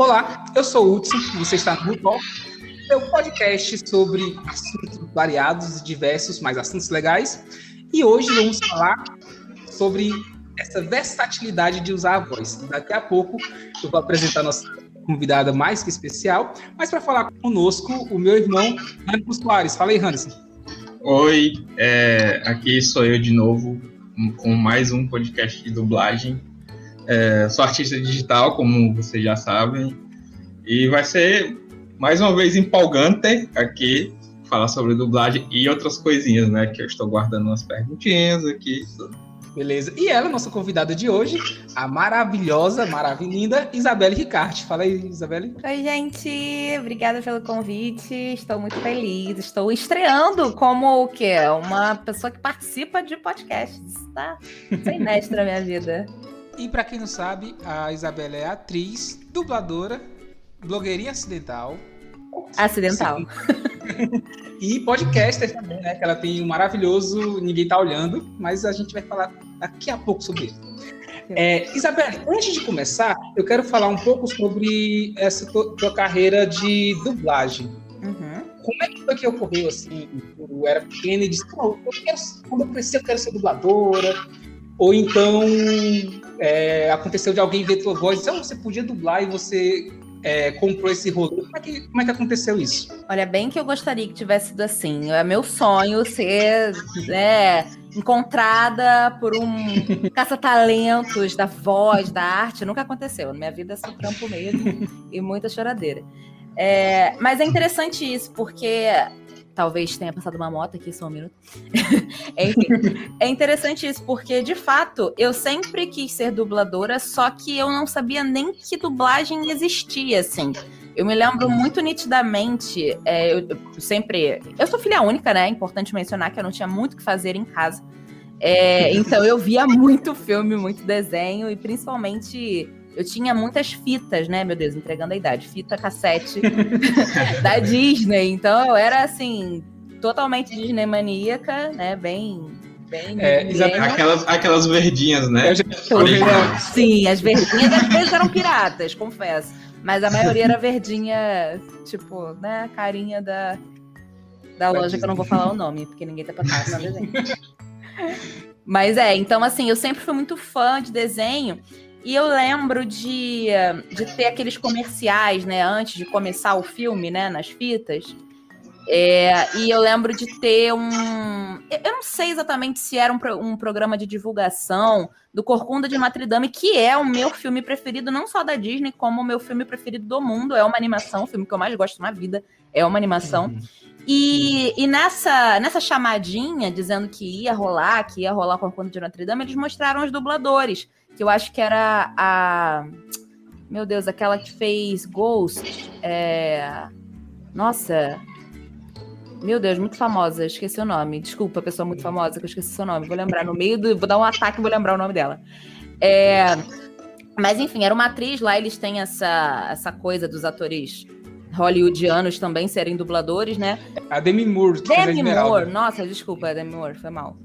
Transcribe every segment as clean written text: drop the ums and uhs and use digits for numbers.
Olá, eu sou o Hudson, você está no Talk, meu podcast sobre assuntos variados e diversos, mas assuntos legais. E hoje vamos falar sobre essa versatilidade de usar a voz. Daqui a pouco eu vou apresentar a nossa convidada mais que especial, mas para falar conosco, o meu irmão, Hanson Soares. Fala aí, Hanson. Oi, aqui sou eu de novo, com mais um podcast de dublagem. Sou artista digital, como vocês já sabem, e vai ser mais uma vez empolgante aqui falar sobre dublagem e outras coisinhas, né? Que eu estou guardando umas perguntinhas aqui. Beleza. E ela, nossa convidada de hoje, a maravilhosa, maravilhinda Isabelle Ricarte. Fala aí, Isabelle. Oi, gente. Obrigada pelo convite. Estou muito feliz. Estou estreando como o quê? Uma pessoa que participa de podcasts, tá? Isso é inédito na minha vida. E para quem não sabe, a Isabelle é atriz, dubladora, blogueirinha acidental. Acidental. E podcaster também, né? Que ela tem um maravilhoso Ninguém Tá Olhando, mas a gente vai falar daqui a pouco sobre isso. Isabelle, antes de começar, eu quero falar um pouco sobre essa tua carreira de dublagem. Uhum. Como é que foi que ocorreu, assim, eu era pequena e disse, quando eu crescer eu quero ser dubladora, ou então aconteceu de alguém ver tua voz e dizer, você podia dublar e você comprou esse rolê. Como é que aconteceu isso? Olha, bem que eu gostaria que tivesse sido assim. É meu sonho ser encontrada por um caça-talentos da voz, da arte. Nunca aconteceu. Na minha vida é só trampo mesmo e muita choradeira. Mas é interessante isso, porque talvez tenha passado uma moto aqui, só um minuto. Enfim, é interessante isso, porque, de fato, eu sempre quis ser dubladora, só que eu não sabia nem que dublagem existia, assim. Eu me lembro muito nitidamente, eu sou filha única, né? É importante mencionar que eu não tinha muito o que fazer em casa. Então eu via muito filme, muito desenho, e principalmente eu tinha muitas fitas, né? Meu Deus, entregando a idade. Fita cassete da Disney. Então eu era, assim, totalmente Disney maníaca, né? Bem aquelas verdinhas, né? Sim, as verdinhas às vezes eram piratas, confesso. Mas a maioria era verdinha, tipo, né? Carinha da loja, que eu não vou falar o nome, porque ninguém tá passando no desenho. Mas então assim, eu sempre fui muito fã de desenho. E eu lembro de ter aqueles comerciais, né, antes de começar o filme, né, nas fitas. E eu lembro de ter eu não sei exatamente se era um programa de divulgação do Corcunda de Notre Dame, que é o meu filme preferido, não só da Disney, como o meu filme preferido do mundo. É uma animação, o filme que eu mais gosto na vida é uma animação. Uhum. E nessa chamadinha, dizendo que ia rolar Corcunda de Notre Dame, eles mostraram os dubladores, que eu acho que era meu Deus, aquela que fez Ghost. Nossa, meu Deus, muito famosa, esqueci o nome. Desculpa, pessoa muito famosa, que eu esqueci seu nome. Vou lembrar no meio vou dar um ataque e vou lembrar o nome dela. Mas enfim, era uma atriz lá, eles têm essa coisa dos atores hollywoodianos também serem dubladores, né? A Demi Moore. Demi Moore, nossa, desculpa, a Demi Moore, foi mal.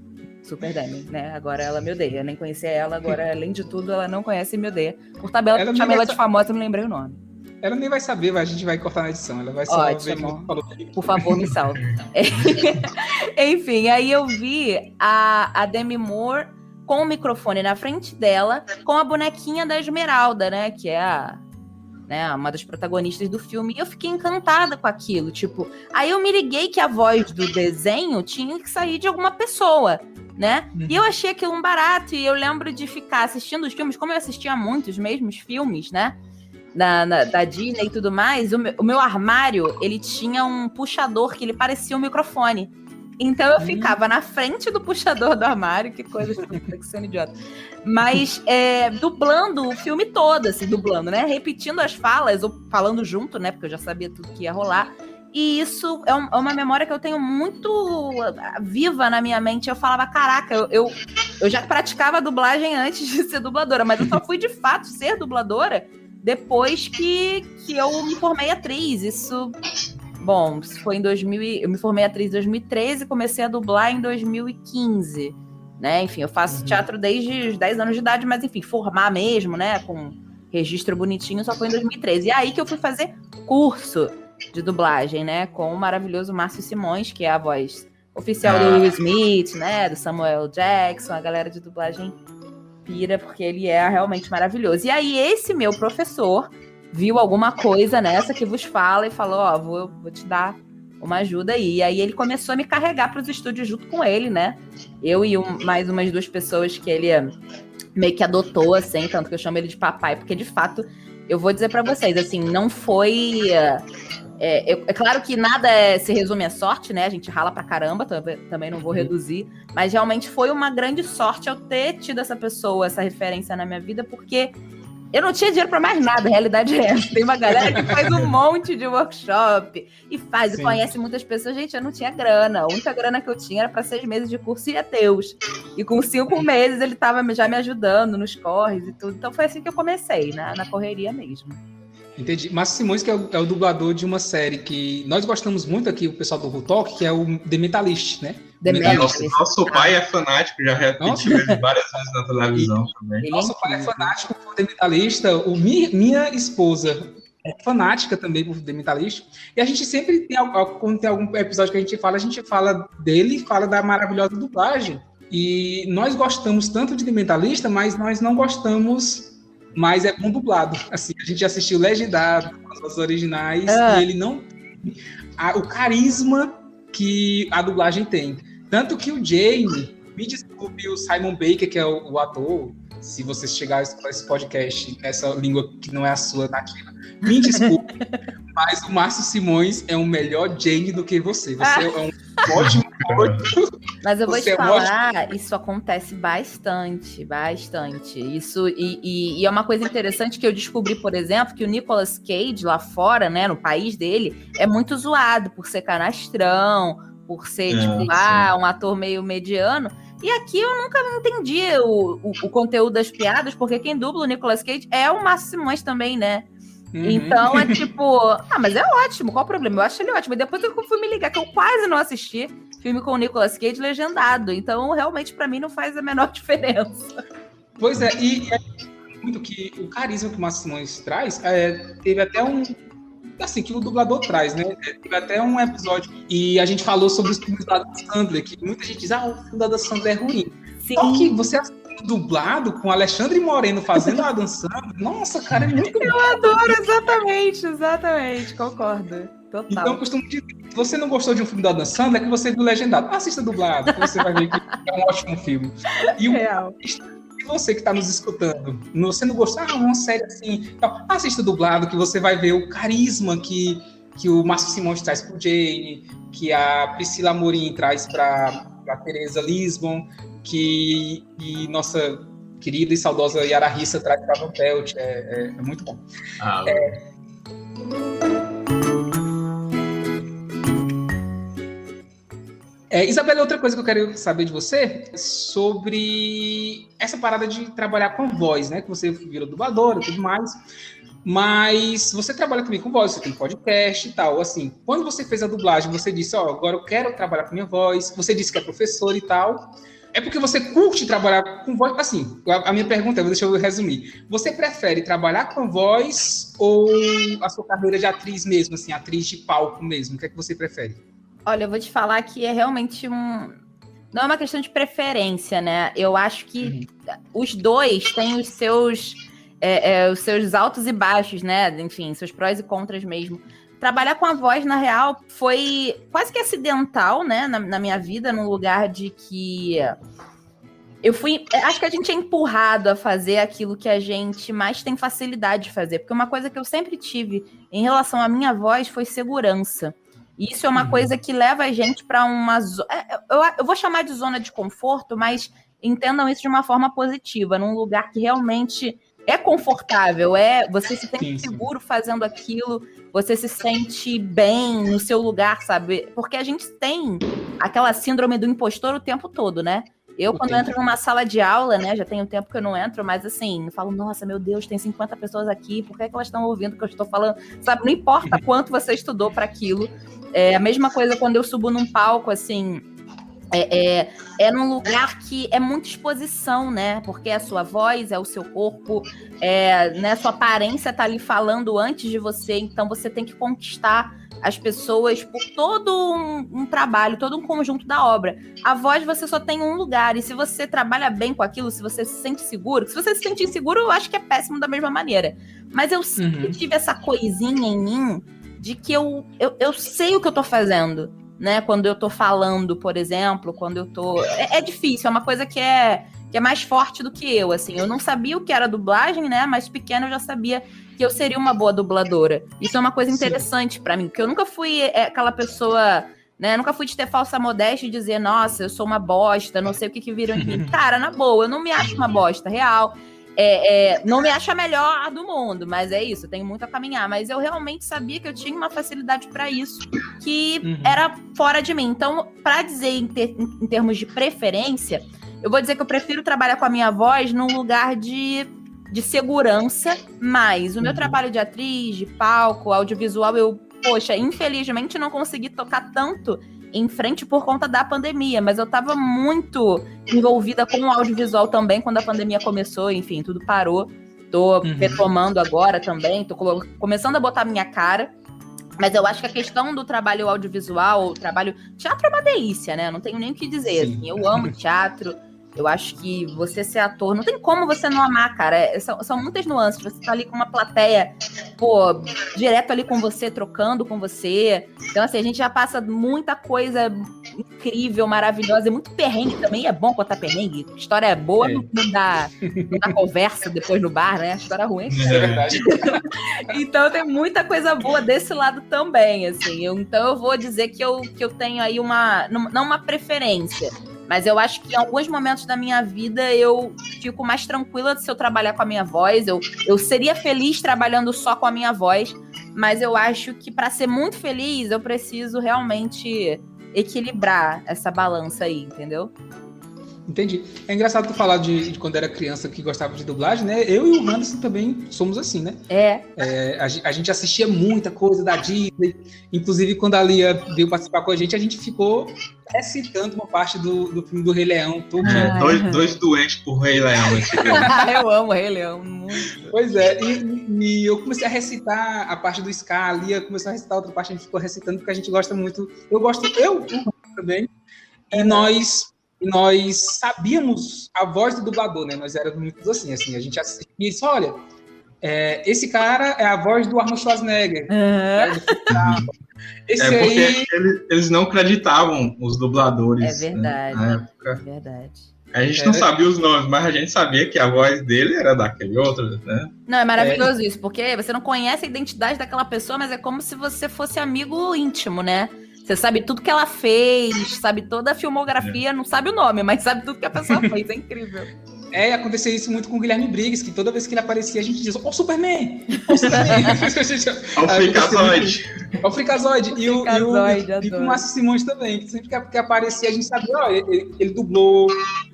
Super Demi, né? Agora ela me odeia. Eu nem conhecia ela, agora, além de tudo, ela não conhece e me odeia. Por tabela, eu chamei ela de famosa, eu não lembrei o nome. Ela nem vai saber, a gente vai cortar na edição. Ela vai só ver que falou. Por favor, me salve. Enfim, aí eu vi a Demi Moore com o microfone na frente dela, com a bonequinha da Esmeralda, né? Que é uma das protagonistas do filme. E eu fiquei encantada com aquilo. Tipo, aí eu me liguei que a voz do desenho tinha que sair de alguma pessoa, né? E eu achei aquilo um barato. E eu lembro de ficar assistindo os filmes, como eu assistia muito os mesmos filmes, né? Da Disney e tudo mais, o meu armário, ele tinha um puxador que ele parecia um microfone. Então eu ficava na frente do puxador do armário, que coisa, que sendo idiota. Mas dublando o filme todo, assim, dublando, né? Repetindo as falas, ou falando junto, né? Porque eu já sabia tudo que ia rolar. E isso é uma memória que eu tenho muito viva na minha mente. Eu falava, caraca, eu já praticava dublagem antes de ser dubladora, mas eu só fui de fato ser dubladora depois que eu me formei atriz. Isso, bom, foi em 2000, eu me formei atriz em 2013 e comecei a dublar em 2015, né? Enfim, eu faço teatro desde os 10 anos de idade, mas enfim, formar mesmo, né, com registro bonitinho só foi em 2013. E aí que eu fui fazer curso de dublagem, né? Com o maravilhoso Márcio Simões, que é a voz oficial do Will Smith, né? Do Samuel Jackson, a galera de dublagem pira, porque ele é realmente maravilhoso. E aí esse meu professor viu alguma coisa nessa que vos fala e falou, ó, vou te dar uma ajuda aí. E aí ele começou a me carregar para os estúdios junto com ele, né? Eu e mais umas 2 pessoas que ele meio que adotou, assim, tanto que eu chamo ele de papai, porque de fato, eu vou dizer para vocês, assim, não foi... É claro que nada se resume à sorte, né? A gente rala pra caramba, também não vou reduzir, mas realmente foi uma grande sorte eu ter tido essa pessoa, essa referência na minha vida, porque eu não tinha dinheiro pra mais nada, a realidade é essa. Tem uma galera que faz um monte de workshop e faz, e conhece muitas pessoas. Gente, eu não tinha grana. A única grana que eu tinha era para 6 meses de curso e adeus. E com 5 meses ele estava já me ajudando nos corres e tudo. Então foi assim que eu comecei, na correria mesmo. Entendi. Márcio Simões, que é o dublador de uma série que nós gostamos muito aqui, o pessoal do Rutalk, que é o The Mentalist, né? Nosso pai é fanático, já repetiu ele várias vezes na televisão também. Nosso pai é fanático por The Mentalist. Minha esposa é fanática também por The Mentalist. E a gente sempre tem, quando tem algum episódio que a gente fala dele, fala da maravilhosa dublagem. E nós gostamos tanto de The Mentalista, mas nós não gostamos... Mas é bom dublado. Assim, a gente assistiu legendado, com as vozes originais, e ele não tem o carisma que a dublagem tem. Tanto que o Jamie, me desculpe o Simon Baker, que é o ator, se você chegar a escutar esse podcast nessa língua que não é a sua nativa, me desculpe, mas o Márcio Simões é um melhor Jamie do que você. Você é um ótimo ator. Mas eu vou te falar, isso acontece bastante. Isso, e é uma coisa interessante que eu descobri, por exemplo, que o Nicolas Cage lá fora, né, no país dele, é muito zoado por ser canastrão, por ser, um ator meio mediano. E aqui eu nunca entendi o conteúdo das piadas, porque quem dubla o Nicolas Cage é o Márcio Simões também, né? Então é tipo, mas é ótimo, qual o problema? Eu acho ele ótimo. E depois eu fui me ligar que eu quase não assisti filme com o Nicolas Cage legendado. Então, realmente, pra mim, não faz a menor diferença. Pois é, e é muito que o carisma que o Márcio Simões traz, teve até assim, que o dublador traz, né? Teve até um episódio e a gente falou sobre os filmes da Adam Sandler, que muita gente diz, o filme da Adam Sandler é ruim. Sim. Só que você dublado com Alexandre Moreno fazendo a Adam Sandler, nossa, cara, é muito bom. Eu adoro, exatamente, concordo. Total. Então, eu costumo dizer, se você não gostou de um filme da Adam Sandler, é que você viu legendado. Assista dublado, que você vai ver que é um ótimo filme. E você que está nos escutando, você não gostou, uma série assim, então, assista dublado, que você vai ver o carisma que o Márcio Simões traz pro Jane, que a Priscila Amorim traz para a Teresa Lisbon, que nossa querida e saudosa Yara Rissa traz para a Van Pelt. É muito bom. Isabela, outra coisa que eu quero saber de você é sobre essa parada de trabalhar com voz, né? Que você virou dubladora e tudo mais. Mas você trabalha também com voz, você tem podcast e tal. Assim, quando você fez a dublagem, você disse, agora eu quero trabalhar com minha voz. Você disse que é professor e tal. É porque você curte trabalhar com voz? Assim, a minha pergunta, deixa eu resumir. Você prefere trabalhar com voz ou a sua carreira de atriz mesmo, assim, atriz de palco mesmo? O que é que você prefere? Olha, eu vou te falar que é realmente não é uma questão de preferência, né? Eu acho que os dois têm os seus altos e baixos, né? Enfim, seus prós e contras mesmo. Trabalhar com a voz, na real, foi quase que acidental, né? Na minha vida, num lugar de que acho que a gente é empurrado a fazer aquilo que a gente mais tem facilidade de fazer. Porque uma coisa que eu sempre tive em relação à minha voz foi segurança. E isso é uma coisa que leva a gente para uma... Eu vou chamar de zona de conforto, mas entendam isso de uma forma positiva, num lugar que realmente é confortável, você se sente seguro fazendo aquilo, você se sente bem no seu lugar, sabe? Porque a gente tem aquela síndrome do impostor o tempo todo, né? Quando eu entro numa sala de aula, né, já tem um tempo que eu não entro, mas assim, eu falo, nossa, meu Deus, tem 50 pessoas aqui, por que elas estão ouvindo o que eu estou falando? Sabe, não importa quanto você estudou para aquilo. É a mesma coisa quando eu subo num palco, assim, É num lugar que é muita exposição, né? Porque a sua voz, é o seu corpo, né? Sua aparência tá ali falando antes de você, então você tem que conquistar as pessoas por todo um trabalho, todo um conjunto da obra. A voz você só tem um lugar, e se você trabalha bem com aquilo, se você se sente seguro, se você se sente inseguro, eu acho que é péssimo da mesma maneira. Mas eu sempre tive essa coisinha em mim de que eu sei o que eu tô fazendo, né? Quando eu tô falando, por exemplo, quando eu tô... É difícil, é uma coisa que é mais forte do que eu, assim. Eu não sabia o que era dublagem, né? Mas pequena eu já sabia que eu seria uma boa dubladora. Isso é uma coisa interessante pra mim, porque eu nunca fui aquela pessoa, né? Eu nunca fui de ter falsa modéstia e dizer, nossa, eu sou uma bosta, não sei o que viram em mim. Cara, na boa, eu não me acho uma bosta, real. Não me acho a melhor do mundo, mas é isso, eu tenho muito a caminhar. Mas eu realmente sabia que eu tinha uma facilidade pra isso, que era fora de mim. Então, pra dizer em termos de preferência, eu vou dizer que eu prefiro trabalhar com a minha voz num lugar de segurança, mas o meu trabalho de atriz, de palco, audiovisual, poxa, infelizmente não consegui tocar tanto em frente por conta da pandemia, mas eu tava muito envolvida com o audiovisual também quando a pandemia começou, enfim, tudo parou. Tô retomando agora também, tô começando a botar minha cara, mas eu acho que a questão do trabalho audiovisual, o trabalho... Teatro é uma delícia, né? Não tenho nem o que dizer, assim, eu amo teatro. Eu acho que você ser ator, não tem como você não amar, cara. São muitas nuances. Você tá ali com uma plateia, direto ali com você, trocando com você. Então, assim, a gente já passa muita coisa incrível, maravilhosa. E muito perrengue também. É bom contar perrengue. História é boa, não dá conversa depois no bar, né? História ruim. É verdade. Então, tem muita coisa boa desse lado também, assim. Então, eu vou dizer que eu tenho aí não uma preferência, mas eu acho que em alguns momentos da minha vida eu fico mais tranquila se eu trabalhar com a minha voz. Eu seria feliz trabalhando só com a minha voz, mas eu acho que para ser muito feliz eu preciso realmente equilibrar essa balança aí, entendeu? Entendi. É engraçado tu falar de quando era criança que gostava de dublagem, né? Eu e o Anderson também somos assim, né? A gente assistia muita coisa da Disney. Inclusive, quando a Lia veio participar com a gente ficou recitando uma parte do filme do Rei Leão. Dois doentes por Rei Leão. Eu amo Rei Leão muito. Pois é, e eu comecei a recitar a parte do Scar, a Lia começou a recitar outra parte, a gente ficou recitando porque a gente gosta muito. Eu também. E nós sabíamos a voz do dublador, né? Nós éramos muito assim, a gente assistia e disse, olha, esse cara é a voz do Arnold Schwarzenegger. Porque eles não acreditavam os dubladores. É verdade, né, na época. É verdade. A gente não sabia os nomes, mas a gente sabia que a voz dele era daquele outro, né? Não, é maravilhoso isso, porque você não conhece a identidade daquela pessoa, mas é como se você fosse amigo íntimo, né? Você sabe tudo que ela fez, sabe toda a filmografia, não sabe o nome, mas sabe tudo que a pessoa fez, é incrível. Acontecia isso muito com o Guilherme Briggs, que toda vez que ele aparecia, a gente dizia, ó, Superman! Ó, Superman! Ó, o Fricazoide! E com o Márcio Simões também, que sempre que aparecia, a gente sabia, ó, ele dublou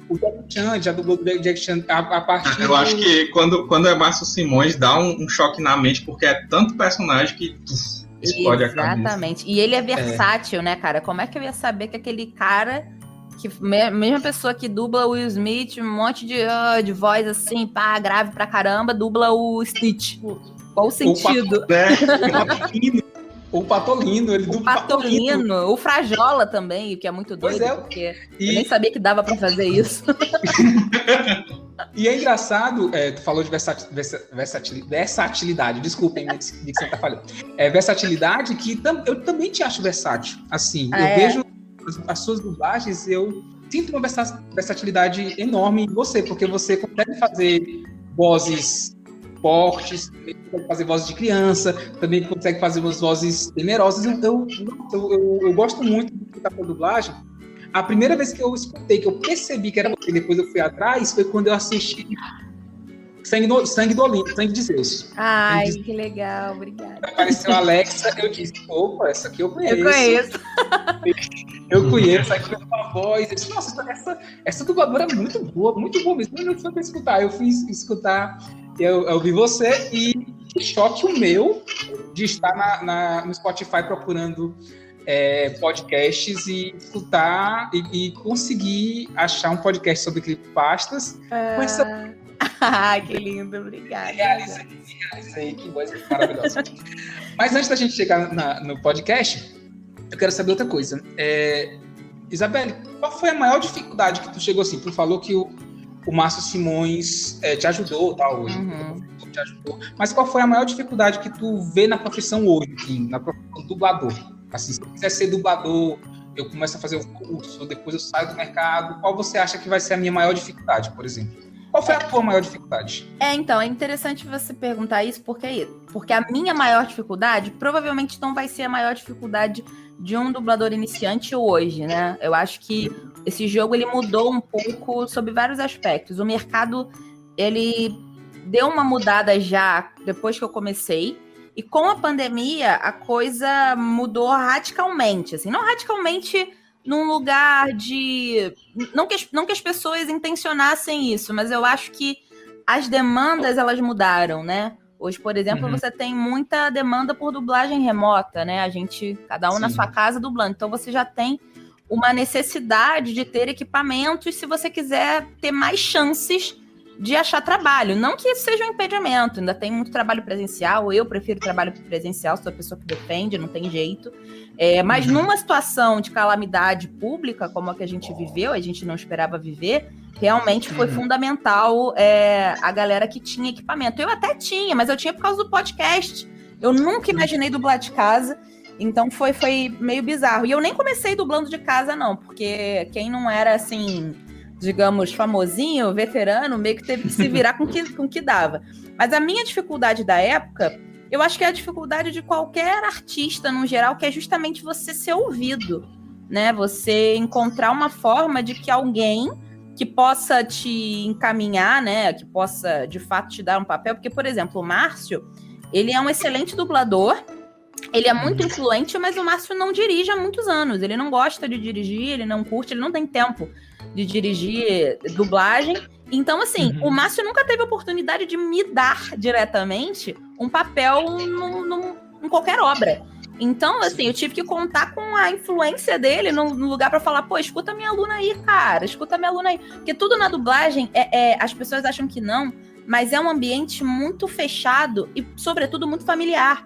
o Jack Chan, já dublou o Jack Chan a partir Eu acho que quando é Márcio Simões, dá um choque na mente, porque é tanto personagem que... explode a cabeça. Exatamente. E ele é versátil, né, cara? Como é que eu ia saber que aquele cara, que mesma pessoa que dubla o Will Smith, um monte de voz assim, pá, grave pra caramba, dubla o Stitch. Qual o sentido? O Patolino, ele dubla o Patolino. O Frajola também, que é muito doido, porque eu nem sabia que dava pra fazer isso. E é engraçado, tu falou de versatilidade, desculpem, me que você tá falando. Versatilidade que eu também te acho versátil. Assim, eu vejo as suas dublagens, eu sinto uma versatilidade enorme em você, porque você consegue fazer vozes fortes, também consegue fazer vozes de criança, também consegue fazer umas vozes temerosas. Eu gosto muito de escutar a dublagem. A primeira vez que eu escutei, que eu percebi que era você, depois eu fui atrás, foi quando eu assisti Sangue do Olimpo, Sangue de Zeus. Ai, que legal, obrigada. Apareceu a Alexa, eu disse, opa, essa aqui eu conheço. Eu conheço, aqui é uma voz. Eu disse, nossa, essa dubladora é muito boa mesmo. Eu não fui pra escutar, eu fui escutar, eu vi você e choque o meu de estar no Spotify procurando podcasts e escutar e conseguir achar um podcast sobre creepypastas com essa... Que lindo, obrigada. Realizei, que voz maravilhosa. Mas antes da gente chegar no podcast, eu quero saber outra coisa. Isabelle, qual foi a maior dificuldade que tu chegou assim? Tu falou que o Márcio Simões te ajudou, tal, hoje. Te ajudou. Mas qual foi a maior dificuldade que tu vê na profissão hoje, assim, na profissão dublador? Assim, se eu quiser ser dublador, eu começo a fazer o curso, depois eu saio do mercado, qual você acha que vai ser a minha maior dificuldade, por exemplo? Qual foi a tua maior dificuldade? Então, é interessante você perguntar isso, porque a minha maior dificuldade provavelmente não vai ser a maior dificuldade de um dublador iniciante hoje, né? Eu acho que esse jogo, ele mudou um pouco sobre vários aspectos. O mercado, ele deu uma mudada já depois que eu comecei, e com a pandemia, a coisa mudou radicalmente, assim, não radicalmente num lugar de... Não que as pessoas intencionassem isso, mas eu acho que as demandas, elas mudaram, né? Hoje, por exemplo, você tem muita demanda por dublagem remota, né? Cada um na sua casa dublando. Então, você já tem uma necessidade de ter equipamentos se você quiser ter mais chances de achar trabalho. Não que isso seja um impedimento, ainda tem muito trabalho presencial, eu prefiro trabalho presencial, sou a pessoa que defende, não tem jeito. Mas numa situação de calamidade pública, como a que a gente viveu, a gente não esperava viver, realmente foi fundamental a galera que tinha equipamento. Eu até tinha, mas eu tinha por causa do podcast. Eu nunca imaginei dublar de casa, então foi meio bizarro. E eu nem comecei dublando de casa, não, porque quem não era, assim, digamos, famosinho, veterano, meio que teve que se virar com o que dava. Mas a minha dificuldade da época, eu acho que é a dificuldade de qualquer artista, no geral, que é justamente você ser ouvido, né? Você encontrar uma forma de que alguém que possa te encaminhar, né? Que possa, de fato, te dar um papel. Porque, por exemplo, o Márcio, ele é um excelente dublador, ele é muito influente, mas o Márcio não dirige há muitos anos. Ele não gosta de dirigir, ele não curte, ele não tem tempo de dirigir dublagem. Então, assim, o Márcio nunca teve a oportunidade de me dar diretamente um papel em qualquer obra. Então, assim, eu tive que contar com a influência dele no lugar pra falar, pô, escuta minha aluna aí, cara, escuta minha aluna aí. Porque tudo na dublagem, as pessoas acham que não, mas é um ambiente muito fechado e, sobretudo, muito familiar.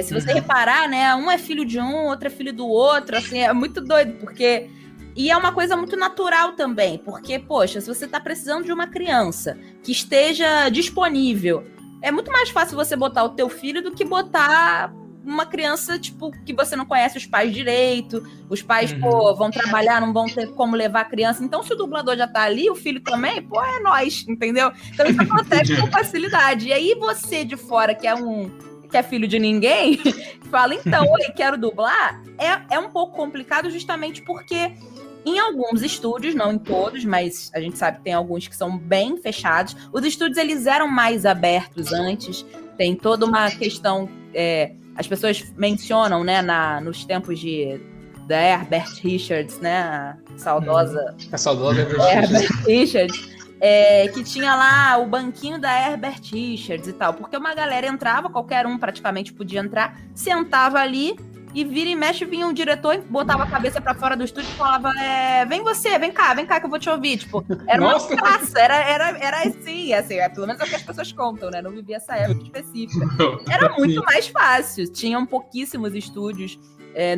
Se você reparar, né, um é filho de um, outro é filho do outro, assim, é muito doido, porque... E é uma coisa muito natural também, porque, poxa, se você tá precisando de uma criança que esteja disponível, é muito mais fácil você botar o teu filho do que botar uma criança, tipo, que você não conhece os pais direito, os pais, pô, vão trabalhar, não vão ter como levar a criança. Então, se o dublador já tá ali, o filho também, pô, é nóis, entendeu? Então, isso acontece com facilidade. E aí, você de fora, que é filho de ninguém, fala, então, oi, quero dublar, é um pouco complicado justamente porque em alguns estúdios, não em todos, mas a gente sabe que tem alguns que são bem fechados. Os estúdios, eles eram mais abertos antes, tem toda uma questão, as pessoas mencionam, né, nos tempos da Herbert Richards, né, a saudosa Herbert Richards, que tinha lá o banquinho da Herbert Richards e tal, porque uma galera entrava, qualquer um praticamente podia entrar, sentava ali e vira e mexe, vinha um diretor, botava a cabeça pra fora do estúdio e falava, vem cá que eu vou te ouvir, tipo, era uma graça, era assim, pelo menos é o que as pessoas contam, né, não vivia essa época específica, era muito mais fácil, tinham pouquíssimos estúdios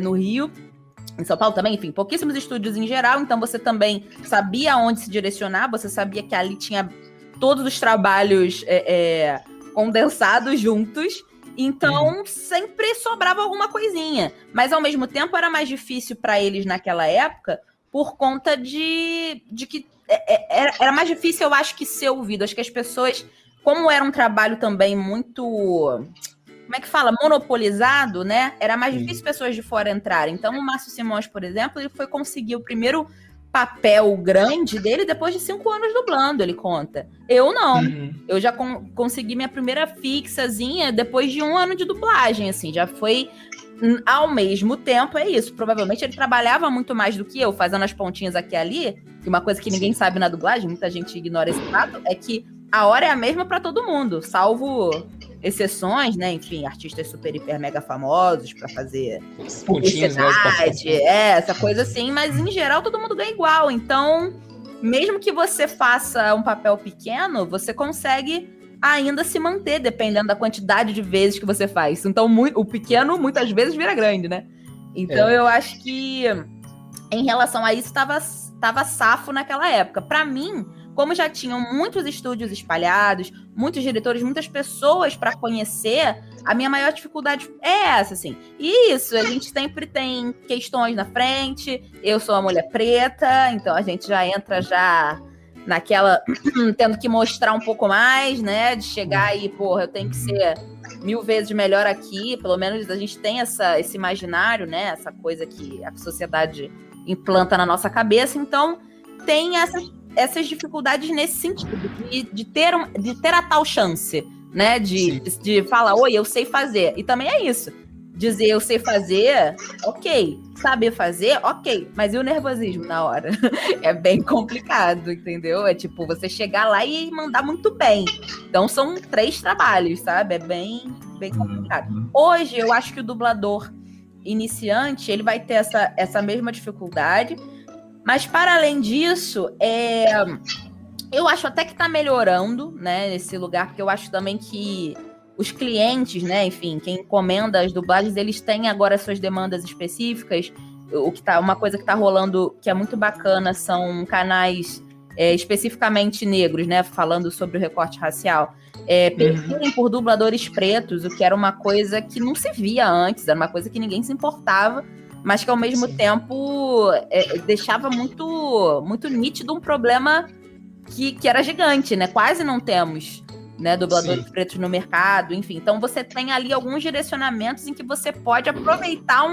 no Rio, em São Paulo também, enfim, pouquíssimos estúdios em geral, então você também sabia onde se direcionar, você sabia que ali tinha todos os trabalhos condensados juntos, então sempre sobrava alguma coisinha, mas ao mesmo tempo era mais difícil para eles naquela época, por conta de que era mais difícil, eu acho, que ser ouvido, acho que as pessoas, como era um trabalho também muito... como é que fala? Monopolizado, né? Era mais difícil pessoas de fora entrarem. Então, o Márcio Simões, por exemplo, ele foi conseguir o primeiro papel grande dele depois de 5 anos dublando, ele conta. Eu não. Eu já consegui minha primeira fixazinha depois de 1 ano de dublagem, assim. Já foi ao mesmo tempo, é isso. Provavelmente ele trabalhava muito mais do que eu, fazendo as pontinhas aqui e ali. E uma coisa que ninguém sabe na dublagem, muita gente ignora esse fato, é que a hora é a mesma para todo mundo, salvo exceções, né? Enfim, artistas super, hiper, mega famosos para fazer Pontinhos, né? publicidade, essa coisa assim, mas em geral todo mundo ganha igual. Então, mesmo que você faça um papel pequeno, você consegue ainda se manter, dependendo da quantidade de vezes que você faz. Então, o pequeno muitas vezes vira grande, né? Então, eu acho que em relação a isso, tava safo naquela época. Para mim, como já tinham muitos estúdios espalhados, muitos diretores, muitas pessoas para conhecer, a minha maior dificuldade é essa, assim. E isso, a gente sempre tem questões na frente, eu sou uma mulher preta, então a gente já entra naquela, tendo que mostrar um pouco mais, né, de chegar e, porra, eu tenho que ser 1000 vezes melhor aqui, pelo menos a gente tem esse imaginário, né, essa coisa que a sociedade implanta na nossa cabeça, então tem essas dificuldades nesse sentido, de ter a tal chance, né, de falar, oi, eu sei fazer, e também é isso, dizer eu sei fazer, ok, saber fazer, ok, mas e o nervosismo na hora? É bem complicado, entendeu? É tipo, você chegar lá e mandar muito bem, então são 3 trabalhos, sabe? É bem complicado. Hoje, eu acho que o dublador iniciante, ele vai ter essa mesma dificuldade, mas para além disso, eu acho até que tá melhorando, né, nesse lugar, porque eu acho também que os clientes, né, enfim, quem encomenda as dublagens, eles têm agora suas demandas específicas. Uma coisa que tá rolando, que é muito bacana, são canais especificamente negros, né, falando sobre o recorte racial, pedirem por dubladores pretos, o que era uma coisa que não se via antes, era uma coisa que ninguém se importava, mas que ao mesmo tempo deixava muito, muito nítido um problema que era gigante, né? Quase não temos, né, dubladores pretos no mercado, enfim. Então você tem ali alguns direcionamentos em que você pode aproveitar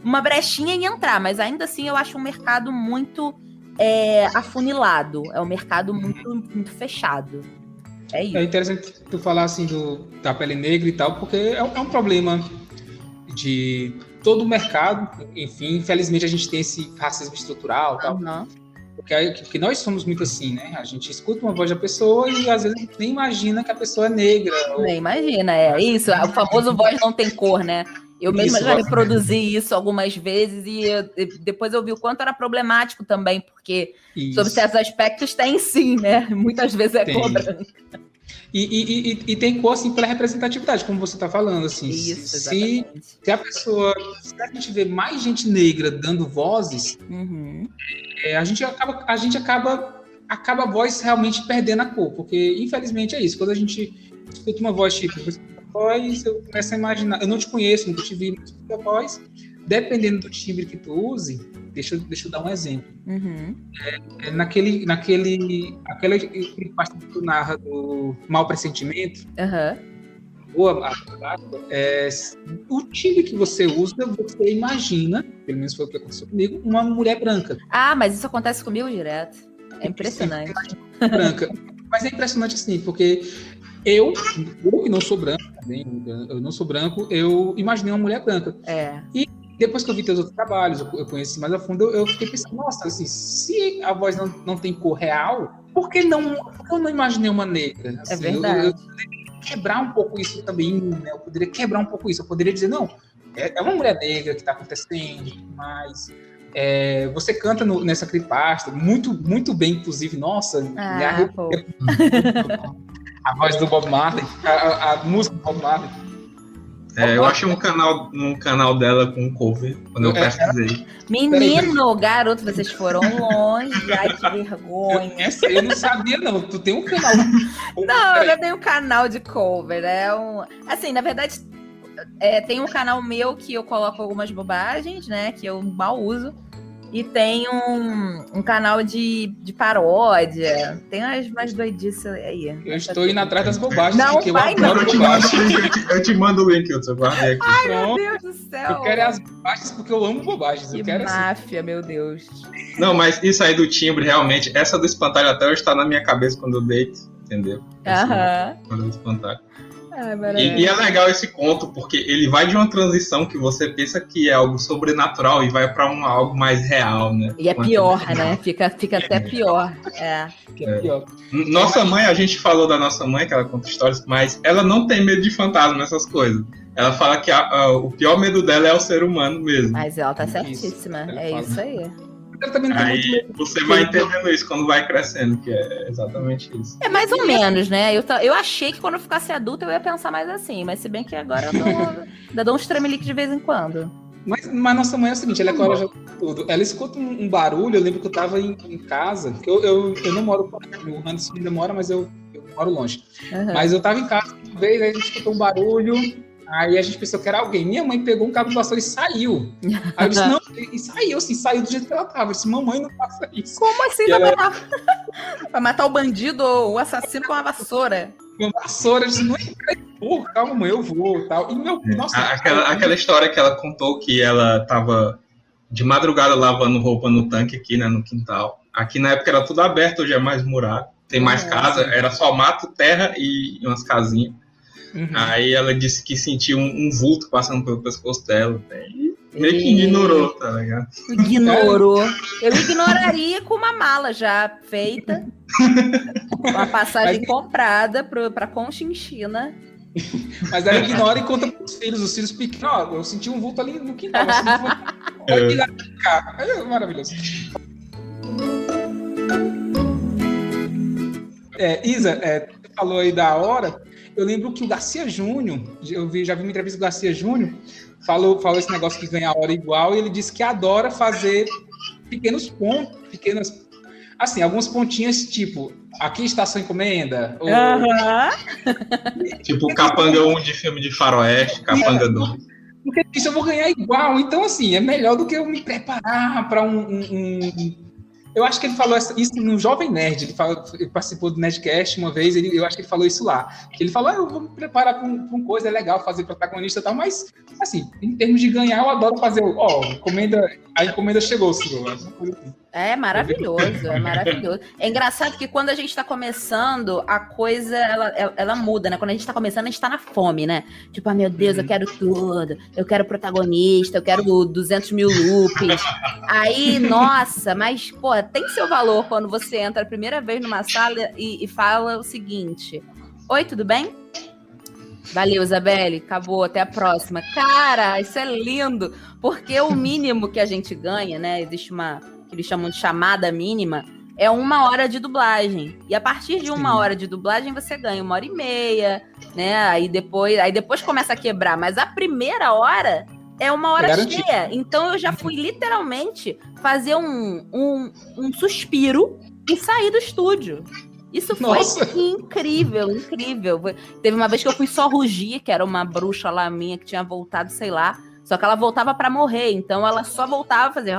uma brechinha e entrar, mas ainda assim eu acho um mercado muito afunilado, é um mercado muito, muito fechado. É isso. É interessante tu falar assim da pele negra e tal, porque é um problema de todo o mercado, enfim, infelizmente a gente tem esse racismo estrutural e tal, porque nós somos muito assim, né? A gente escuta uma voz da pessoa e às vezes a gente nem imagina que a pessoa é negra. Nem imagina, isso, o famoso voz não tem cor, né? Eu mesma já reproduzi isso algumas vezes e depois eu vi o quanto era problemático também, porque sobre certos aspectos tem sim, né? Muitas vezes é cor branca. E tem cor, assim, pela representatividade, como você está falando, assim. Isso, se a gente vê mais gente negra dando vozes, a gente acaba a voz realmente perdendo a cor, porque infelizmente é isso. Quando a gente escuta uma voz tipo, eu começo a imaginar, eu não te conheço, nunca te vi, mas a voz, dependendo do timbre que tu use, deixa eu dar um exemplo. Naquele parte que tu narra do mau pressentimento, o timbre que você usa, você imagina, pelo menos foi o que aconteceu comigo, uma mulher branca. Ah, mas isso acontece comigo direto. É impressionante. Branca. Mas é impressionante assim, porque eu que não sou branco, eu imaginei uma mulher branca. E depois que eu vi teus outros trabalhos, eu conheci mais a fundo, eu fiquei pensando, nossa, assim, se a voz não tem cor real, por que eu não imaginei uma negra? Assim, é verdade. Eu poderia quebrar um pouco isso também, né? Eu poderia quebrar um pouco isso, eu poderia dizer, não, é uma mulher negra que está acontecendo e tudo mais. Você canta nessa creepypasta muito, muito bem, inclusive, nossa, a voz do Bob Marley, a música do Bob Marley. Eu achei um canal dela com cover, quando eu pesquisei. Menino, garoto, vocês foram longe. Ai, que vergonha. Eu não sabia, não. Tu tem um canal. Não, eu tenho um canal de cover. Assim, na verdade, tem um canal meu que eu coloco algumas bobagens, né? Que eu mal uso. E tem um canal de paródia. Tem umas doidices aí. Eu estou indo atrás das bobagens. Não, vai não. Eu te mando o link, eu guardei aqui. Ai, meu Deus do céu. Eu quero as bobagens porque eu amo bobagens. Que eu quero máfia, meu Deus. Não, mas isso aí do timbre, realmente, essa do espantalho até hoje está na minha cabeça quando eu deito, entendeu? Quando eu espantalho. E é legal esse conto, porque ele vai de uma transição que você pensa que é algo sobrenatural e vai para algo mais real, né? E é pior, né? Fica até pior. Pior. Nossa mãe, a gente falou da nossa mãe, que ela conta histórias, mas ela não tem medo de fantasma, essas coisas. Ela fala que o pior medo dela é o ser humano mesmo. Mas ela tá certíssima. Isso aí. Eu também não tenho muito Aí medo. você vai entendendo isso quando vai crescendo, que é exatamente isso. É mais ou menos, né? Eu achei que quando eu ficasse adulta eu ia pensar mais assim, mas se bem que agora eu ainda dou uns tremeliques de vez em quando. Mas nossa mãe é o seguinte, ela é corajosa com tudo. Ela escuta um barulho, eu lembro que eu tava em casa, que eu não moro perto, o Anderson ainda mora, mas eu moro longe. Uhum. Mas eu tava em casa uma vez, aí a gente escutou um barulho, aí a gente pensou que era alguém. Minha mãe pegou um cabo de vassoura e saiu. Aí eu disse, não, e saiu, assim, saiu do jeito que ela tava. Eu disse, mamãe, não faça isso. Como assim? Vai matar o bandido ou o assassino com uma vassoura? Uma vassoura, eu disse, não é, calma, mãe, eu vou, tal. E nossa... Aquela história que ela contou que ela tava de madrugada lavando roupa no tanque aqui, né, no quintal. Aqui na época era tudo aberto, hoje é mais murado. Tem mais casa, era só mato, terra e umas casinhas. Uhum. Aí ela disse que sentiu um vulto passando pelo pescoço dela. E meio que ignorou, tá ligado? Ignorou. Eu ignoraria com uma mala já feita. Uma passagem comprada pra Conchinchina. Mas ela ignora e conta pros filhos. Os filhos pequenos, ó, eu senti um vulto ali no quintal. É maravilhoso. Isa, você falou aí da hora. Eu lembro que o Garcia Júnior, já vi uma entrevista do Garcia Júnior, falou esse negócio que ganha a hora igual, e ele disse que adora fazer pequenos pontos, assim, algumas pontinhas, tipo, aqui está a sua encomenda. Ou... Tipo Capanga 1 de filme de faroeste, Capanga 2. Porque isso eu vou ganhar igual, então assim, é melhor do que eu me preparar para Eu acho que ele falou isso no Jovem Nerd, ele participou do Nerdcast uma vez, eu acho que ele falou isso lá. Eu vou me preparar para uma coisa, é legal fazer protagonista e tal, mas, assim, em termos de ganhar, eu adoro fazer, a encomenda chegou, senhor. É maravilhoso, é maravilhoso. É engraçado que quando a gente tá começando, a coisa, ela muda, né? Quando a gente tá começando, a gente tá na fome, né? Tipo, meu Deus, eu quero tudo. Eu quero protagonista, eu quero 200 mil loops. Aí, nossa, mas, pô, tem seu valor quando você entra a primeira vez numa sala e fala o seguinte: oi, tudo bem? Valeu, Isabelle, acabou, até a próxima. Cara, isso é lindo, porque o mínimo que a gente ganha, né? Existe que eles chamam de chamada mínima, é 1 hora de dublagem. E a partir de 1 hora de dublagem, você ganha 1h30, né? Aí depois começa a quebrar. Mas a primeira hora é 1 hora cheia. Então eu já fui literalmente fazer um suspiro e sair do estúdio. Isso foi incrível, incrível. Teve uma vez que eu fui só rugir, que era uma bruxa lá minha que tinha voltado, sei lá. Só que ela voltava pra morrer, então ela só voltava a fazer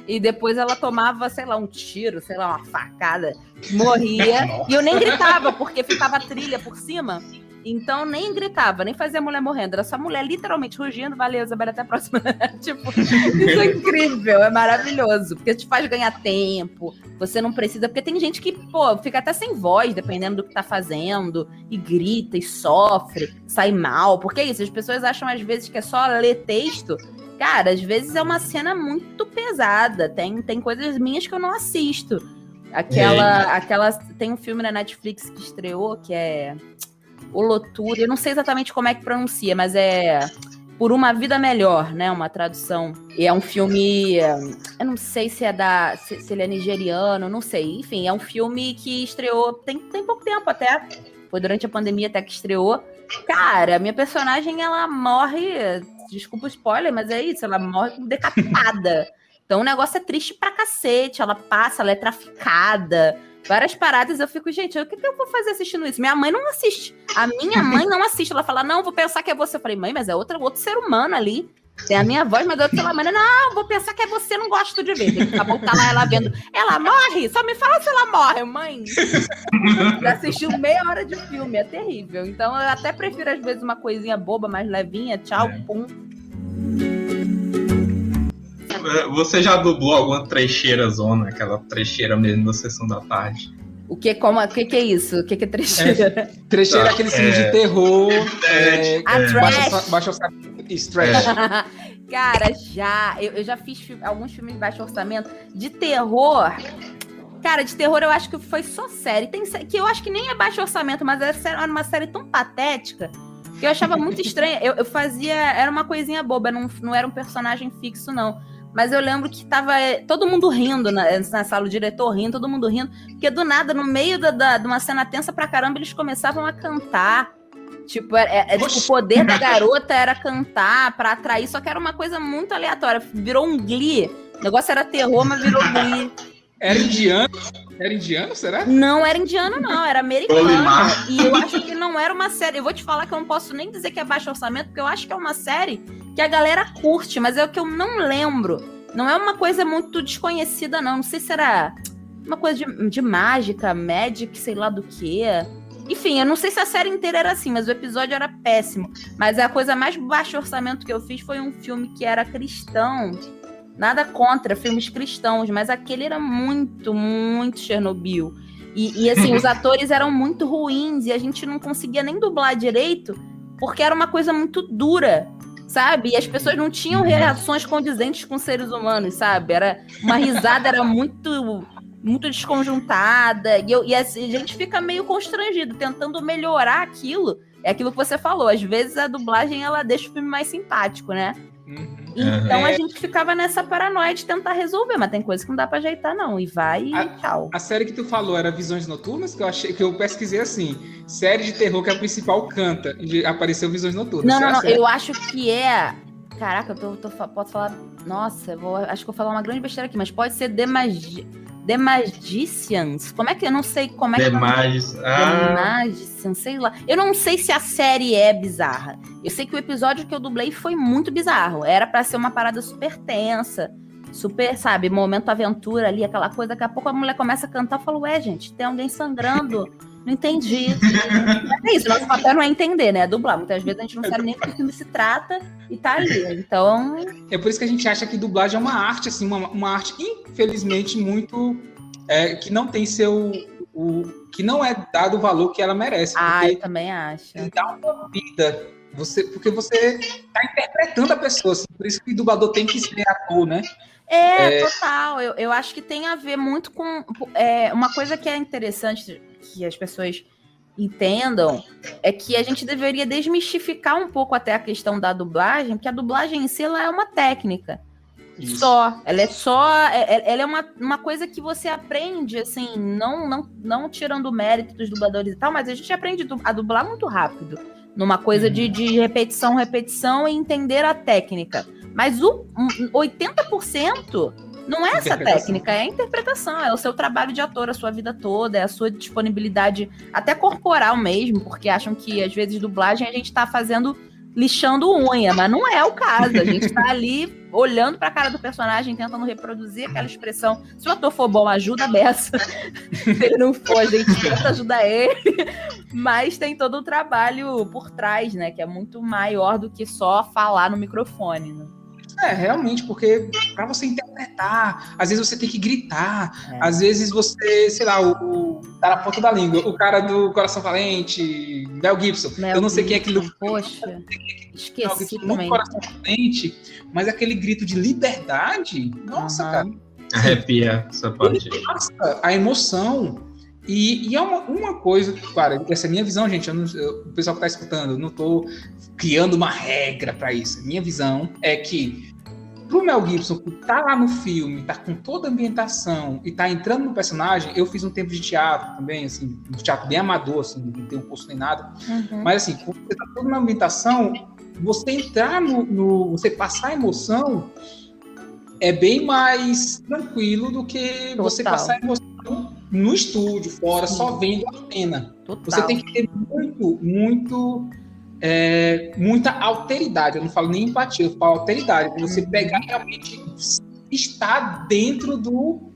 e depois ela tomava, sei lá, um tiro, sei lá, uma facada, morria. E eu nem gritava, porque ficava a trilha por cima. Então nem gritava, nem fazia a mulher morrendo. Era só a mulher literalmente rugindo. Valeu, Isabela, até a próxima. Tipo, isso é incrível, é maravilhoso. Porque te faz ganhar tempo. Você não precisa... Porque tem gente que, pô, fica até sem voz, dependendo do que tá fazendo. E grita, e sofre, sai mal. Porque é isso, as pessoas acham às vezes que é só ler texto. Cara, às vezes é uma cena muito pesada. Tem coisas minhas que eu não assisto. Tem um filme na Netflix que estreou, que é... O Loture, eu não sei exatamente como é que pronuncia, mas é Por Uma Vida Melhor, né? Uma tradução. E é um filme, eu não sei se se ele é nigeriano, não sei. Enfim, é um filme que estreou tem pouco tempo até. Foi durante a pandemia até que estreou. Cara, minha personagem, ela morre, desculpa o spoiler, mas é isso, ela morre decapitada. Então o negócio é triste pra cacete, ela é traficada. Várias paradas, eu fico, gente, o que eu vou fazer assistindo isso? Minha mãe não assiste. A minha mãe não assiste. Ela fala, não, vou pensar que é você. Eu falei, mãe, mas é outro ser humano ali. Tem a minha voz, mas é outro ser humano. Não, vou pensar que é você, não gosto de ver. Tem que voltar lá, ela vendo. Ela morre? Só me fala se ela morre, mãe. Já assistiu meia hora de filme, é terrível. Então, eu até prefiro, às vezes, uma coisinha boba, mais levinha. Tchau, pum. Você já dublou alguma trecheira zona, aquela trecheira mesmo da Sessão da Tarde? O que é isso? O que é trecheira? Trecheira é aquele filme de terror. Trash. Baixo orçamento. Isso, trash. Cara, eu já fiz alguns filmes de baixo orçamento. De terror... Cara, de terror eu acho que foi só série. Tem série que eu acho que nem é baixo orçamento, mas era uma série tão patética que eu achava muito estranha. Eu fazia... Era uma coisinha boba, não era um personagem fixo, não. Mas eu lembro que tava todo mundo rindo na sala, o diretor rindo, todo mundo rindo. Porque do nada, no meio de uma cena tensa pra caramba, eles começavam a cantar. Tipo, tipo, o poder da garota era cantar pra atrair, só que era uma coisa muito aleatória. Virou um Glee. O negócio era terror, mas virou Glee. Era indiano? Era indiano, será? Não era indiano, não. Era americano. E eu acho que não era uma série. Eu vou te falar que eu não posso nem dizer que é baixo orçamento, porque eu acho que é uma série que a galera curte, mas é o que eu não lembro. Não é uma coisa muito desconhecida, não. Não sei se era uma coisa de mágica, magic, sei lá do que. Enfim, eu não sei se a série inteira era assim, mas o episódio era péssimo. Mas a coisa mais baixo orçamento que eu fiz foi um filme que era cristão. Nada contra filmes cristãos, mas aquele era muito, muito Chernobyl. E assim, os atores eram muito ruins e a gente não conseguia nem dublar direito porque era uma coisa muito dura, sabe? E as pessoas não tinham reações condizentes com seres humanos, sabe? Era uma risada, era muito, muito desconjuntada. E a gente fica meio constrangido, tentando melhorar aquilo. É aquilo que você falou, às vezes a dublagem ela deixa o filme mais simpático, né? Então a gente ficava nessa paranoia de tentar resolver, mas tem coisa que não dá pra ajeitar, não. E vai e tchau. A série que tu falou era Visões Noturnas, que eu pesquisei assim: série de terror que a principal canta. E apareceu Visões Noturnas. Não, eu acho que é. Caraca, posso falar. Nossa, acho que vou falar uma grande besteira aqui, mas pode ser The Magicians. Como é que eu não sei como é que The Magicians, sei lá. Eu não sei se a série é bizarra. Eu sei que o episódio que eu dublei foi muito bizarro. Era pra ser uma parada super tensa, super, sabe, momento aventura ali, aquela coisa. Daqui a pouco a mulher começa a cantar e fala: ué, gente, tem alguém sangrando. Não entendi. É isso, nosso papel não é entender, né? É dublar. Muitas vezes a gente não sabe nem do que o filme se trata e tá ali. Então. É por isso que a gente acha que dublagem é uma arte, assim, uma arte, infelizmente, muito. Que não tem que não é dado o valor que ela merece. Eu também acho. Dá uma vida. Porque você tá interpretando a pessoa, assim, por isso que o dublador tem que ser ator, né? Total. Eu acho que tem a ver muito com uma coisa que é interessante que as pessoas entendam é que a gente deveria desmistificar um pouco até a questão da dublagem, porque a dublagem em si ela é uma técnica. Isso. Ela é uma coisa que você aprende, assim, não tirando o mérito dos dubladores e tal, mas a gente aprende a dublar muito rápido, numa coisa de repetição e entender a técnica. Mas o 80% não é essa técnica, é a interpretação, é o seu trabalho de ator a sua vida toda, é a sua disponibilidade até corporal mesmo, porque acham que às vezes dublagem a gente tá lixando unha, mas não é o caso, a gente tá ali olhando pra cara do personagem, tentando reproduzir aquela expressão. Se o ator for bom, ajuda a beça. Se ele não for, a gente tenta ajudar ele, mas tem todo um trabalho por trás, né, que é muito maior do que só falar no microfone, né? Realmente, porque para você interpretar, às vezes você tem que gritar, às vezes você, sei lá, tá na ponta da língua, o cara do Coração Valente, Mel Gibson, eu não sei quem é aquele... Poxa, esqueci também. Coração Valente, mas aquele grito de liberdade, nossa, cara. Arrepia essa parte. Nossa, a emoção... E é uma coisa, claro, essa é a minha visão, gente, o pessoal que tá escutando, eu não tô criando uma regra para isso. Minha visão é que pro Mel Gibson, que tá lá no filme, tá com toda a ambientação e tá entrando no personagem, eu fiz um tempo de teatro também, assim, um teatro bem amador, assim, não tem um curso nem nada, mas assim, quando você tá toda na ambientação, você entrar você passar a emoção é bem mais tranquilo do que você passar a emoção no estúdio, fora, só vendo a cena. Total. Você tem que ter muita alteridade. Eu não falo nem empatia, eu falo alteridade. Você pegar realmente estar dentro do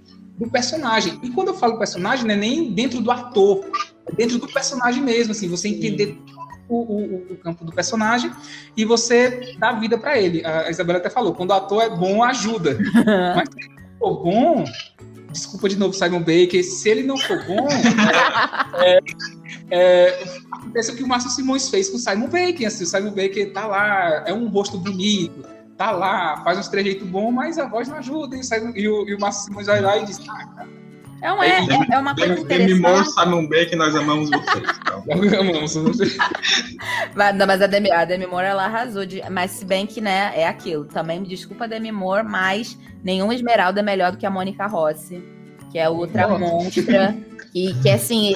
personagem. E quando eu falo personagem, não é nem dentro do ator, é dentro do personagem mesmo. Assim, você entender o campo do personagem e você dá vida para ele. A Isabela até falou, quando o ator é bom, ajuda. Mas se for bom, desculpa de novo, Simon Baker, se ele não for bom, acontece o que o Márcio Simões fez com o Simon Baker, assim, o Simon Baker tá lá, é um rosto bonito, tá lá, faz uns trejeitos bons, mas a voz não ajuda, e o Márcio Simões vai lá e diz, cara... É uma coisa interessante. Demi Moore, Simon Baker, nós amamos vocês. Então. Amamos vocês. Mas a Demi Moore, ela arrasou. Mas se bem que, né, é aquilo. Também me desculpa a Demi Moore, mas nenhuma Esmeralda é melhor do que a Mônica Rossi, que é outra monstra. Que assim,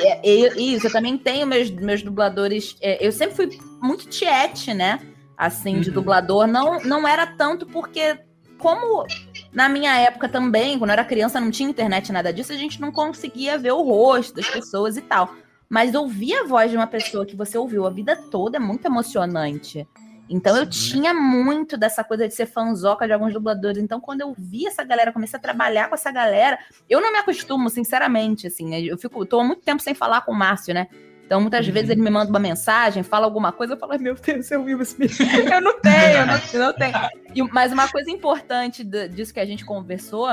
isso, eu também tenho meus dubladores. Eu sempre fui muito tiete, né? Assim, de dublador. Não era tanto porque... Como na minha época também, quando eu era criança, não tinha internet, nada disso, a gente não conseguia ver o rosto das pessoas e tal. Mas ouvir a voz de uma pessoa que você ouviu a vida toda é muito emocionante. Então eu tinha muito dessa coisa de ser fanzoca de alguns dubladores. Então quando eu vi essa galera, comecei a trabalhar com essa galera, eu não me acostumo, sinceramente, assim. Tô há muito tempo sem falar com o Márcio, né? Então, muitas vezes ele me manda uma mensagem, fala alguma coisa, eu falo, meu Deus, eu vivo esse menino. Eu não tenho. Mas uma coisa importante disso que a gente conversou,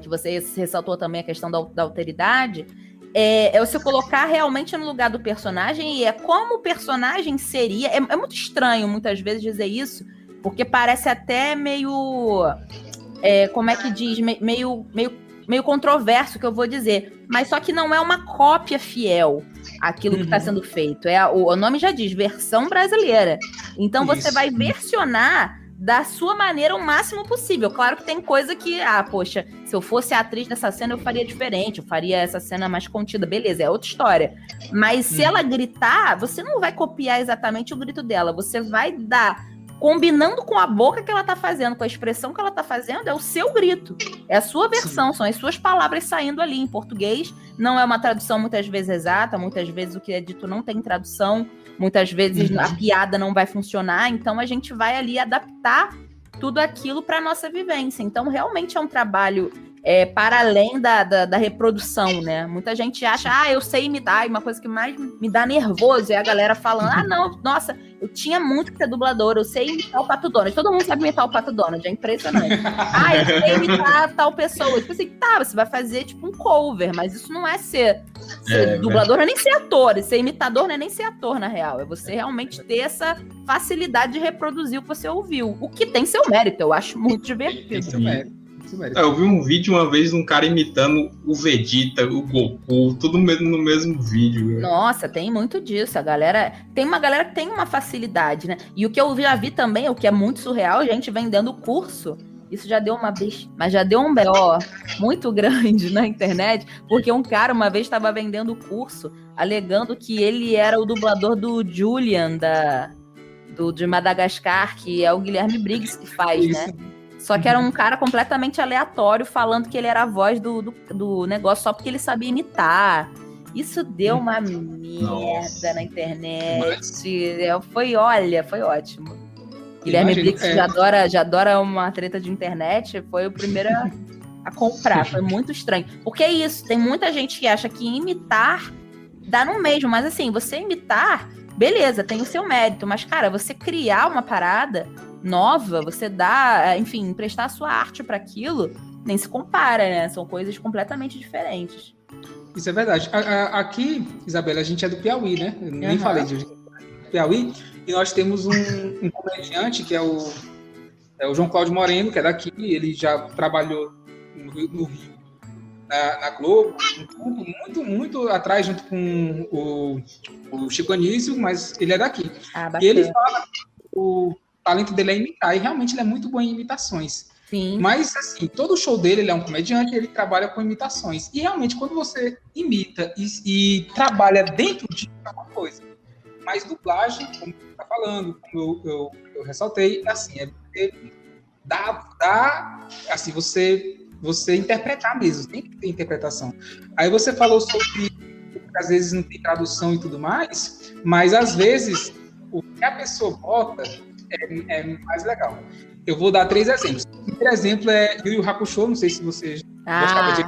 que você ressaltou também a questão da alteridade, é você colocar realmente no lugar do personagem, e como o personagem seria... É muito estranho, muitas vezes, dizer isso, porque parece até meio... como é que diz? Meio controverso, que eu vou dizer. Mas só que não é uma cópia fiel aquilo que está sendo feito. O nome já diz, versão brasileira. Então você vai versionar da sua maneira o máximo possível. Claro que tem coisa que, poxa, se eu fosse a atriz dessa cena, eu faria diferente. Eu faria essa cena mais contida. Beleza, é outra história. Mas se ela gritar, você não vai copiar exatamente o grito dela. Você vai dar... Combinando com a boca que ela tá fazendo, com a expressão que ela tá fazendo, é o seu grito. É a sua versão, são as suas palavras saindo ali em português. Não é uma tradução muitas vezes exata, muitas vezes o que é dito não tem tradução, muitas vezes a piada não vai funcionar, então a gente vai ali adaptar tudo aquilo para nossa vivência. Então realmente é um trabalho para além da reprodução, né? Muita gente acha, eu sei imitar, e uma coisa que mais me dá nervoso é a galera falando, não, nossa, eu tinha muito que ser dubladora, eu sei imitar o Pato Donald. Todo mundo sabe imitar o Pato Donald, é impressionante. Eu sei imitar tal pessoa. Tipo assim, você vai fazer tipo um cover, mas isso não é ser dublador, não é nem ser ator, ser imitador não é nem ser ator, na real. É você realmente ter essa facilidade de reproduzir o que você ouviu. O que tem seu mérito, eu acho muito divertido. Tem seu mérito. Eu vi um vídeo uma vez de um cara imitando o Vegeta, o Goku, tudo no mesmo vídeo. Nossa, tem muito disso. Tem uma galera que tem uma facilidade, né? E o que eu já vi também, o que é muito surreal, gente vendendo curso. Isso já deu uma vez, mas já deu um BO muito grande na internet, porque um cara uma vez estava vendendo curso, alegando que ele era o dublador do Julian, de Madagascar, que é o Guilherme Briggs que faz, né? Só que era um cara completamente aleatório, falando que ele era a voz do negócio só porque ele sabia imitar. Isso deu uma merda na internet. Foi ótimo. Guilherme Briggs já adora uma treta de internet, foi o primeiro a comprar. Foi muito estranho. Porque é isso, tem muita gente que acha que imitar dá no mesmo. Mas assim, você imitar, beleza, tem o seu mérito. Mas, cara, você criar uma parada nova, você dá, enfim, emprestar a sua arte para aquilo, nem se compara, né? São coisas completamente diferentes. Isso é verdade. Aqui, Isabela, a gente é do Piauí, né? Eu nem falei de Piauí, e nós temos um comediante que é o João Cláudio Moreno, que é daqui, ele já trabalhou no Rio, na Globo, muito atrás, junto com o Chico Anísio, mas ele é daqui. E ele fala que o talento dele é imitar, e realmente ele é muito bom em imitações. Sim. Mas, assim, todo o show dele, ele é um comediante, ele trabalha com imitações. E, realmente, quando você imita e trabalha dentro disso, é uma coisa. Mas dublagem, como você está falando, como eu ressaltei, assim, dá assim, você interpretar mesmo, tem que ter interpretação. Aí você falou sobre que às vezes não tem tradução e tudo mais, mas às vezes o que a pessoa bota é mais legal. Eu vou dar 3 exemplos. O primeiro exemplo é Yu Yu Hakusho, não sei se você gostava de...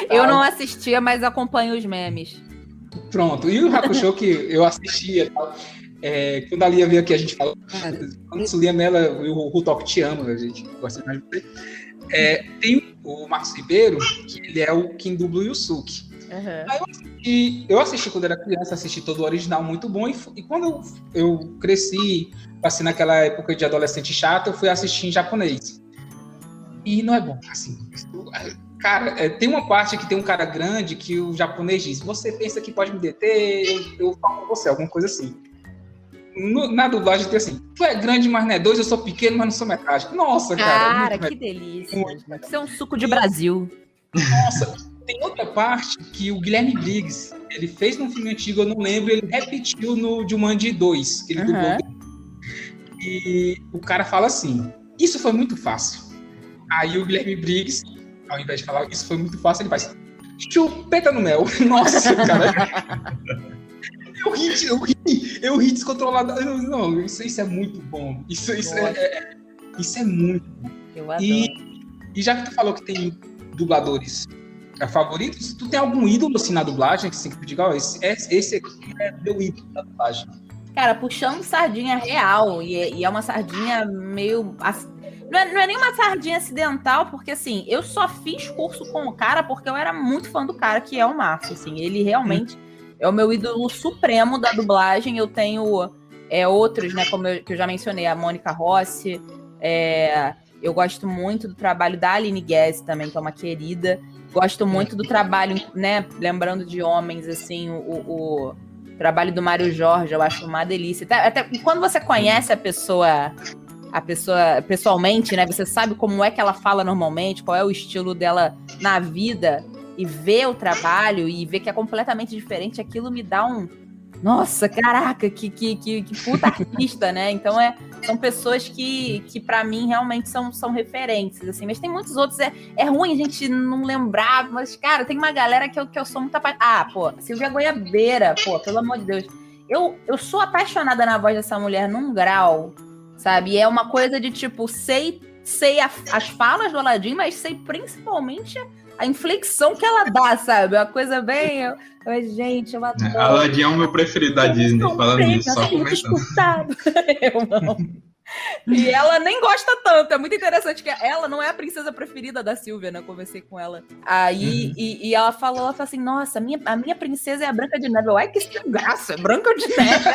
Eu não assistia, mas acompanho os memes. Pronto, Yu Yu Hakusho que eu assistia e tal. Quando a Lia veio aqui, a gente falou, quando Lia Mela, o Rutok te ama, a gente gosta mais de você. Tem o Marcos Ribeiro, que ele é quem dubla o Yusuke. Uhum. Aí eu assisti quando era criança, assisti todo o original, muito bom. E quando eu cresci, assim, naquela época de adolescente chato, eu fui assistir em japonês. E não é bom, assim. Cara, tem uma parte que tem um cara grande que o japonês diz: você pensa que pode me deter, eu falo com você, alguma coisa assim. Na dublagem tem assim: tu é grande, mas não é 2, eu sou pequeno, mas não sou metade. Nossa, cara. Cara, que delícia. Isso é um suco de Brasil. Nossa, tem outra parte que o Guilherme Briggs, ele fez num filme antigo, eu não lembro, ele repetiu no Jumanji 2, que ele dublou. E o cara fala assim: isso foi muito fácil. Aí o Guilherme Briggs, ao invés de falar isso foi muito fácil, ele faz chupeta no mel. Nossa, cara. Eu ri descontrolado. Não, isso é muito bom. Isso é muito bom. Eu adoro. E já que tu falou que tem dubladores favoritos, tu tem algum ídolo assim na dublagem? Que tu diga, esse aqui é meu ídolo na dublagem. Cara, puxando sardinha real, e é uma sardinha meio... Não é nem uma sardinha acidental, porque assim, eu só fiz curso com o cara porque eu era muito fã do cara, que é o Márcio, assim, ele realmente é o meu ídolo supremo da dublagem. Eu tenho outros, né, que eu já mencionei, a Mônica Rossi, eu gosto muito do trabalho da Aline Guess também, que é uma querida, gosto muito do trabalho, né, lembrando de homens, assim, o trabalho do Mário Jorge, eu acho uma delícia, até quando você conhece a pessoa pessoalmente, né? Você sabe como é que ela fala normalmente, qual é o estilo dela na vida, e ver o trabalho e ver que é completamente diferente, aquilo me dá um... Nossa, caraca, que puta artista, né? Então são pessoas que pra mim realmente são referências, assim. Mas tem muitos outros, é ruim a gente não lembrar, mas, cara, tem uma galera que eu sou muito apaixonada. Pô, Silvia Goiabeira, pô, pelo amor de Deus. Eu sou apaixonada na voz dessa mulher num grau, sabe? E é uma coisa de, tipo, sei as falas do Aladdin, mas sei principalmente a inflexão que ela dá, sabe? Uma coisa bem... gente, eu adoro. Aladdin é o meu preferido da Disney, falando nisso, só comentando. Eu amo. E ela nem gosta tanto. É muito interessante que ela não é a princesa preferida da Silvia, né? Eu conversei com ela. Aí, e ela falou assim, nossa, a minha princesa é a Branca de Neve. Eu, ai, que graça, é Branca de Neve.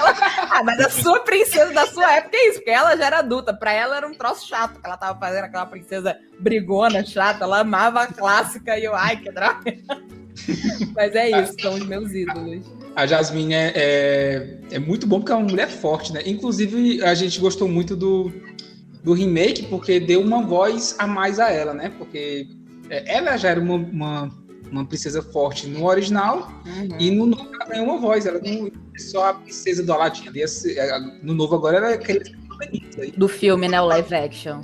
Mas a sua princesa da sua época é isso, porque ela já era adulta. Pra ela era um troço chato que ela tava fazendo, aquela princesa brigona, chata. Ela amava a clássica e eu, ai, que droga. Mas é isso, são os meus ídolos. A Jasmine é muito bom porque é uma mulher forte, né? Inclusive, a gente gostou muito do remake porque deu uma voz a mais a ela, né? Porque ela já era uma princesa forte no original, e no novo ela ganhou uma voz. Ela não é só a princesa do Aladdin. No novo agora ela é aquele do filme, né? O live action.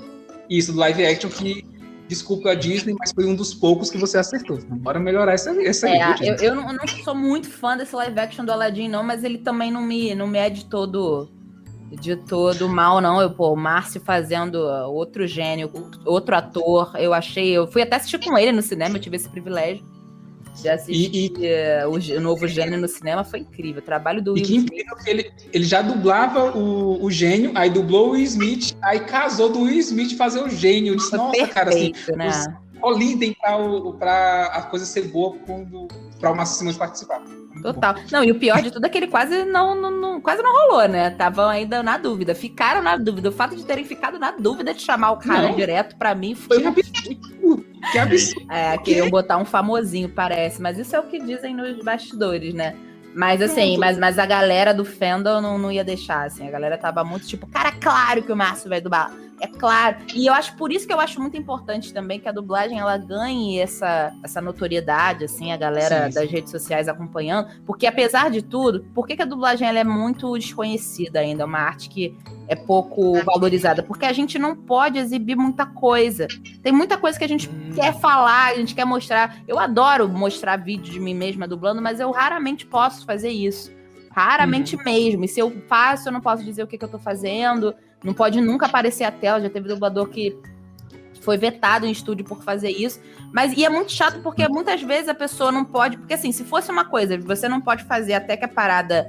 Isso, do live action, que... Desculpa a Disney, mas foi um dos poucos que você acertou. Bora melhorar essa aí. Eu não sou muito fã desse live action do Aladdin, não, mas ele também não me é de todo mal, não. O Márcio fazendo outro gênio, outro ator, eu fui até assistir com ele no cinema, eu tive esse privilégio de assistir o novo gênio no cinema, foi incrível. O trabalho do Will Smith. Ele já dublava o gênio, aí dublou o Will Smith, aí casou do Will Smith fazer o gênio. Eu disse, nossa, perfeito, cara, assim, né? Colidem pra a coisa ser boa pra o Márcio Simões participar. Total. Não, e o pior de tudo é que ele quase não rolou, né? Estavam ainda na dúvida, ficaram na dúvida. O fato de terem ficado na dúvida de chamar o cara direto, pra mim, foi absurdo. Que absurdo. Queriam botar um famosinho, parece. Mas isso é o que dizem nos bastidores, né? Mas assim, mas a galera do fandom não ia deixar, assim. A galera tava muito tipo, cara, claro que o Márcio vai dublar. É claro. E eu acho, por isso que eu acho muito importante também que a dublagem, ela ganhe essa notoriedade, assim, a galera das redes sociais acompanhando. Porque apesar de tudo, por que a dublagem ela é muito desconhecida ainda? É uma arte que é pouco valorizada. Porque a gente não pode exibir muita coisa. Tem muita coisa que a gente quer falar, a gente quer mostrar. Eu adoro mostrar vídeo de mim mesma dublando, mas eu raramente posso fazer isso. Raramente mesmo. E se eu faço, eu não posso dizer o que eu tô fazendo. Não pode nunca aparecer a tela. Já teve dublador que foi vetado em estúdio por fazer isso. E é muito chato porque muitas vezes a pessoa não pode... Porque assim, se fosse uma coisa, você não pode fazer até que a parada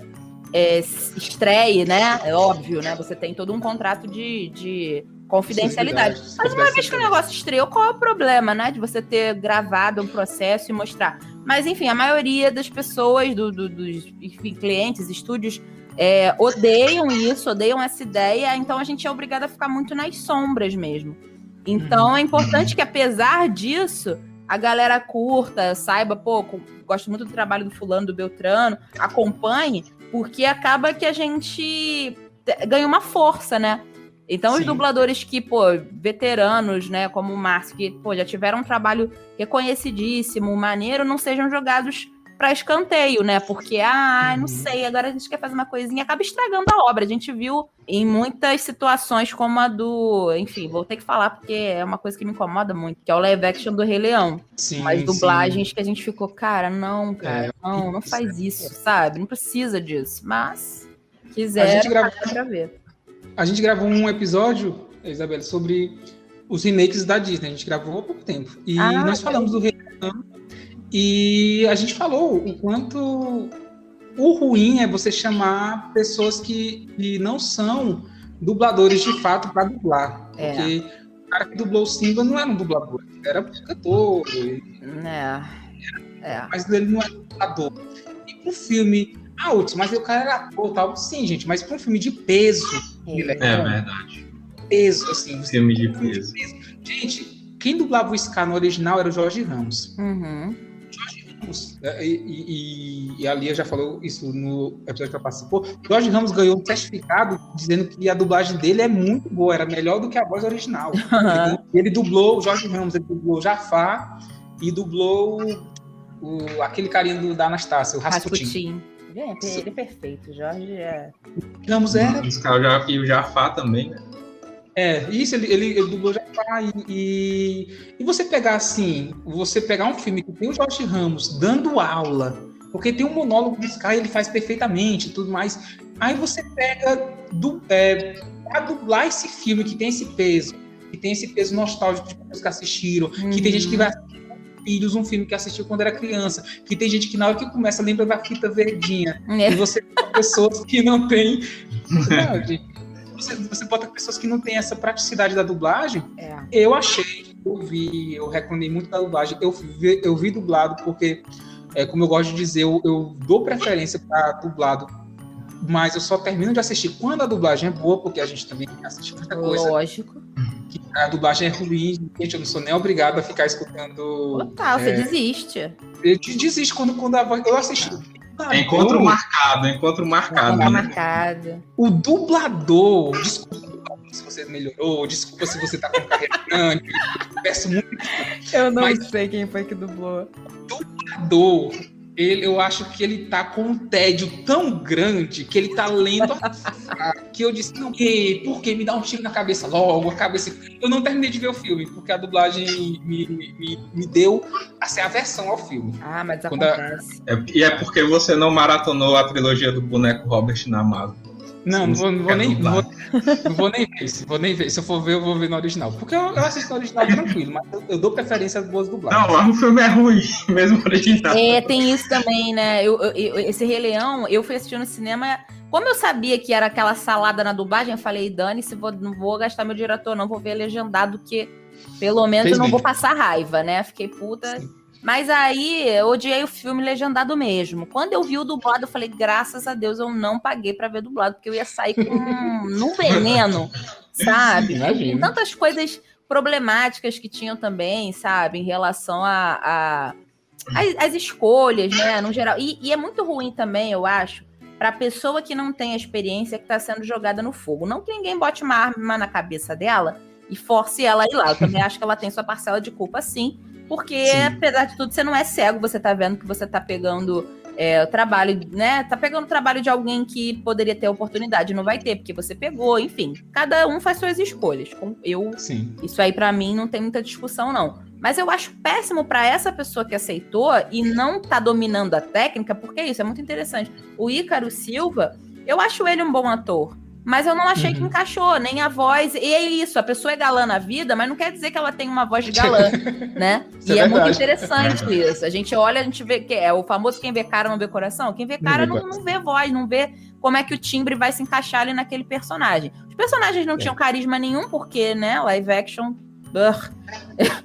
estreie, né? É óbvio, né? Você tem todo um contrato de Confidencialidade. Mas uma vez que o negócio estreou, qual é o problema, né? De você ter gravado um processo e mostrar. Mas, enfim, a maioria das pessoas, dos enfim, clientes, estúdios, odeiam isso, odeiam essa ideia. Então, a gente é obrigado a ficar muito nas sombras mesmo. Então, é importante que, apesar disso, a galera curta, saiba, pô, gosto muito do trabalho do fulano, do Beltrano, acompanhe, porque acaba que a gente ganha uma força, né? Então, os dubladores que, pô, veteranos, né, como o Márcio, que, pô, já tiveram um trabalho reconhecidíssimo, maneiro, não sejam jogados para escanteio, né? Porque, não sei, agora a gente quer fazer uma coisinha, acaba estragando a obra. A gente viu em muitas situações como a do... Enfim, vou ter que falar porque é uma coisa que me incomoda muito, que é o live action do Rei Leão. Mas dublagens que a gente ficou, cara, não faz isso, sabe? Não precisa disso. Mas, quiser, pra ver. A gente gravou um episódio, Isabela, sobre os remakes da Disney. A gente gravou há pouco tempo. E nós falamos do Rei Leão. E a gente falou o quanto o ruim é você chamar pessoas que não são dubladores de fato para dublar. Porque o cara que dublou o Simba não era um dublador, era cantor. Mas ele não é dublador. E pro filme, mas o cara era ator, tal. Sim, gente, mas para um filme de peso. É verdade. Peso, assim. Filme de peso. Gente, quem dublava o Scar no original era o Jorge Ramos. E a Lia já falou isso no episódio que ela participou. Jorge Ramos ganhou um certificado dizendo que a dublagem dele é muito boa, era melhor do que a voz original. Ele dublou o Jorge Ramos, ele dublou o Jafar e dublou aquele carinha da Anastácia, o Rasputin. Gente, ele é perfeito, Jorge Ramos era. E o Jafar também, né? Isso, ele dublou Jafar e você pegar assim, um filme que tem o Jorge Ramos dando aula, porque tem um monólogo do Sky, ele faz perfeitamente e tudo mais, aí você pega pra dublar esse filme que tem esse peso nostálgico de pessoas que assistiram, que tem gente que vai assistir com filhos, um filme que assistiu quando era criança, que tem gente que na hora que começa lembra da fita verdinha, e você tem pessoas que não tem... Você bota pessoas que não têm essa praticidade da dublagem. Eu reclamei muito da dublagem. Eu vi dublado porque, como eu gosto de dizer, eu dou preferência para dublado, mas eu só termino de assistir quando a dublagem é boa, porque a gente também assiste muita coisa. Lógico. Que a dublagem é ruim, gente, eu não sou nem obrigado a ficar escutando. Total, você desiste. Eu desisto quando a voz. Eu assisti. Encontro marcado. O dublador, desculpa se você melhorou, desculpa se você tá com carreira grande, peço muito. Eu não sei quem foi que dublou. Dublador, eu acho que ele tá com um tédio tão grande que ele tá lendo que eu disse, não, por que me dá um tiro na cabeça logo, eu não terminei de ver o filme, porque a dublagem me deu assim, aversão ao filme. Mas acontece. E é porque você não maratonou a trilogia do boneco Robert na Amazon. Não vou nem ver. Se eu for ver, eu vou ver no original. Porque eu assisto no original tranquilo, mas eu dou preferência às boas dublagens. Não, o filme é ruim, mesmo original. Tem isso também, né? Esse Rei Leão, eu fui assistir no cinema. Como eu sabia que era aquela salada na dublagem, eu falei, dane-se, não vou gastar meu diretor, não vou ver legendado, porque pelo menos eu não vou passar raiva, né? Fiquei puta. Sim. Mas aí, eu odiei o filme legendado mesmo. Quando eu vi o dublado, eu falei, graças a Deus, eu não paguei pra ver dublado, porque eu ia sair num veneno, sabe? Com tantas coisas problemáticas que tinham também, sabe? Em relação às escolhas, né? No geral. E é muito ruim também, eu acho, pra pessoa que não tem a experiência que tá sendo jogada no fogo. Não que ninguém bote uma arma na cabeça dela e force ela a ir lá. Eu também acho que ela tem sua parcela de culpa, sim. Porque, apesar de tudo, você não é cego, você tá vendo que você tá pegando o trabalho, né? Tá pegando o trabalho de alguém que poderia ter oportunidade, não vai ter, porque você pegou, enfim. Cada um faz suas escolhas. Isso aí, pra mim, não tem muita discussão, não. Mas eu acho péssimo pra essa pessoa que aceitou e não tá dominando a técnica, porque isso é muito interessante. O Ícaro Silva, eu acho ele um bom ator. Mas eu não achei que encaixou, nem a voz. E é isso, a pessoa é galã na vida, mas não quer dizer que ela tem uma voz de galã, né? Isso e é muito verdade. interessante isso. A gente olha, a gente vê que é o famoso quem vê cara não vê coração. Quem vê cara não vê voz, não vê como é que o timbre vai se encaixar ali naquele personagem. Os personagens não tinham carisma nenhum, porque, né, live action...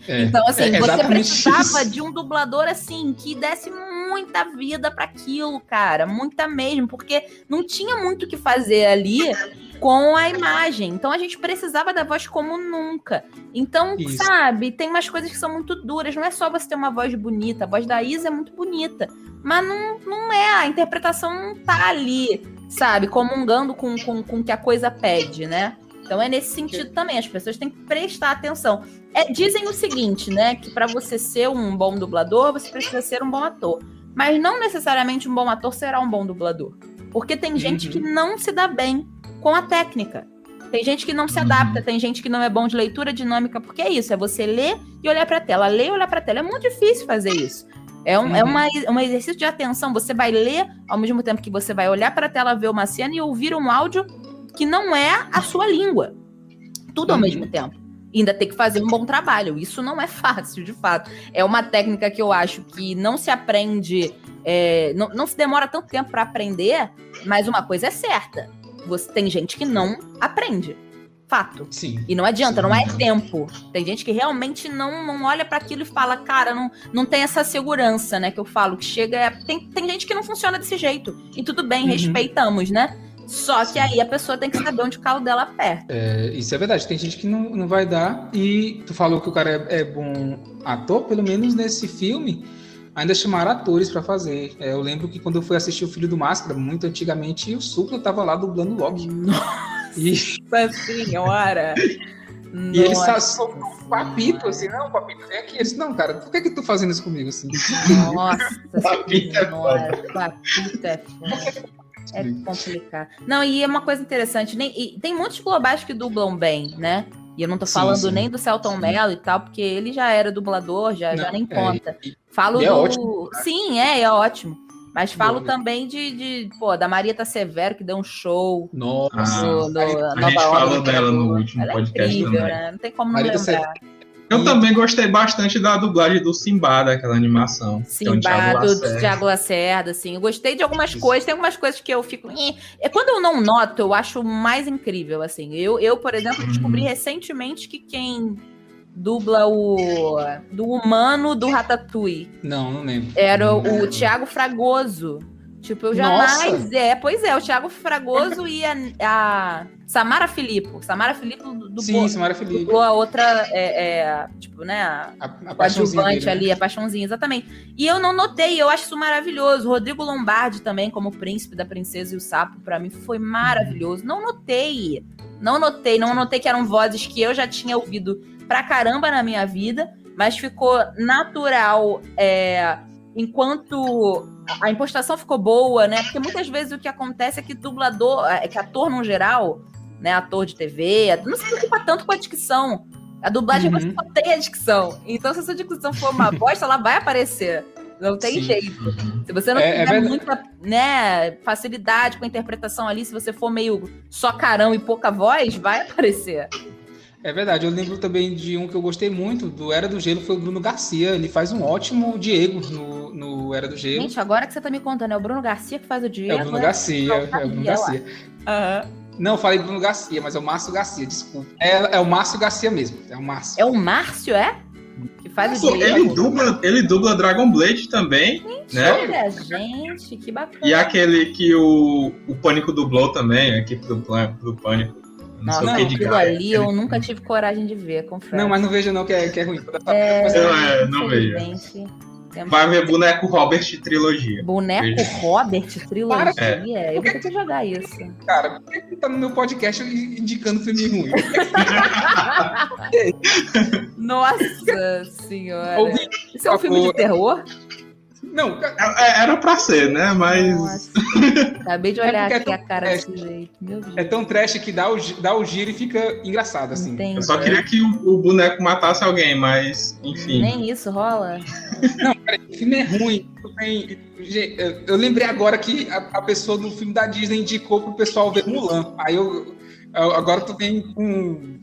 Então, assim, você precisava de um dublador, assim, que desse muita vida para aquilo, cara. Muita mesmo, porque não tinha muito o que fazer ali com a imagem. Então, a gente precisava da voz como nunca. Então, sabe, tem umas coisas que são muito duras. Não é só você ter uma voz bonita. A voz da Isa é muito bonita. Mas não é. A interpretação não tá ali, sabe, comungando com o que a coisa pede, né? Então é nesse sentido também, as pessoas têm que prestar atenção. Dizem o seguinte, né, que para você ser um bom dublador, você precisa ser um bom ator. Mas não necessariamente um bom ator será um bom dublador. Porque tem gente que não se dá bem com a técnica. Tem gente que não se adapta, tem gente que não é bom de leitura dinâmica, porque é isso, é você ler e olhar para a tela. Ler e olhar para a tela. É muito difícil fazer isso. É um exercício de atenção. Você vai ler ao mesmo tempo que você vai olhar para a tela, ver uma cena e ouvir um áudio que não é a sua língua. Tudo ao mesmo tempo. E ainda tem que fazer um bom trabalho. Isso não é fácil, de fato. É uma técnica que eu acho que não se aprende... não se demora tanto tempo para aprender, mas uma coisa é certa. Tem gente que não aprende. Fato. Sim. E não adianta, não é tempo. Tem gente que realmente não olha para aquilo e fala, cara, não tem essa segurança, né? Que eu falo, que chega... Tem gente que não funciona desse jeito. E tudo bem, respeitamos, né? Só que aí a pessoa tem que saber onde o calo dela aperta. Isso é verdade, tem gente que não vai dar. E tu falou que o cara é bom ator, pelo menos nesse filme, ainda chamaram atores pra fazer. Eu lembro que quando eu fui assistir O Filho do Máscara, muito antigamente, o Supla tava lá dublando o Loki. Nossa senhora! E ele soltou um papito, assim, não, papito, vem aqui. Eu disse, não, cara, por que tu fazendo isso comigo, assim? Nossa senhora, papito é foda. É complicado. Não, e é uma coisa interessante. Tem muitos globais que dublam bem, né? E eu não tô falando nem do Selton Mello e tal, porque ele já era dublador, já nem conta. Falo é ótimo. Sim, é ótimo. Mas falo também da Marieta Severo, que deu um show. Nossa. A gente falou dela no último podcast incrível, também. Né? Não tem como não lembrar. Eu também gostei bastante da dublagem do Simba, daquela animação. Simba, do Thiago Lacerda, assim. Eu gostei de algumas coisas, tem algumas coisas que eu fico... Quando eu não noto, eu acho mais incrível, assim. Eu por exemplo, descobri recentemente que quem dubla do humano do Ratatouille... Não lembro. Era o Thiago Fragoso. Tipo, eu jamais... Pois é, o Thiago Fragoso e a Samara Filippo. Samara Filippo Sim, Samara Filippo. Dublou a outra, tipo, né? A paixãozinha adjuvante dele, ali, a paixãozinha, exatamente. E eu não notei, eu acho isso maravilhoso. Rodrigo Lombardi também, como Príncipe da Princesa e o Sapo, pra mim foi maravilhoso. Não notei que eram vozes que eu já tinha ouvido pra caramba na minha vida, mas ficou natural, enquanto a impostação ficou boa, né? Porque muitas vezes o que acontece é que que ator no geral, né? Ator de TV, não se preocupa tanto com a dicção. A dublagem você só tem a dicção. Então, se a sua dicção for uma bosta, ela vai aparecer. Não tem jeito. Se você não tiver muita, né, facilidade com a interpretação ali, se você for meio só carão e pouca voz, vai aparecer. É verdade, eu lembro também de um que eu gostei muito, do Era do Gelo, foi o Bruno Garcia. Ele faz um ótimo Diego no Era do Gelo. Gente, agora que você tá me contando, é o Bruno Garcia que faz o Diego? É o Bruno Garcia, Não, eu falei Bruno Garcia, mas é o Márcio Garcia, desculpa. É o Márcio Garcia mesmo, é o Márcio. É o Márcio, é? Que faz o Diego? Ele dubla Dragon Blade também, mentira, né? Gente, que bacana. E aquele que o Pânico dublou também, a equipe do Pânico. Nossa, aquilo ali eu nunca tive coragem de ver, confesso. Não, mas não veja não, que é ruim. Não veja. Vai ver Boneco Robert Trilogia. Boneco Robert Trilogia? Eu vou ter que jogar isso. Cara, por que tá no meu podcast indicando filme ruim? Nossa senhora. Isso é um filme de terror? Não, Era pra ser, né? Mas. Nossa, acabei de olhar aqui a cara trash. desse jeito. Meu Deus. É tão trash que dá o giro e fica engraçado, assim. Entendi. Eu só queria que o boneco matasse alguém, mas, enfim. Nem isso rola? Não, peraí, o filme é ruim. Eu lembrei agora que a pessoa do filme da Disney indicou pro pessoal ver Mulan. Aí eu agora tu vem com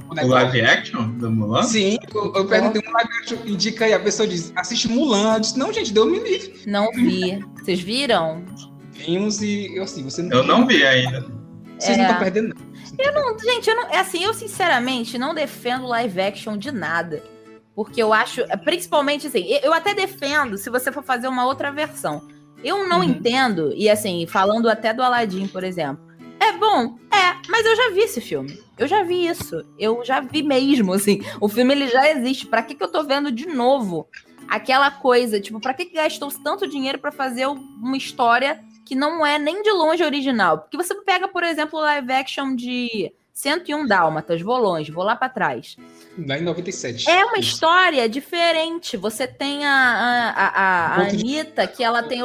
O live action do Mulan? Sim, eu perguntei um live action, indica aí, a pessoa diz, assiste Mulan. Eu disse, não, gente, deu me livre. Não vi. Vocês viram? Vimos e eu assim, você não. Eu não vi ainda. Vocês não estão perdendo nada. Gente, eu sinceramente não defendo live action de nada. Porque eu acho, principalmente assim, eu até defendo se você for fazer uma outra versão. Eu não entendo, e assim, falando até do Aladdin, por exemplo. É bom, mas eu já vi esse filme. Eu já vi isso. Eu já vi mesmo, assim. O filme, ele já existe. Pra que eu tô vendo de novo aquela coisa? Tipo, pra que gastou-se tanto dinheiro pra fazer uma história que não é nem de longe original? Porque você pega, por exemplo, o live action de 101 Dálmatas, vou lá pra trás. Lá em 97. É uma história diferente. Você tem a Anitta, que ela tem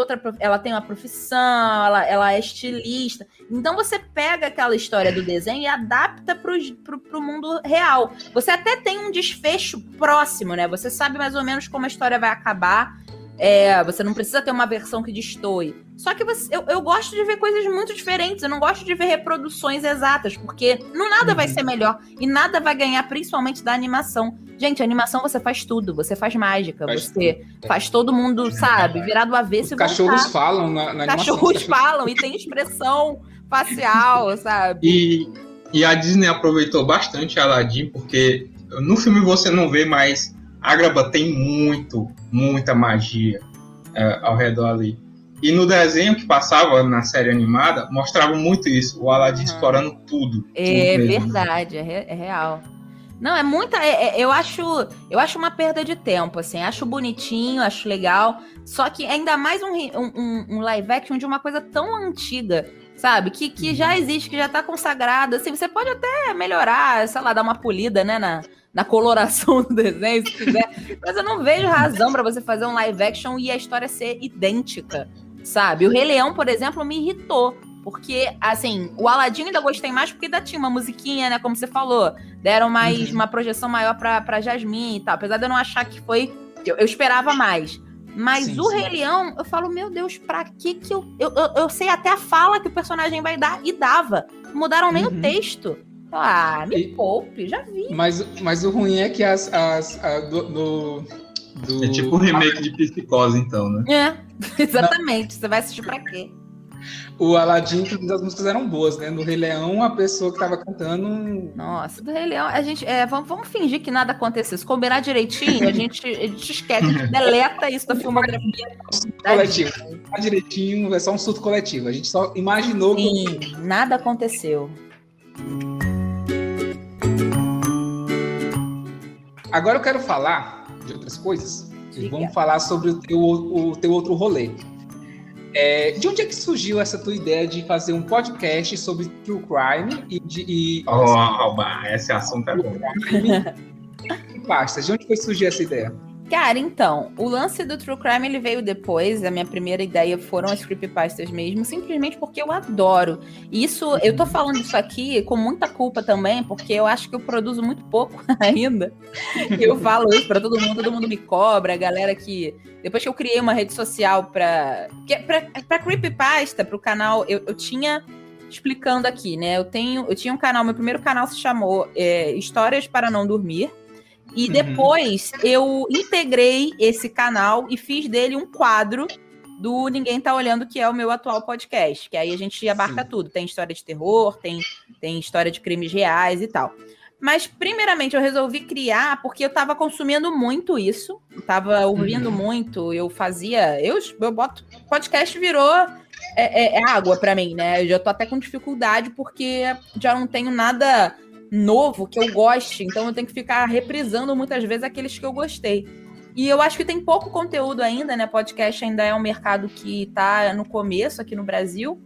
uma profissão, ela é estilista. Então você pega aquela história do desenho e adapta pro mundo real. Você até tem um desfecho próximo, né? Você sabe mais ou menos como a história vai acabar. Você não precisa ter uma versão que destoe. Só que eu gosto de ver coisas muito diferentes. Eu não gosto de ver reproduções exatas, porque nada vai ser melhor e nada vai ganhar, principalmente da animação. Gente, a animação você faz tudo. Você faz mágica, faz todo mundo, sabe, virar do avesso. Os cachorros falam na animação. Cachorros falam e tem expressão facial, sabe? E a Disney aproveitou bastante Aladdin, porque no filme você não vê mais. Agrabah tem muita magia ao redor ali. E no desenho que passava na série animada, mostrava muito isso, o Aladdin explorando tudo. É verdade, é real. Não, é muita. Eu acho uma perda de tempo, assim. Acho bonitinho, acho legal. Só que ainda mais um live action de uma coisa tão antiga, sabe? Que já existe, que já tá consagrada. Assim, você pode até melhorar, sei lá, dar uma polida, né, na coloração do desenho, se quiser. Mas eu não vejo razão pra você fazer um live action e a história ser idêntica, sabe? O Rei Leão, por exemplo, me irritou. Porque, assim, o Aladdin ainda gostei mais porque ainda tinha uma musiquinha, né? Como você falou. Deram mais uma projeção maior pra Jasmine e tal. Apesar de eu não achar que foi... Eu esperava mais. Mas sim, Rei Leão, eu falo, meu Deus, pra que eu sei até a fala que o personagem vai dar e dava. Não mudaram nem o texto. Me poupe, já vi. Mas o ruim é que É tipo um remake de Psicose, então, né? Exatamente. Não. Você vai assistir pra quê? O Aladdin, as músicas eram boas, né? No Rei Leão, a pessoa que tava cantando... Nossa, do Rei Leão, a gente... vamos fingir que nada aconteceu. Se combinar direitinho, a gente esquece, a gente deleta isso da filmografia. Coletivo. Tá direitinho, é só um surto coletivo. A gente só imaginou... Sim, nada aconteceu. Agora eu quero falar de outras coisas. E vamos falar sobre o teu outro rolê. De onde é que surgiu essa tua ideia de fazer um podcast sobre true crime esse assunto é bom. De onde foi surgir essa ideia? Cara, então, o lance do true crime, ele veio depois. A minha primeira ideia foram as creepypastas mesmo, simplesmente porque eu adoro. Isso, eu tô falando isso aqui com muita culpa também, porque eu acho que eu produzo muito pouco ainda. Eu falo isso pra todo mundo me cobra, a galera que... Depois que eu criei uma rede social pra creepypasta, pro canal, eu tinha... Explicando aqui, né? Eu tinha um canal, meu primeiro canal se chamou Histórias para Não Dormir. E depois eu integrei esse canal e fiz dele um quadro do Ninguém Tá Olhando, que é o meu atual podcast. Que aí a gente abarca tudo. Tem história de terror, tem história de crimes reais e tal. Mas, primeiramente, eu resolvi criar porque eu tava consumindo muito isso. Eu tava ouvindo muito, eu fazia... Eu boto... Podcast virou... água pra mim, né? Eu já tô até com dificuldade porque já não tenho nada... novo, que eu goste, então eu tenho que ficar reprisando muitas vezes aqueles que eu gostei. E eu acho que tem pouco conteúdo ainda, né? Podcast ainda é um mercado que tá no começo aqui no Brasil.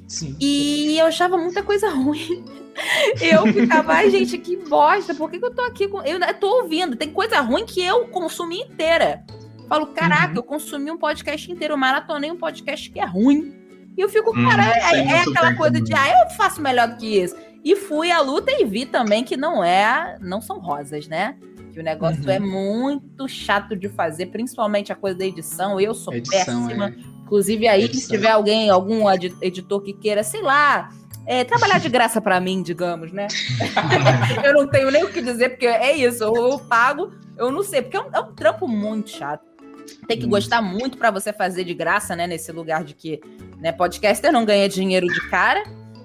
Sim. E eu achava muita coisa ruim. Eu ficava, gente, que bosta, por que eu tô aqui com... Eu tô ouvindo, tem coisa ruim que eu consumi inteira. Falo, caraca, eu consumi um podcast inteiro, eu maratonei um podcast que é ruim. E eu fico, cara, é aquela coisa de, eu faço melhor do que isso. E fui à luta e vi também que não são rosas, né? Que o negócio é muito chato de fazer, principalmente a coisa da edição. Eu sou péssima. Inclusive aí, se tiver algum editor que queira, sei lá, trabalhar de graça pra mim, digamos, né? Eu não tenho nem o que dizer, porque é isso, eu pago, eu não sei, porque é um trampo muito chato. Tem que gostar muito pra você fazer de graça, né? Nesse lugar de que, né, podcaster não ganha dinheiro de cara,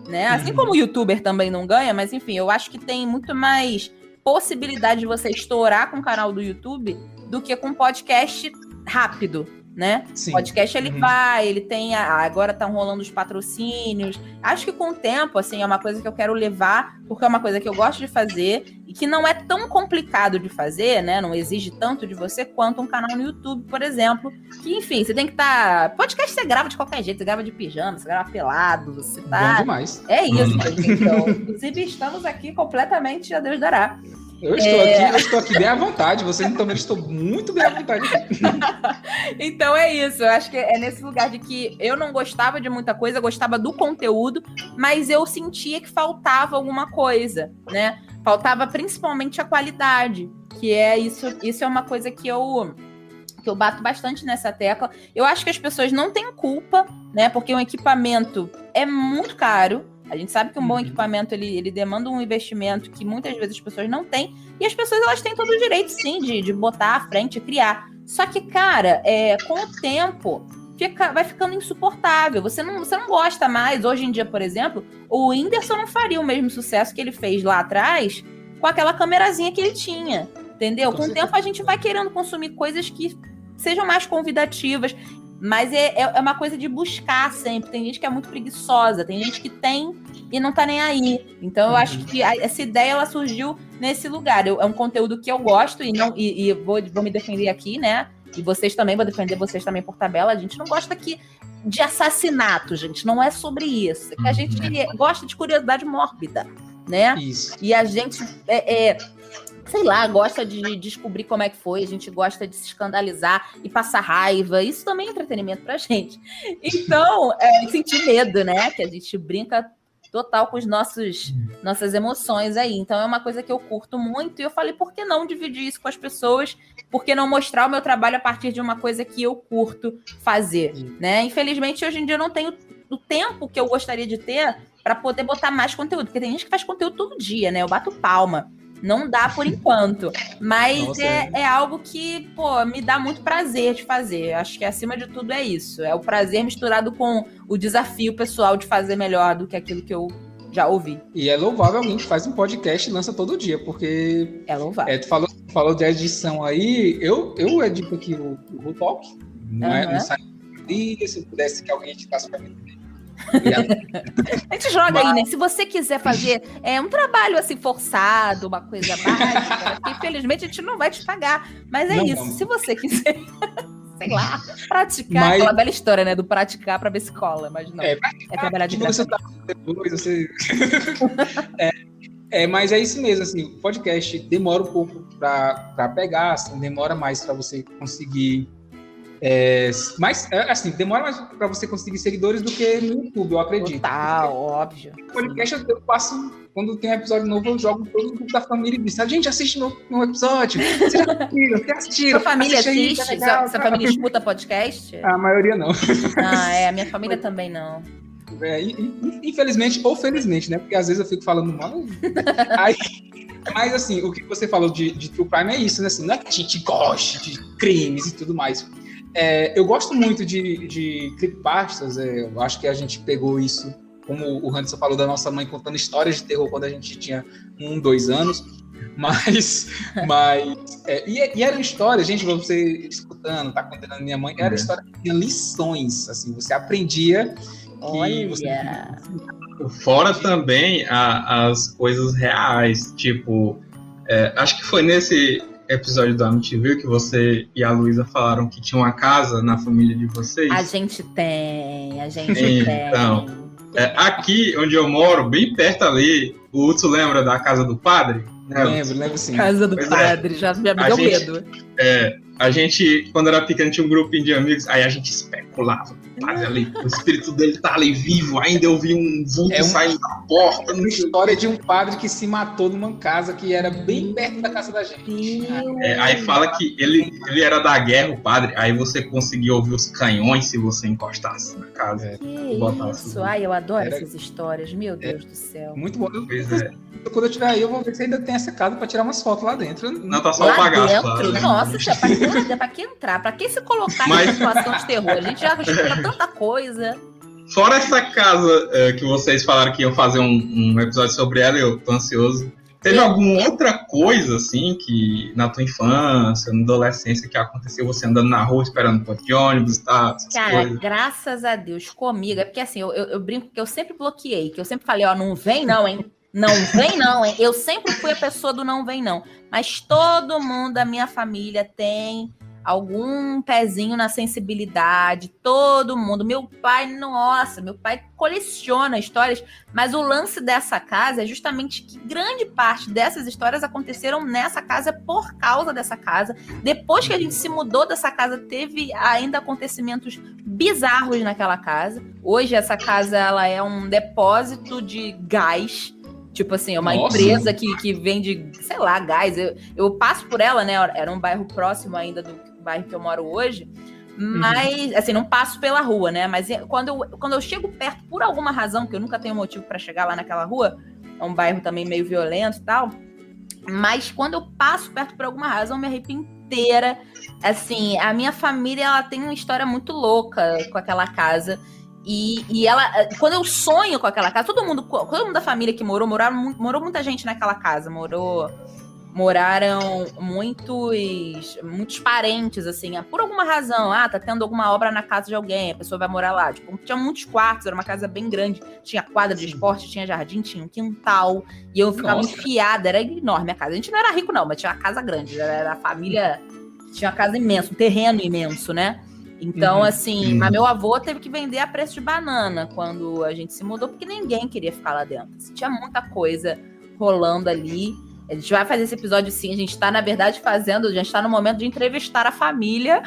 né? Assim como o youtuber também não ganha, mas enfim, eu acho que tem muito mais possibilidade de você estourar com o canal do YouTube do que com podcast rápido, né? Sim. Podcast ele tem agora tá rolando os patrocínios. Acho que com o tempo, assim, é uma coisa que eu quero levar, porque é uma coisa que eu gosto de fazer e que não é tão complicado de fazer, né? Não exige tanto de você quanto um canal no YouTube, por exemplo. Que, enfim, você tem que estar... Podcast você grava de qualquer jeito, você grava de pijama, você grava pelado, você tá... Bom demais. É isso, então. Inclusive, estamos aqui completamente a Deus dará. Eu estou aqui bem à vontade, vocês não estão vendo, estou muito bem à vontade aqui. Então é isso, eu acho que é nesse lugar de que eu não gostava de muita coisa, eu gostava do conteúdo, mas eu sentia que faltava alguma coisa, né? Faltava principalmente a qualidade, que é isso é uma coisa que eu bato bastante nessa tecla. Eu acho que as pessoas não têm culpa, né? Porque um equipamento é muito caro. A gente sabe que um bom equipamento, ele demanda um investimento que muitas vezes as pessoas não têm. E as pessoas, elas têm todo o direito, sim, de botar à frente, criar. Só que, cara, com o tempo, vai ficando insuportável. Você não gosta mais. Hoje em dia, por exemplo, o Whindersson não faria o mesmo sucesso que ele fez lá atrás com aquela câmerazinha que ele tinha. Entendeu? Com o tempo, a gente vai querendo consumir coisas que sejam mais convidativas. Mas é uma coisa de buscar sempre. Tem gente que é muito preguiçosa, tem gente que tem e não tá nem aí. Então eu acho que essa ideia ela surgiu nesse lugar. É um conteúdo que eu gosto e vou me defender aqui, né? E vocês também, vou defender vocês também por tabela. A gente não gosta aqui de assassinato, gente. Não é sobre isso. É que a gente gosta de curiosidade mórbida, né? Isso. E a gente sei lá, gosta de descobrir como é que foi, a gente gosta de se escandalizar e passar raiva, isso também é entretenimento pra gente. Então, sentir medo, né, que a gente brinca total com nossas emoções aí, então é uma coisa que eu curto muito, e eu falei, por que não dividir isso com as pessoas, por que não mostrar o meu trabalho a partir de uma coisa que eu curto fazer, né, infelizmente hoje em dia eu não tenho o tempo que eu gostaria de ter pra poder botar mais conteúdo, porque tem gente que faz conteúdo todo dia, né, eu bato palma. Não dá por enquanto, mas é algo que, me dá muito prazer de fazer. Acho que acima de tudo é isso. É o prazer misturado com o desafio pessoal de fazer melhor do que aquilo que eu já ouvi. E é louvável alguém que faz um podcast e lança todo dia, porque... É louvável. Tu falou de edição aí, eu edito aqui o Talk, não sai se eu pudesse que alguém editasse pra mim. A gente joga aí, né? Se você quiser fazer um trabalho assim forçado, uma coisa básica, que infelizmente a gente não vai te pagar. Mas isso, se você quiser, sei lá, praticar, aquela bela história, né? Do praticar pra ver se cola, mas não. É trabalhar de graça. Mas é isso mesmo, assim, o podcast demora um pouco pra pegar, assim, demora mais pra você conseguir. Demora mais para você conseguir seguidores do que no YouTube, eu acredito. Total, óbvio. No podcast eu passo, quando tem um episódio novo, eu jogo todo o grupo da família e diz, a gente assiste no episódio. Vocês já assistiram? Sua família assiste? Sua família escuta podcast? A maioria não. A minha família também não. Infelizmente ou felizmente, né? Porque às vezes eu fico falando mal. Mas assim, o que você falou de True Crime é isso, né? Assim, não é que a gente goste de crimes e tudo mais. Eu gosto muito de creepypastas, eu acho que a gente pegou isso, como o Anderson falou da nossa mãe contando histórias de terror quando a gente tinha 1, 2 anos, e eram histórias, gente, você escutando, tá contando a minha mãe, era história que tinha lições, assim, você aprendia Fora também as coisas reais, tipo, acho que foi nesse episódio do MTV que você e a Luísa falaram que tinha uma casa na família de vocês. A gente tem. Então, aqui onde eu moro, bem perto ali, o Hudson lembra da casa do padre? Lembro sim. Casa do padre, já me deu medo. a gente, quando era pequeno, tinha um grupinho de amigos, aí a gente especulava. Padre ali, o espírito dele tá ali vivo, ainda eu vi um vulto saindo da porta. Uma história de um padre que se matou numa casa que era bem perto da casa da gente. Aí fala que ele era da guerra, o padre, aí você conseguia ouvir os canhões se você encostasse na casa. Que isso? Ai, eu adoro essas histórias, meu Deus do céu. Muito bom. Pois é. Quando eu estiver aí, eu vou ver se ainda tem essa casa pra tirar umas fotos lá dentro. Não, tá só Lá o bagaço. dentro? Né? Nossa, pra que entrar? Pra que se colocar em situação de terror? A gente já escuta tanta coisa. Fora essa casa que vocês falaram que iam fazer um episódio sobre ela, eu tô ansioso. Teve alguma outra coisa, assim, que na tua infância, na adolescência, que aconteceu você andando na rua esperando ponto de ônibus e tal? Cara, graças a Deus, comigo. É porque assim, eu brinco que eu sempre bloqueei, que eu sempre falei, ó, não vem não, hein? Não vem não, hein? Eu sempre fui a pessoa do não vem não. Mas todo mundo da minha família tem algum pezinho na sensibilidade, todo mundo. Meu pai, nossa, meu pai coleciona histórias, mas o lance dessa casa é justamente que grande parte dessas histórias aconteceram nessa casa por causa dessa casa. Depois que a gente se mudou dessa casa, teve ainda acontecimentos bizarros naquela casa. Hoje essa casa ela é um depósito de gás. Tipo assim, é uma empresa que vende, sei lá, gás. Eu passo por ela, né? Era um bairro próximo ainda do bairro que eu moro hoje. Mas, assim, não passo pela rua, né? Mas quando eu chego perto, por alguma razão, que eu nunca tenho motivo para chegar lá naquela rua, é um bairro também meio violento e tal. Mas quando eu passo perto por alguma razão, eu me arrepio inteira. Assim, a minha família, ela tem uma história muito louca com aquela casa. E ela, quando eu sonho com aquela casa, todo mundo da família que morou muita gente naquela casa, moraram muitos parentes, assim, por alguma razão, tá tendo alguma obra na casa de alguém, a pessoa vai morar lá, tipo, tinha muitos quartos, era uma casa bem grande, tinha quadra de esporte, tinha jardim, tinha um quintal, e eu ficava enfiada, era enorme a casa, a gente não era rico não, mas tinha uma casa grande, era a família, tinha uma casa imensa, um terreno imenso, né? Então, assim, mas meu avô teve que vender a preço de banana quando a gente se mudou, porque ninguém queria ficar lá dentro. Assim, tinha muita coisa rolando ali. A gente vai fazer esse episódio sim, a gente tá, na verdade, a gente tá no momento de entrevistar a família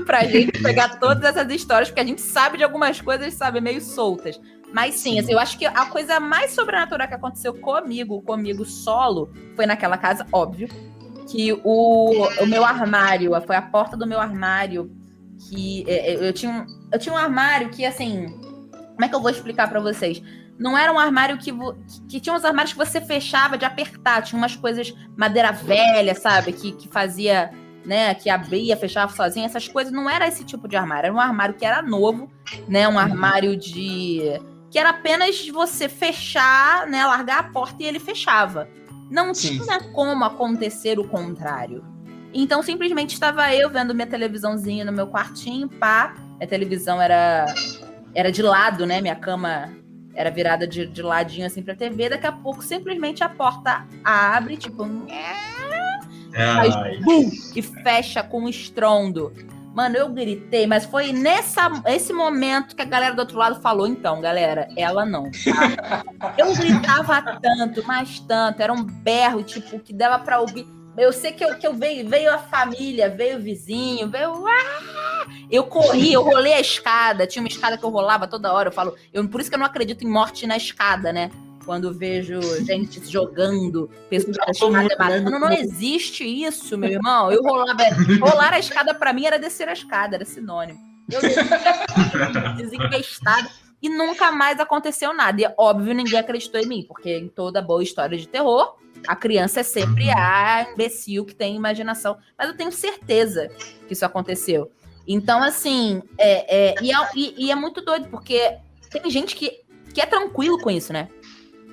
pra gente pegar todas essas histórias, porque a gente sabe de algumas coisas, sabe, meio soltas. Mas sim, assim, eu acho que a coisa mais sobrenatural que aconteceu comigo solo, foi naquela casa, óbvio, que o meu armário, foi a porta do meu armário, que eu tinha um armário que, assim, como é que eu vou explicar pra vocês? Não era um armário que tinha uns armários que você fechava de apertar, tinha umas coisas madeira velha, sabe, que fazia, né, que abria, fechava sozinha, essas coisas, não era esse tipo de armário, era um armário que era novo, né, um armário que era apenas você fechar, né, largar a porta e ele fechava. Não tinha como acontecer o contrário. Então, simplesmente estava eu vendo minha televisãozinha no meu quartinho, minha televisão era de lado, né, minha cama era virada de ladinho, assim, pra TV, daqui a pouco, simplesmente, a porta abre, tipo, faz bum, e fecha com um estrondo. Mano, eu gritei, mas foi esse momento que a galera do outro lado falou, então, galera, ela não, tá? Eu gritava tanto, mas tanto, era um berro, tipo, que dava pra ouvir. Eu sei que eu veio a família, veio o vizinho, eu corri, eu rolei a escada, tinha uma escada que eu rolava toda hora, por isso que eu não acredito em morte na escada, né? Quando vejo gente se jogando, pessoas na escada batendo, não existe isso, meu irmão. Eu rolar a escada pra mim era descer a escada, era sinônimo. Eu desinvestada e nunca mais aconteceu nada. E óbvio, ninguém acreditou em mim, porque em toda boa história de terror, a criança é sempre a imbecil que tem imaginação. Mas eu tenho certeza que isso aconteceu. Então, assim, e é muito doido, porque tem gente que é tranquilo com isso, né?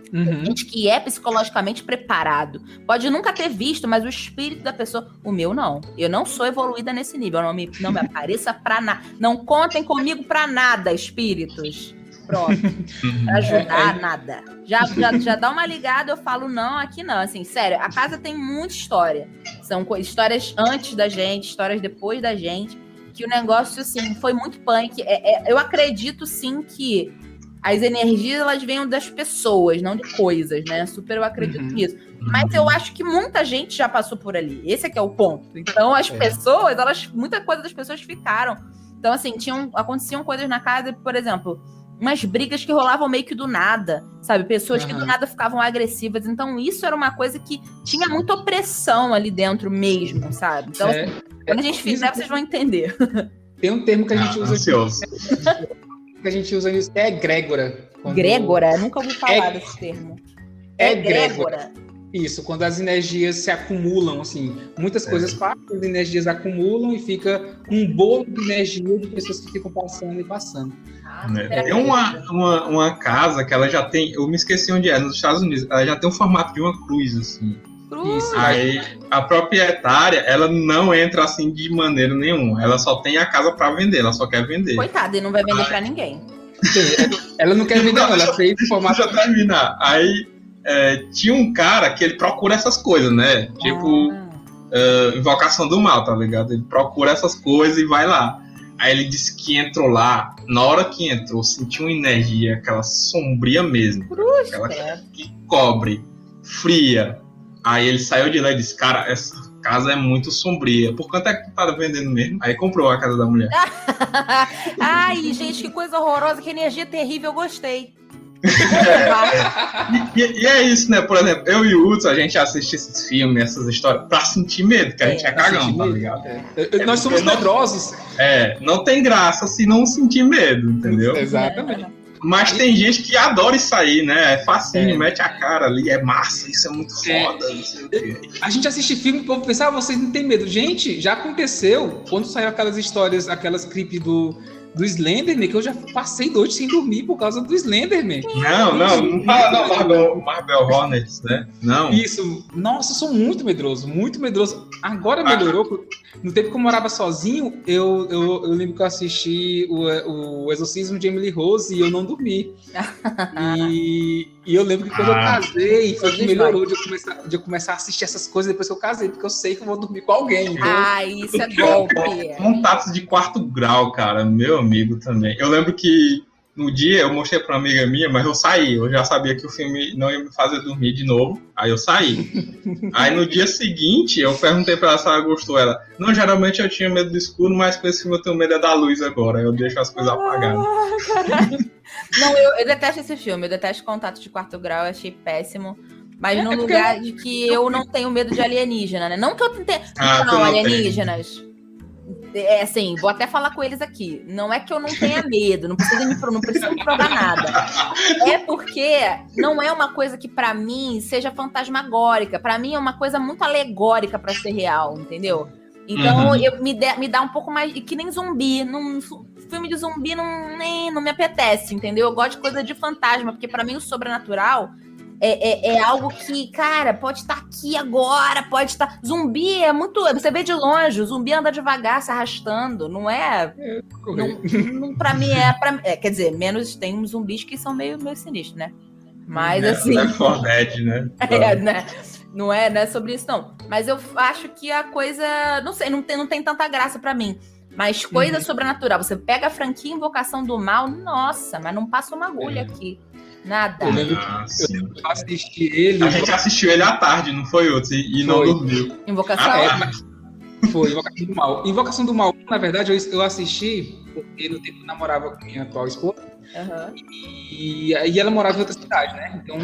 Tem gente que é psicologicamente preparado. Pode nunca ter visto, mas o espírito da pessoa... O meu, não. Eu não sou evoluída nesse nível. Não me apareça pra nada. Não contem comigo pra nada, espíritos. Pronto. Pra ajudar, nada. Já dá uma ligada, eu falo, não, aqui não. Assim, sério, a casa tem muita história. São histórias antes da gente, histórias depois da gente. Que o negócio, assim, foi muito punk. Eu acredito, sim, que as energias, elas vêm das pessoas, não de coisas, né? Super eu acredito nisso. Mas eu acho que muita gente já passou por ali. Esse é que é o ponto. Então, as pessoas, muita coisa das pessoas ficaram. Então, assim, aconteciam coisas na casa, por exemplo, umas brigas que rolavam meio que do nada, sabe? Pessoas que do nada ficavam agressivas. Então, isso era uma coisa que tinha muita opressão ali dentro mesmo, sabe? Então, assim, quando a gente fizer, vocês vão entender. Tem um termo que a gente usa que a gente usa nisso, que é egrégora. Egrégora? Eu nunca ouvi falar desse termo. Egrégora. Isso, quando as energias se acumulam, assim, muitas coisas passam, as energias acumulam e fica um bolo de energia de pessoas que ficam passando e passando. Tem uma casa que ela já tem, eu me esqueci onde é, nos Estados Unidos, ela já tem um formato de uma cruz, assim. Isso. Aí a proprietária, ela não entra assim de maneira nenhuma, ela só tem a casa para vender, ela só quer vender. Coitada, e não vai vender para ninguém. Ela não quer vender, não, ela fez o formato. Deixa eu terminar. Aí tinha um cara que ele procura essas coisas, né? Tipo, invocação do mal, tá ligado? Ele procura essas coisas e vai lá. Aí ele disse que entrou lá, na hora que entrou, sentiu uma energia, aquela sombria mesmo. Aquela que cobre, fria. Aí ele saiu de lá e disse, cara, essa casa é muito sombria. Por quanto é que tu tá vendendo mesmo? Aí comprou a casa da mulher. Ai, gente, que coisa horrorosa, que energia terrível, eu gostei. E é isso, né? Por exemplo, eu e o Hudson, a gente assiste esses filmes, essas histórias, pra sentir medo, que a gente é cagão, tá ligado? Nós somos medrosos. Não tem graça se não sentir medo, entendeu? Exatamente. Mas tem gente que adora isso aí, né? É facinho, mete a cara ali, é massa, isso é muito foda, não sei o quê. A gente assiste filme e o povo pensa, vocês não têm medo. Gente, já aconteceu quando saiu aquelas histórias, aquelas creepy do Slenderman, que eu já passei noite sem dormir por causa do Slenderman. Não fala não, Marvel Hornets, né? Não. Isso, nossa, eu sou muito medroso, muito medroso. Agora melhorou, no tempo que eu morava sozinho, eu lembro que eu assisti o Exorcismo de Emily Rose e eu não dormi. E eu lembro que quando eu casei, foi que melhorou de eu começar a assistir essas coisas depois que eu casei, porque eu sei que eu vou dormir com alguém. Isso é golpe. Contatos de 4º grau, cara, meu amigo também. Eu lembro que no dia eu mostrei pra uma amiga minha, mas eu saí. Eu já sabia que o filme não ia me fazer dormir de novo. Aí eu saí. Aí no dia seguinte, eu perguntei pra ela se ela gostou. Ela, não, geralmente eu tinha medo do escuro, mas com esse filme eu tenho medo da luz agora. Eu deixo as coisas apagadas. Não, eu detesto esse filme. Eu detesto Contato de 4º grau. Eu achei péssimo. Mas num lugar de que eu não tenho medo de alienígena, né? Não que eu tenha... Não, alienígenas... assim, vou até falar com eles aqui. Não é que eu não tenha medo, não precisa me provar nada. É porque não é uma coisa que pra mim seja fantasmagórica. Pra mim é uma coisa muito alegórica pra ser real, entendeu? Então me dá um pouco mais... Que nem zumbi. Filme de zumbi não me apetece, entendeu? Eu gosto de coisa de fantasma, porque pra mim o sobrenatural... É algo que, cara, pode estar aqui agora, pode estar... Zumbi é muito... Você vê de longe, o zumbi anda devagar, se arrastando, não é... Pra mim quer dizer, menos tem uns zumbis que são meio sinistros, né? Mas assim... Left 4 Dead, né? Né? Não é sobre isso, não. Mas eu acho que a coisa... Não sei, não tem tanta graça pra mim. Mas coisa sobrenatural. Você pega a franquia Invocação do Mal, nossa, mas não passa uma agulha aqui. Nada. Eu lembro que eu assisti ele. A gente assistiu ele à tarde, não foi, outro? E não dormiu. Invocação? Foi, Invocação do Mal. Invocação do Mal, na verdade, eu assisti porque no tempo eu namorava com minha atual esposa. E aí ela morava em outra cidade, né? Então,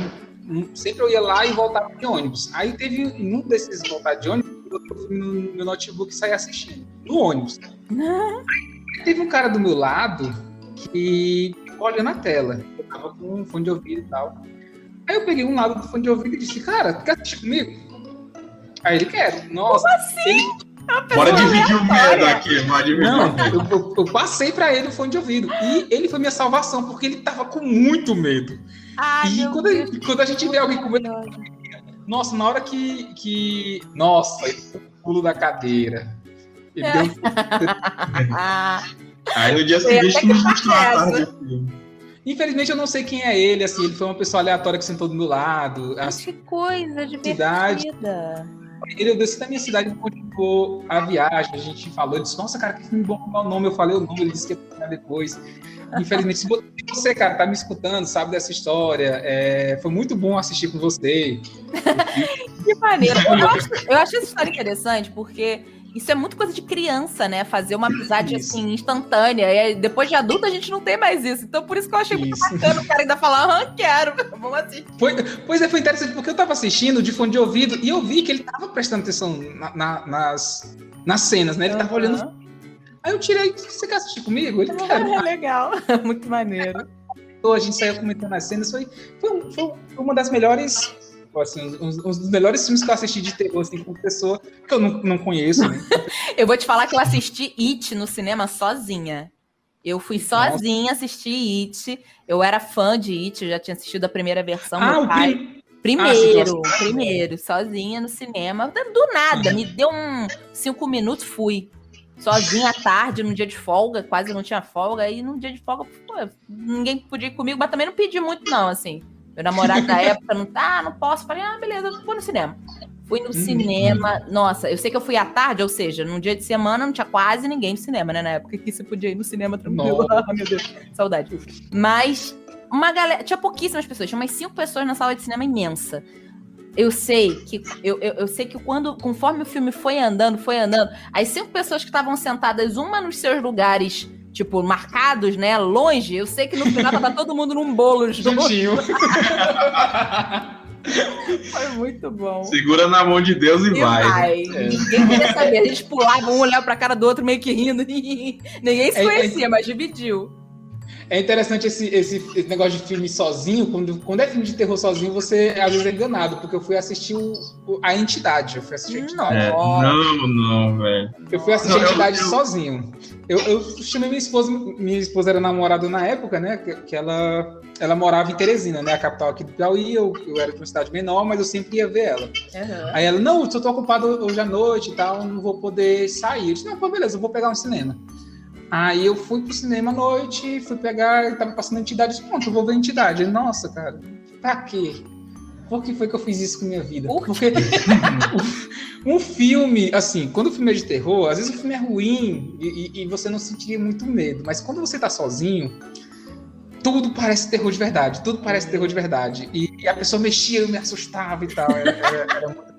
sempre eu ia lá e voltava de ônibus. Aí teve um desses voltar de ônibus, eu fui no meu notebook e saí assistindo. No ônibus. Aí teve um cara do meu lado que olha na tela. Eu tava com um fone de ouvido e tal. Aí eu peguei um lado do fone de ouvido e disse, cara, quer assistir comigo? Aí ele quer. Nossa. Como assim? Bora dividir o medo aqui. Não, eu passei pra ele o fone de ouvido. E ele foi minha salvação, porque ele tava com muito medo. E quando a gente vê alguém com medo... Nossa, na hora que... Nossa, ele deu um pulo da cadeira. Ele deu... Aí no dia seguinte me mostrou a tarde do filme. Infelizmente eu não sei quem é ele, assim, ele foi uma pessoa aleatória que sentou do meu lado. Que coisa divertida. Ele desceu da minha cidade e continuou a viagem. A gente falou, ele disse, nossa, cara, que filme bom, qual é o nome? Eu falei o nome, ele disse que ia terminar depois. Infelizmente, se você, cara, tá me escutando, sabe dessa história, foi muito bom assistir com você. Que maneiro. Eu acho essa história interessante, porque isso é muito coisa de criança, né? Fazer uma amizade, assim, instantânea. E aí, depois de adulto, a gente não tem mais isso. Então, por isso que eu achei muito bacana o cara ainda falar, quero, vamos assistir. Pois foi interessante, porque eu tava assistindo de fone de ouvido e eu vi que ele tava prestando atenção nas cenas, né? Ele tava olhando. Aí eu tirei, você quer assistir comigo? Ele quer. É legal, muito maneiro. A gente saiu comentando as cenas, foi uma das melhores, assim, um dos melhores filmes que eu assisti de terror, assim, com pessoa que eu não conheço. Né? Eu vou te falar que eu assisti It no cinema sozinha. Eu fui sozinha assistir It. Eu era fã de It, eu já tinha assistido a primeira versão. Meu pai. Primeiro, sozinha no cinema. Do nada, me deu 5 minutos, fui. Sozinha à tarde, num dia de folga, quase não tinha folga, e num dia de folga, ninguém podia ir comigo, mas também não pedi muito, não, assim. Meu namorado da época, não posso. Falei, beleza, vou no cinema. Fui no cinema, nossa, eu sei que eu fui à tarde, ou seja, num dia de semana não tinha quase ninguém no cinema, né, na época que você podia ir no cinema tranquilo. Meu Deus, saudade. Mas uma galera, tinha pouquíssimas pessoas, tinha umas 5 pessoas na sala de cinema imensa. Eu sei que conforme o filme foi andando, as 5 pessoas que estavam sentadas, uma nos seus lugares, tipo, marcados, né, longe, eu sei que no final tava todo mundo num bolo juntinho. Foi muito bom. Segura na mão de Deus e vai. Ninguém queria saber, a gente pulava, um olhava pra cara do outro meio que rindo. Ninguém se conhecia, mas dividiu. É interessante esse negócio de filme sozinho. Quando é filme de terror sozinho, você às vezes é enganado, porque eu fui assistir a Entidade. Eu fui assistir a Entidade. Não, velho. Eu fui assistir a Entidade sozinho. Eu chamei minha esposa era namorada na época, né? Que ela morava em Teresina, né? A capital aqui do Piauí. Eu era de uma cidade menor, mas eu sempre ia ver ela. Aí ela, não, eu tô ocupado hoje à noite e tal, não vou poder sair. Eu disse, não, pô, beleza, eu vou pegar um cinema. Aí eu fui pro cinema à noite, fui pegar, ele tava passando a Entidade, eu disse, pronto, eu vou ver a Entidade. Ele, nossa, cara, pra quê? Por que foi que eu fiz isso com a minha vida? Porque um filme, assim, quando o filme é de terror, às vezes o filme é ruim e você não sentiria muito medo, mas quando você tá sozinho, tudo parece terror de verdade, E a pessoa mexia, eu me assustava e tal, era muito...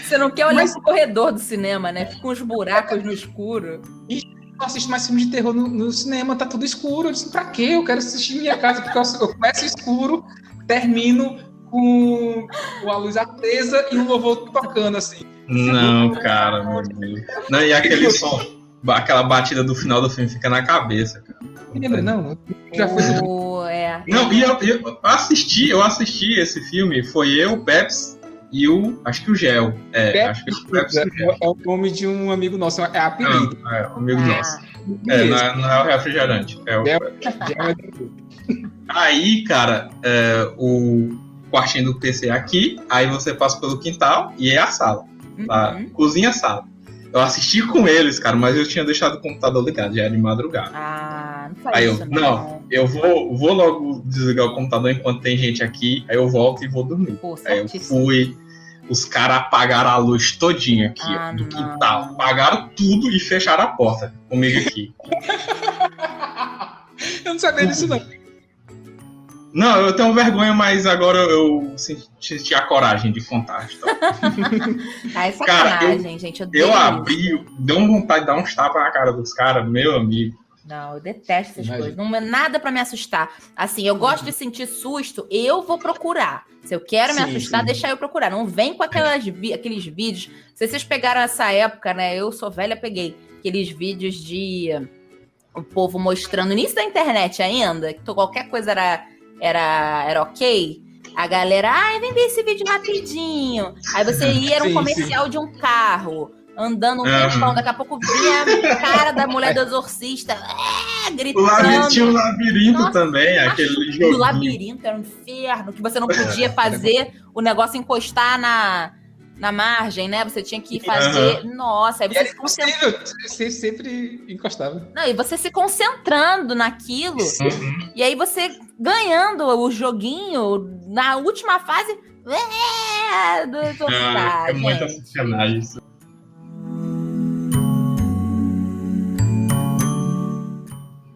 Você não quer olhar pro corredor do cinema, né? Fica uns buracos no escuro. Eu assisto mais filme de terror no cinema, tá tudo escuro. Eu disse, pra quê? Eu quero assistir em minha casa, porque eu começo escuro, termino com a luz acesa e o louvor tocando, assim. Não, cara, meu Deus. Não, e aquele som, aquela batida do final do filme fica na cabeça, cara. Lembra, não? Já foi. Não, e eu assisti esse filme, foi eu, o Peps e acho que o Gel. Acho que o Peps e o Gel. É o nome de um amigo nosso, é apelido. É amigo nosso. Não é o refrigerante. É o Aí, cara, o quartinho do PC é aqui, aí você passa pelo quintal e é a sala. Tá? Cozinha, sala. Eu assisti com eles, cara, mas eu tinha deixado o computador ligado, já era de madrugada. Não faz isso, não. Eu vou logo desligar o computador enquanto tem gente aqui, aí eu volto e vou dormir. Pô, aí eu fui, os caras apagaram a luz todinha aqui, do quintal. Apagaram tudo e fecharam a porta comigo aqui. Eu não sabia disso, não. Não, eu tenho vergonha, mas agora eu senti a coragem de contar. É sacanagem, gente. Eu abri, deu uma vontade de dar uns tapas na cara dos caras, meu amigo. Não, eu detesto essas coisas. Não é nada pra me assustar. Assim, eu gosto de sentir susto, eu vou procurar. Se eu quero me assustar, deixa eu procurar. Não vem com aqueles vídeos. Não sei se vocês pegaram essa época, né? Eu sou velha, peguei aqueles vídeos de o povo mostrando, no início da internet ainda, que qualquer coisa era ok. A galera, vem ver esse vídeo rapidinho. Aí você ia, era um comercial de um carro, andando um tempão, daqui a pouco vinha a cara da mulher do exorcista, gritando. Tinha o labirinto também, aquele jogo. O labirinto era um inferno, que você não podia fazer o negócio encostar na margem, né? Você tinha que fazer... Nossa, aí você Era impossível, você sempre encostava. Não, e você se concentrando naquilo, e aí você ganhando o joguinho na última fase... É muita sacanagem isso.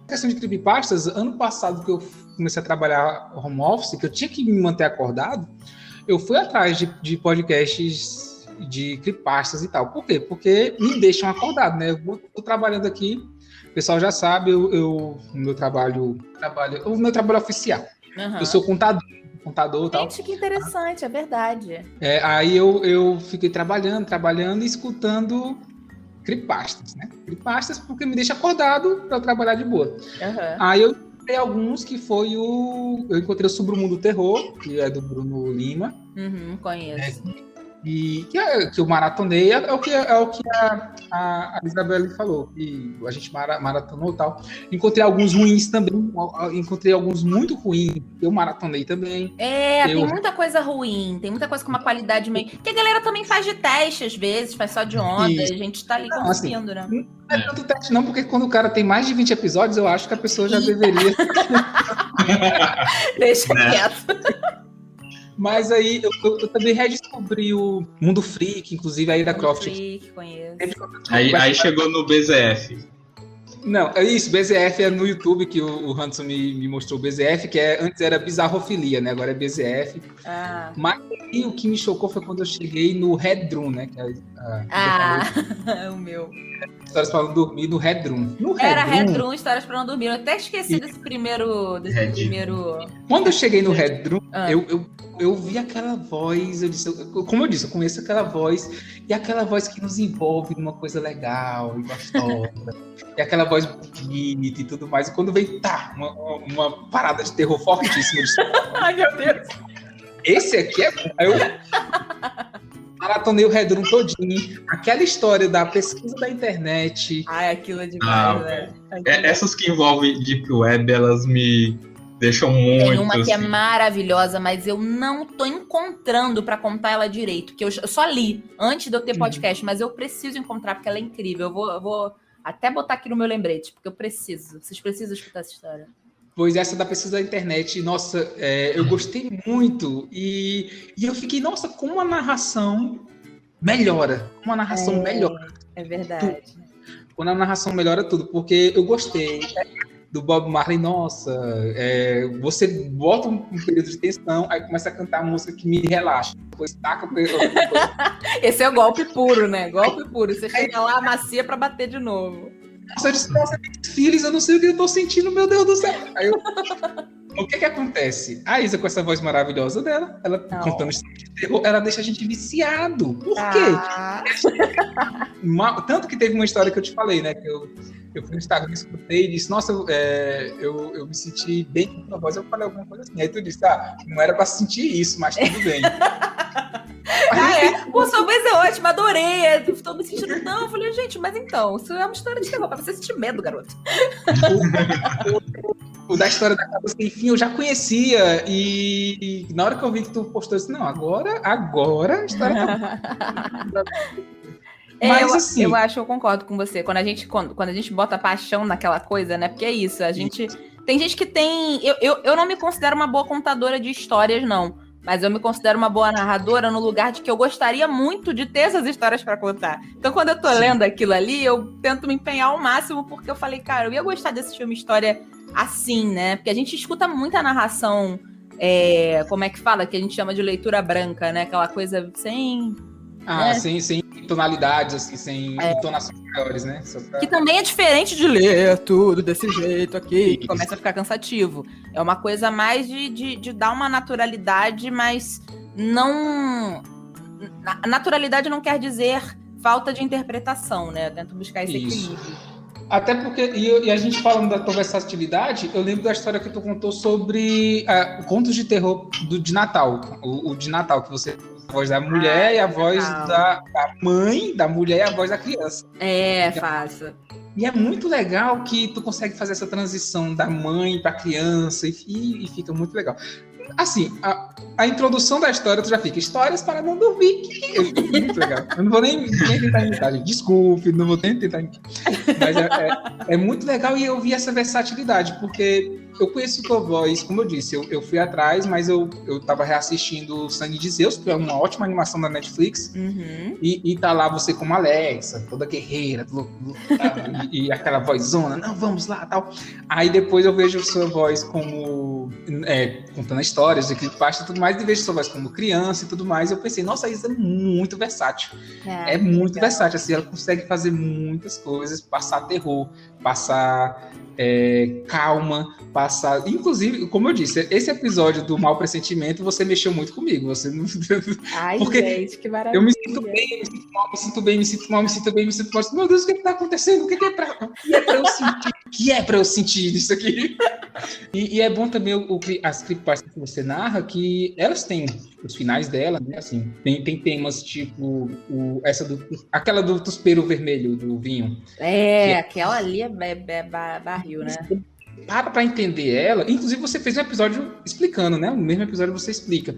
Questão de creepypastas, ano passado que eu comecei a trabalhar home office, que eu tinha que me manter acordado, eu fui atrás de podcasts de creepypastas e tal. Por quê? Porque me deixam acordado, né? Eu tô trabalhando aqui, o pessoal já sabe, o meu trabalho oficial. Eu sou contador e tal. Gente, que interessante, é verdade. Aí eu fiquei trabalhando e escutando creepypastas, né? Creepypastas porque me deixa acordado para eu trabalhar de boa. Aí eu encontrei alguns que foi eu encontrei o Submundo Terror, que é do Bruno Lima. Conheço. E que eu maratonei, é o que a Isabelle falou, que a gente maratonou e tal. Encontrei alguns ruins também, encontrei alguns muito ruins, eu maratonei também. Tem muita coisa ruim, tem muita coisa com uma qualidade meio... Que a galera também faz de teste, às vezes, faz só de onda, e a gente tá ali consumindo, assim, né? Não é tanto teste não, porque quando o cara tem mais de 20 episódios, eu acho que a pessoa já deveria... Deixa quieto. Mas aí eu também redescobri o Mundo Freak, inclusive aí da Croft. Freak, conheço. Aí chegou no BZF. Não, é isso, BZF é no YouTube que o Hanson me mostrou o BZF, que antes era Bizarrofilia, né? Agora é BZF. Mas aí o que me chocou foi quando eu cheguei no Red Room, né? Que o meu. Histórias para não dormir no Red Room. Era Red Room, Histórias para não dormir. Eu até esqueci desse primeiro. Quando eu cheguei no Red Room, eu vi aquela voz, como eu disse, eu conheço aquela voz, e aquela voz que nos envolve numa coisa legal e gostosa, e aquela voz bonita e tudo mais, e quando vem, uma parada de terror fortíssima. Ai, meu Deus! Esse aqui é bom. Aí eu maratonei o Red Room todinho, aquela história da pesquisa da internet. Aquilo é demais, né? Essas que envolvem Deep Web, elas me... deixam muito. Tem uma que é maravilhosa, mas eu não tô encontrando pra contar ela direito. Porque eu só li antes de eu ter podcast, mas eu preciso encontrar porque ela é incrível. Eu vou até botar aqui no meu lembrete, porque eu preciso. Vocês precisam escutar essa história. Pois essa da pesquisa da internet, nossa, eu gostei muito. E eu fiquei, nossa, como a narração melhora. Como a narração melhora. É verdade. Quando a narração melhora tudo, porque eu gostei do Bob Marley, nossa, você bota um período de tensão, aí começa a cantar a música que me relaxa, depois taca... Esse é o golpe puro, né? Golpe puro. Você chega lá, macia pra bater de novo. Nossa, eu disse, nossa, filhos, eu não sei o que eu tô sentindo, meu Deus do céu. Aí o que acontece? A Isa, com essa voz maravilhosa dela, ela contando história de terror, ela deixa a gente viciado. Por quê? Tanto que teve uma história que eu te falei, né? Que eu fui no Instagram, escutei e disse, nossa, eu me senti bem com a voz. Eu falei alguma coisa assim. Aí tu disse, não era pra sentir isso, mas tudo bem. Pô, sua voz é ótima, adorei. Tô me sentindo tão. Eu falei, gente, mas então, isso é uma história de terror, pra você sentir medo, garoto. O da história da Casa Sem Fim eu já conhecia. E na hora que eu vi que tu postou isso, não, agora a história tá. Mas, assim, eu acho que eu concordo com você. Quando a gente bota paixão naquela coisa, né? Porque é isso, a gente. Tem gente que tem. Eu não me considero uma boa contadora de histórias, não. Mas eu me considero uma boa narradora no lugar de que eu gostaria muito de ter essas histórias pra contar. Então, quando eu tô lendo aquilo ali, eu tento me empenhar ao máximo, porque eu falei, cara, eu ia gostar de assistir uma história assim, né? Porque a gente escuta muita narração, como é que fala? Que a gente chama de leitura branca, né? Aquela coisa sem... sem tonalidades, assim, sem entonações maiores, né? Que também é diferente de ler tudo desse jeito aqui, que começa a ficar cansativo. É uma coisa mais de dar uma naturalidade, mas não... Naturalidade não quer dizer falta de interpretação, né? Eu tento buscar esse equilíbrio. Até porque, e a gente falando da tua versatilidade, eu lembro da história que tu contou sobre contos de terror de Natal. O de Natal, que você... A voz da mulher e a voz da mãe da mulher e a voz da criança. Faço. E é muito legal que tu consegue fazer essa transição da mãe para a criança e fica muito legal. assim, a introdução da história, tu já fica, histórias para não dormir. Muito legal. Eu não vou nem tentar imitar, gente. Desculpe, não vou nem tentar imitar. Mas é muito legal e eu vi essa versatilidade, porque eu conheço tua voz, como eu disse, eu fui atrás, mas eu tava reassistindo Sangue de Zeus, que é uma ótima animação da Netflix, e tá lá você como Alexa, toda guerreira, e aquela vozona, não, vamos lá, tal. Aí depois eu vejo sua voz como contando histórias de creepypasta e tudo mais, e vejo sua voz como criança e tudo mais, e eu pensei, nossa, isso é muito versátil. É muito versátil, assim, ela consegue fazer muitas coisas, passar terror, passar calma, passar... Inclusive, como eu disse, esse episódio do Mau Pressentimento, você mexeu muito comigo. Você não... Ai, porque gente, que maravilha. Eu me sinto bem, me sinto mal, me sinto bem, me sinto mal, me sinto bem, me sinto mal. Meu Deus, o que tá acontecendo? O que é pra eu sentir? O que é pra eu sentir isso aqui? E é bom também as creepypastas que você narra, que elas têm os finais dela, né? Assim, tem temas tipo aquela do Tuspero Vermelho, do vinho. Aquela ali é barril, né? Para entender ela, inclusive você fez um episódio explicando, né? No mesmo episódio você explica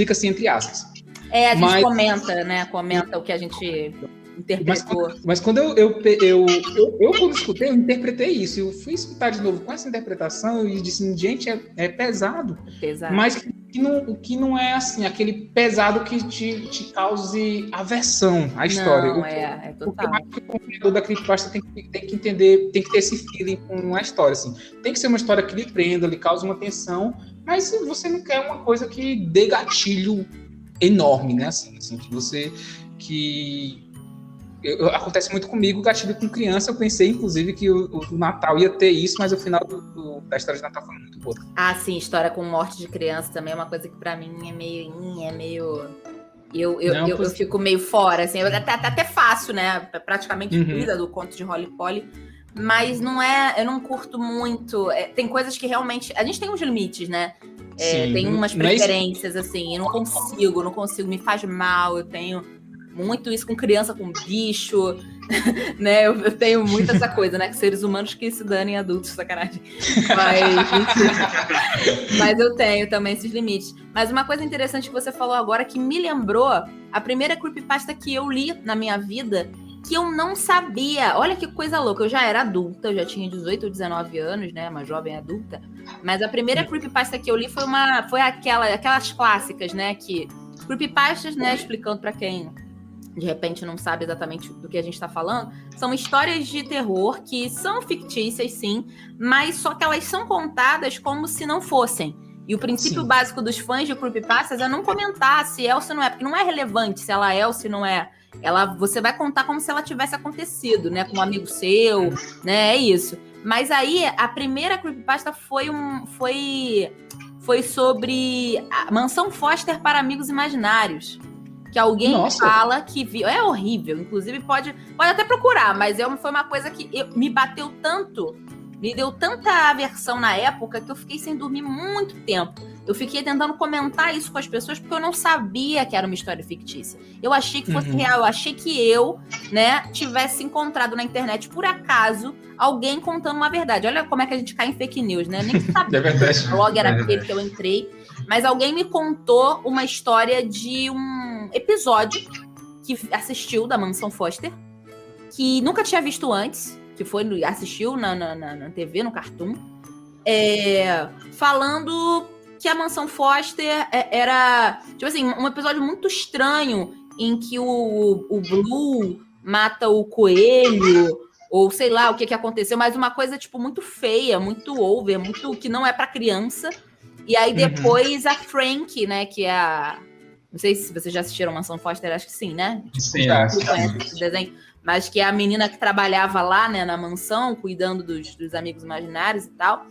assim, entre aspas. A gente comenta, né? Comenta o que a gente interpretou. Mas quando eu quando escutei, eu interpretei isso. Eu fui escutar de novo com essa interpretação e disse, gente, é pesado. Mas que não é assim, aquele pesado que te cause aversão à história. Não, é total. Porque o criador da creepypasta tem que entender, tem que ter esse feeling com a história. Assim. Tem que ser uma história que lhe prenda, lhe cause uma tensão, mas você não quer uma coisa que dê gatilho enorme, né? Assim acontece muito comigo, gatilho com criança. Eu pensei, inclusive, que o Natal ia ter isso, mas o final da história de Natal foi muito boa. Sim, história com morte de criança também é uma coisa que pra mim é meio... Eu fico meio fora, assim, até fácil, né? Praticamente cuida do conto de Holly Polly, mas não eu não curto muito. Tem coisas que realmente... A gente tem uns limites, né? Tem umas preferências, assim, eu não consigo, me faz mal, eu tenho muito isso com criança, com bicho, né? Eu tenho muito essa coisa, né? Que seres humanos que se danem adultos, sacanagem. Mas eu tenho também esses limites. Mas uma coisa interessante que você falou agora, que me lembrou a primeira creepypasta que eu li na minha vida, que eu não sabia. Olha que coisa louca, eu já era adulta, eu já tinha 18 ou 19 anos, né? Uma jovem adulta. Mas a primeira creepypasta que eu li foi aquelas clássicas, né? Que creepypastas, né? Explicando pra quem de repente não sabe exatamente do que a gente está falando, são histórias de terror que são fictícias, sim, mas só que elas são contadas como se não fossem. E o princípio básico dos fãs de creepypastas é não comentar se é ou se não é, porque não é relevante se ela é ou se não é. Você vai contar como se ela tivesse acontecido, né, com um amigo seu, né, é isso. Mas aí, a primeira creepypasta foi sobre a Mansão Foster para Amigos Imaginários. Que alguém fala que viu. É horrível, inclusive pode até procurar, mas foi uma coisa que me bateu tanto, me deu tanta aversão na época que eu fiquei sem dormir muito tempo. Eu fiquei tentando comentar isso com as pessoas porque eu não sabia que era uma história fictícia. Eu achei que fosse real, eu achei que eu, né, tivesse encontrado na internet, por acaso, alguém contando uma verdade. Olha como é que a gente cai em fake news, né? Eu nem sabia que o blog era aquele que eu entrei, mas alguém me contou uma história de um episódio que assistiu da Mansão Foster, que nunca tinha visto antes, que assistiu na TV, no Cartoon, falando que a Mansão Foster era, tipo assim, um episódio muito estranho, em que o Blue mata o coelho, ou sei lá o que aconteceu, mas uma coisa, tipo, muito feia, muito over, muito que não é pra criança. E aí depois a Frank, né, que é a... Não sei se vocês já assistiram Mansão Foster, acho que sim, né? Sim, conhece esse desenho. Mas que é a menina que trabalhava lá, né, na mansão, cuidando dos amigos imaginários e tal.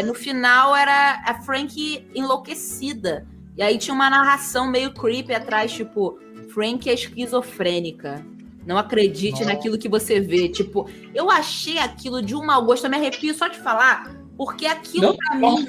No final era a Frank enlouquecida. E aí tinha uma narração meio creepy atrás, tipo, Frank é esquizofrênica. Não acredite naquilo que você vê. Tipo, eu achei aquilo de um mau gosto, eu me arrepio só de falar, porque aquilo pra mim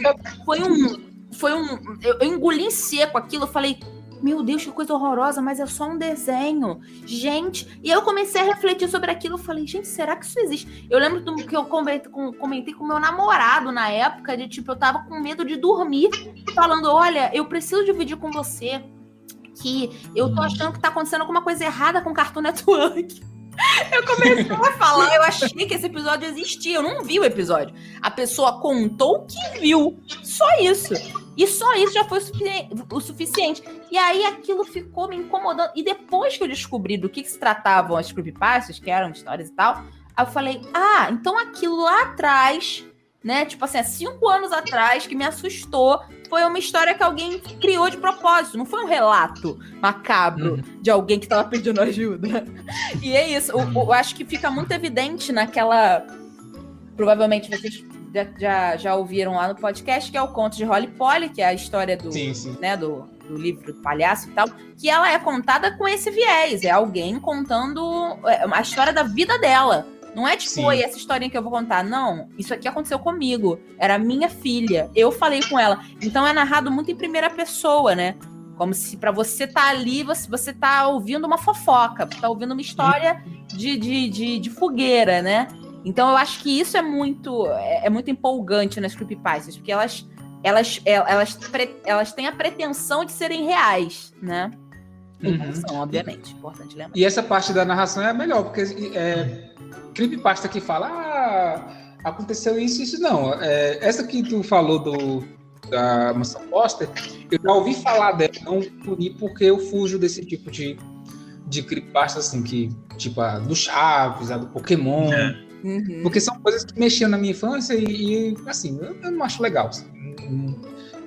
foi um... Eu engoli em seco aquilo, eu falei, meu Deus, que coisa horrorosa, mas é só um desenho. Gente, e eu comecei a refletir sobre aquilo, eu falei, gente, será que isso existe? Eu lembro que eu comentei com meu namorado na época, de tipo, eu tava com medo de dormir, falando, olha, eu preciso dividir com você que eu tô achando que tá acontecendo alguma coisa errada com o Cartoon Network. Eu comecei a falar, eu achei que esse episódio existia, eu não vi o episódio. A pessoa contou que viu, só isso. E só isso já foi o suficiente. E aí aquilo ficou me incomodando. E depois que eu descobri do que se tratavam as creepypastas, que eram histórias e tal, aí eu falei, então aquilo lá atrás, né, tipo assim, há 5 anos atrás, que me assustou, foi uma história que alguém criou de propósito, não foi um relato macabro de alguém que tava pedindo ajuda. E é isso, eu acho que fica muito evidente naquela... Provavelmente vocês já ouviram lá no podcast, que é o conto de Holly Polly, que é a história do, né, do livro do palhaço e tal, que ela é contada com esse viés, é alguém contando a história da vida dela. Não é tipo, oi, essa historinha que eu vou contar. Não, isso aqui aconteceu comigo. Era minha filha. Eu falei com ela. Então é narrado muito em primeira pessoa, né? Como se pra você tá ali, você tá ouvindo uma fofoca. Tá ouvindo uma história de fogueira, né? Então eu acho que isso é muito empolgante nas creepypastas. Porque elas têm a pretensão de serem reais, né? Não são, obviamente. Importante lembrar. E essa parte da narração é a melhor, porque creepypasta que fala, aconteceu isso, não. Essa que tu falou da Mansão Foster, eu já ouvi falar dela, não puni porque eu fujo desse tipo de creepypasta, assim, que, tipo, a do Chaves, a do Pokémon, porque são coisas que mexiam na minha infância e assim, eu não acho legal. Assim,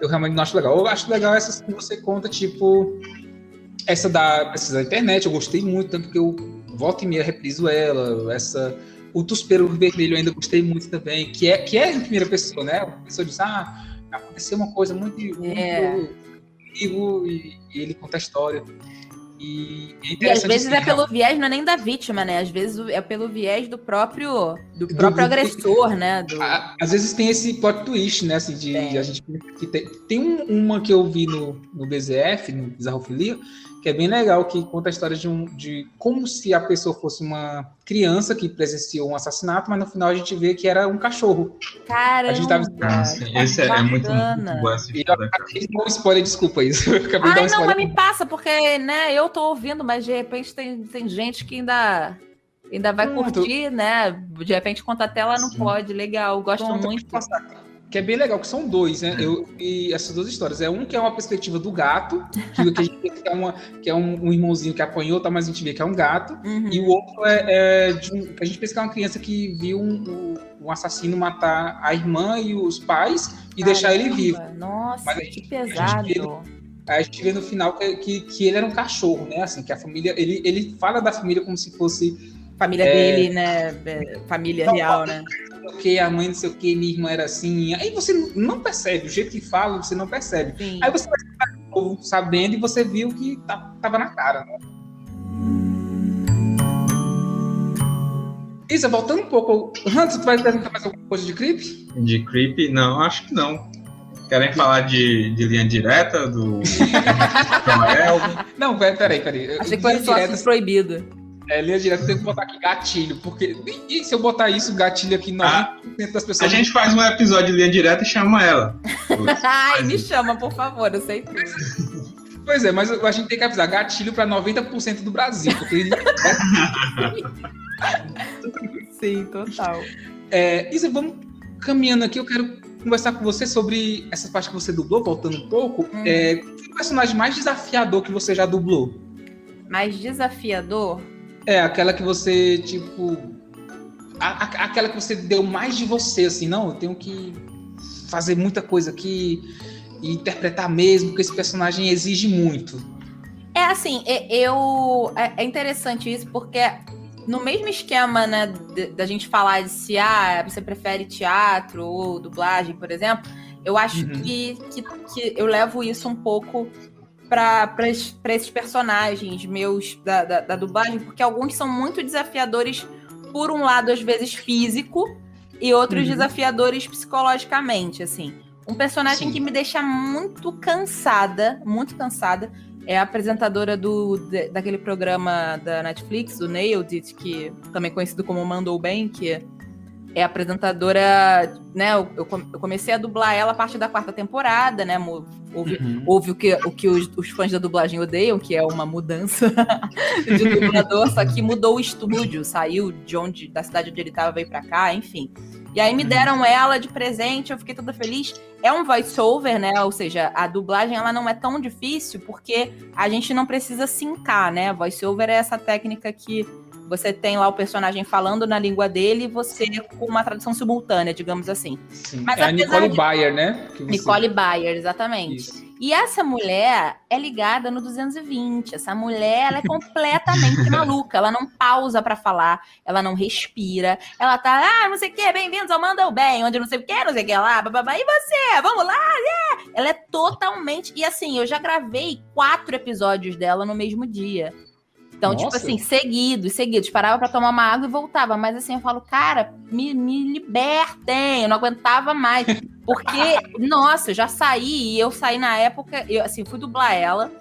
eu realmente não acho legal. Eu acho legal essas que você conta, tipo... Essa da internet, eu gostei muito, tanto que eu volta e meia repriso ela. O Tuspero Vermelho eu ainda gostei muito também, que é em primeira pessoa, né? A pessoa diz, aconteceu uma coisa muito comigo, e ele conta a história. E às vezes é pelo viés, não é nem da vítima, né? Às vezes é pelo viés do próprio agressor, né? Às vezes tem esse plot twist, né? Assim, a gente tem uma que eu vi no BZF, no Bizarrofilia, que é bem legal, que conta a história de como se a pessoa fosse uma criança que presenciou um assassinato, mas no final a gente vê que era um cachorro. Caramba! A gente tava... Esse é muito bom. E eu acabei de dar um spoiler, desculpa isso. Eu acabei de dar um spoiler. Mas me passa, porque, né, eu tô ouvindo, mas de repente tem gente que ainda vai curtir, né? De repente conta a tela, não pode. Legal, gosto muito. Que é bem legal, que são 2, né? Eu vi essas 2 histórias. Um que é uma perspectiva do gato, que a gente vê que é um irmãozinho que apanhou, tá? Mas a gente vê que é um gato. E o outro que a gente pensa que é uma criança que viu um assassino matar a irmã e os pais e deixar ele vivo. Nossa, mas que pesado. A gente vê no final que ele era um cachorro, né? Assim, que a família... Ele fala da família como se fosse... Família dele, né? Família real, né? Que a mãe não sei o que, minha irmã era assim. Aí você não percebe, o jeito que fala, você não percebe. Sim. Aí você vai estar de novo sabendo e você viu que tava na cara, né? Isa, voltando um pouco. Hans, tu vai perguntar mais alguma coisa de creep? De creep? Não, acho que não. Querem falar de linha direta do Samuel? Não, peraí. Achei que foi só proibido. Linha direta, eu tenho que botar aqui gatilho, porque e se eu botar isso, gatilho aqui, 90% das pessoas... A gente faz um episódio de linha direta e chama ela. Ai, me chama, por favor, eu sei tudo. Pois é, mas a gente tem que avisar gatilho para 90% do Brasil, porque... Sim, total. Isa, vamos caminhando aqui, eu quero conversar com você sobre essa parte que você dublou, voltando um pouco. Qual foi o personagem mais desafiador que você já dublou? Mais desafiador? Aquela que você, tipo... Aquela que você deu mais de você, assim, não, eu tenho que fazer muita coisa aqui e interpretar mesmo, porque esse personagem exige muito. Assim, é interessante isso, porque no mesmo esquema, né, da gente falar de se você prefere teatro ou dublagem, por exemplo, eu acho que eu levo isso um pouco para esses personagens meus da dublagem, porque alguns são muito desafiadores, por um lado, às vezes físico, e outros desafiadores psicologicamente, assim. Um personagem que me deixa muito cansada, é a apresentadora daquele programa da Netflix, o Nailed It, que também conhecido como Mandou Bem, que é apresentadora, né? Eu comecei a dublar ela a partir da 4ª temporada, né? Houve o que os fãs da dublagem odeiam, que é uma mudança de dublador, só que mudou o estúdio, saiu da cidade onde ele estava, veio pra cá, enfim. E aí me deram ela de presente, eu fiquei toda feliz. É um voice-over, né? Ou seja, a dublagem ela não é tão difícil porque a gente não precisa sincar, né? Voice-over é essa técnica que você tem lá o personagem falando na língua dele e você com uma tradução simultânea, digamos assim. Sim. Mas a Nicole Byer, né? Nicole Byer, exatamente. Isso. E essa mulher é ligada no 220. Essa mulher, ela é completamente maluca. Ela não pausa pra falar, ela não respira. Ela tá, não sei o que, bem-vindos ao Mandou Bem, onde não sei o que lá, bababá. E você? Vamos lá? Yeah! Ela é totalmente... E assim, eu já gravei 4 episódios dela no mesmo dia. Então, Nossa. tipo assim, seguidos. Parava pra tomar uma água e voltava. Mas assim, eu falo, cara, me libertem. Eu não aguentava mais. Porque, nossa, eu já saí. E eu saí na época... Eu fui dublar ela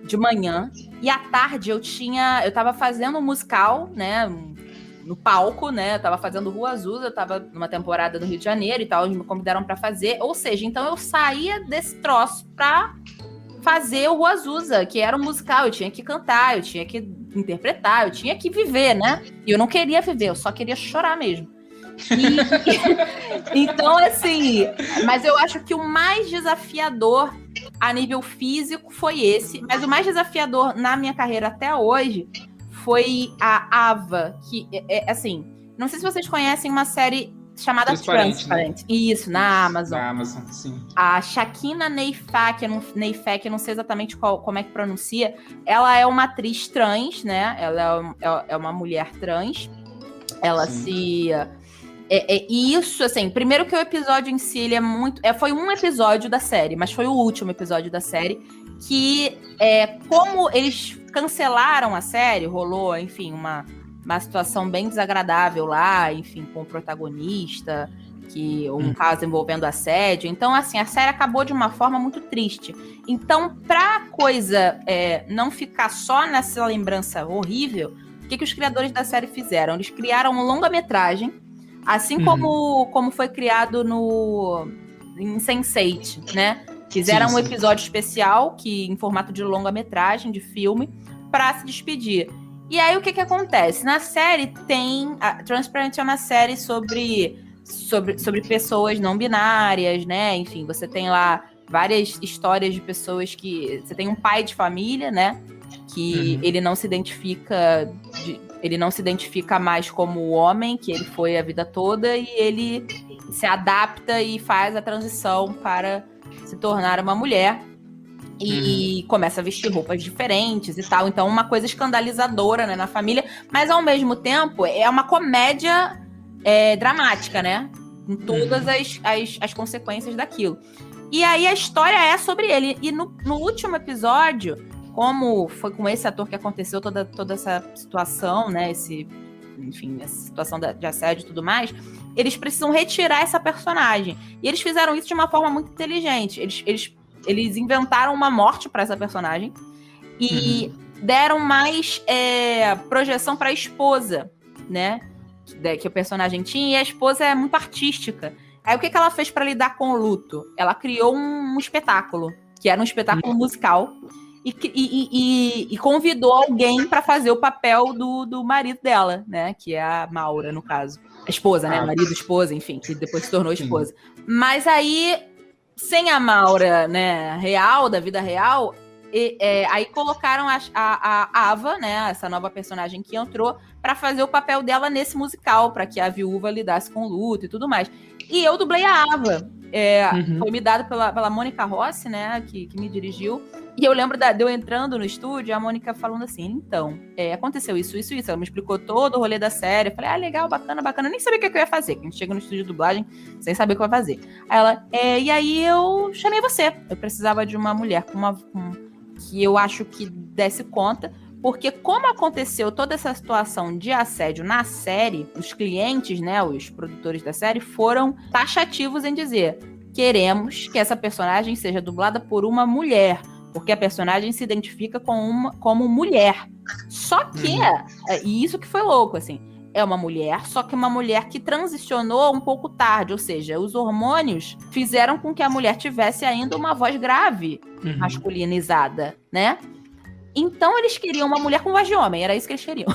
de manhã. E à tarde eu tava fazendo um musical, né? No palco, né? Eu tava fazendo Rua Azul. Eu tava numa temporada do Rio de Janeiro e tal. Eles me convidaram pra fazer. Ou seja, então eu saía desse troço pra fazer o Rua Azusa, que era um musical. Eu tinha que cantar, eu tinha que interpretar, eu tinha que viver, né? E eu não queria viver, eu só queria chorar mesmo. Então, assim, mas eu acho que o mais desafiador a nível físico foi esse, mas o mais desafiador na minha carreira até hoje foi a Ava, que assim, não sei se vocês conhecem uma série chamada Transparent. Né? Isso, na Amazon. Na Amazon, sim. A Shakina Neifak, eu não sei exatamente como é que pronuncia. Ela é uma atriz trans, né? Ela é uma mulher trans. Ela sim. E isso, assim, primeiro que o episódio em si, ele é muito... foi um episódio da série, mas foi o último episódio da série, que como eles cancelaram a série, rolou, enfim, uma situação bem desagradável lá, enfim, com o protagonista, um caso envolvendo assédio. Então, assim, a série acabou de uma forma muito triste. Então, pra coisa não ficar só nessa lembrança horrível, o que os criadores da série fizeram? Eles criaram um longa-metragem, assim como foi criado em Sense8, né? Fizeram um episódio especial, em formato de longa-metragem, de filme, pra se despedir. E aí, o que acontece? Na série a Transparent é uma série sobre pessoas não binárias, né? Enfim, você tem lá várias histórias de pessoas que... Você tem um pai de família, né? Que ele não se identifica... Ele não se identifica mais como homem, que ele foi a vida toda, e ele se adapta e faz a transição para se tornar uma mulher. E começa a vestir roupas diferentes e tal. Então, uma coisa escandalizadora, né, na família. Mas, ao mesmo tempo, é uma comédia dramática, né? Com todas as consequências daquilo. E aí, a história é sobre ele. E no último episódio, como foi com esse ator que aconteceu toda essa situação, né? Enfim, essa situação de assédio e tudo mais, eles precisam retirar essa personagem. E eles fizeram isso de uma forma muito inteligente. Eles inventaram uma morte para essa personagem e deram mais projeção para a esposa, né? Que o personagem tinha, e a esposa é muito artística. Aí o que ela fez para lidar com o luto? Ela criou um espetáculo, que era um espetáculo musical, e convidou alguém para fazer o papel do marido dela, né? Que é a Maura, no caso. A esposa, né? Marido, esposa, enfim, que depois se tornou esposa. Mas aí, sem a Maura, né, real, da vida real, aí colocaram a Ava, né, essa nova personagem que entrou, para fazer o papel dela nesse musical, para que a viúva lidasse com o luto e tudo mais. E eu dublei a Ava. Foi me dado pela Mônica Rossi, né, que me dirigiu. E eu lembro de eu entrando no estúdio, a Mônica falando assim, então, aconteceu isso. Ela me explicou todo o rolê da série. Eu falei, legal, bacana. Eu nem sabia o que eu ia fazer, que a gente chega no estúdio de dublagem sem saber o que vai fazer. Aí ela, e aí eu chamei você. Eu precisava de uma mulher que eu acho que desse conta, porque como aconteceu toda essa situação de assédio na série, os clientes, né, os produtores da série, foram taxativos em dizer, queremos que essa personagem seja dublada por uma mulher, porque a personagem se identifica como mulher. Só que, e isso que foi louco, assim, é uma mulher, só que uma mulher que transicionou um pouco tarde, ou seja, os hormônios fizeram com que a mulher tivesse ainda uma voz grave, masculinizada, né? Então eles queriam uma mulher com voz de homem, era isso que eles queriam.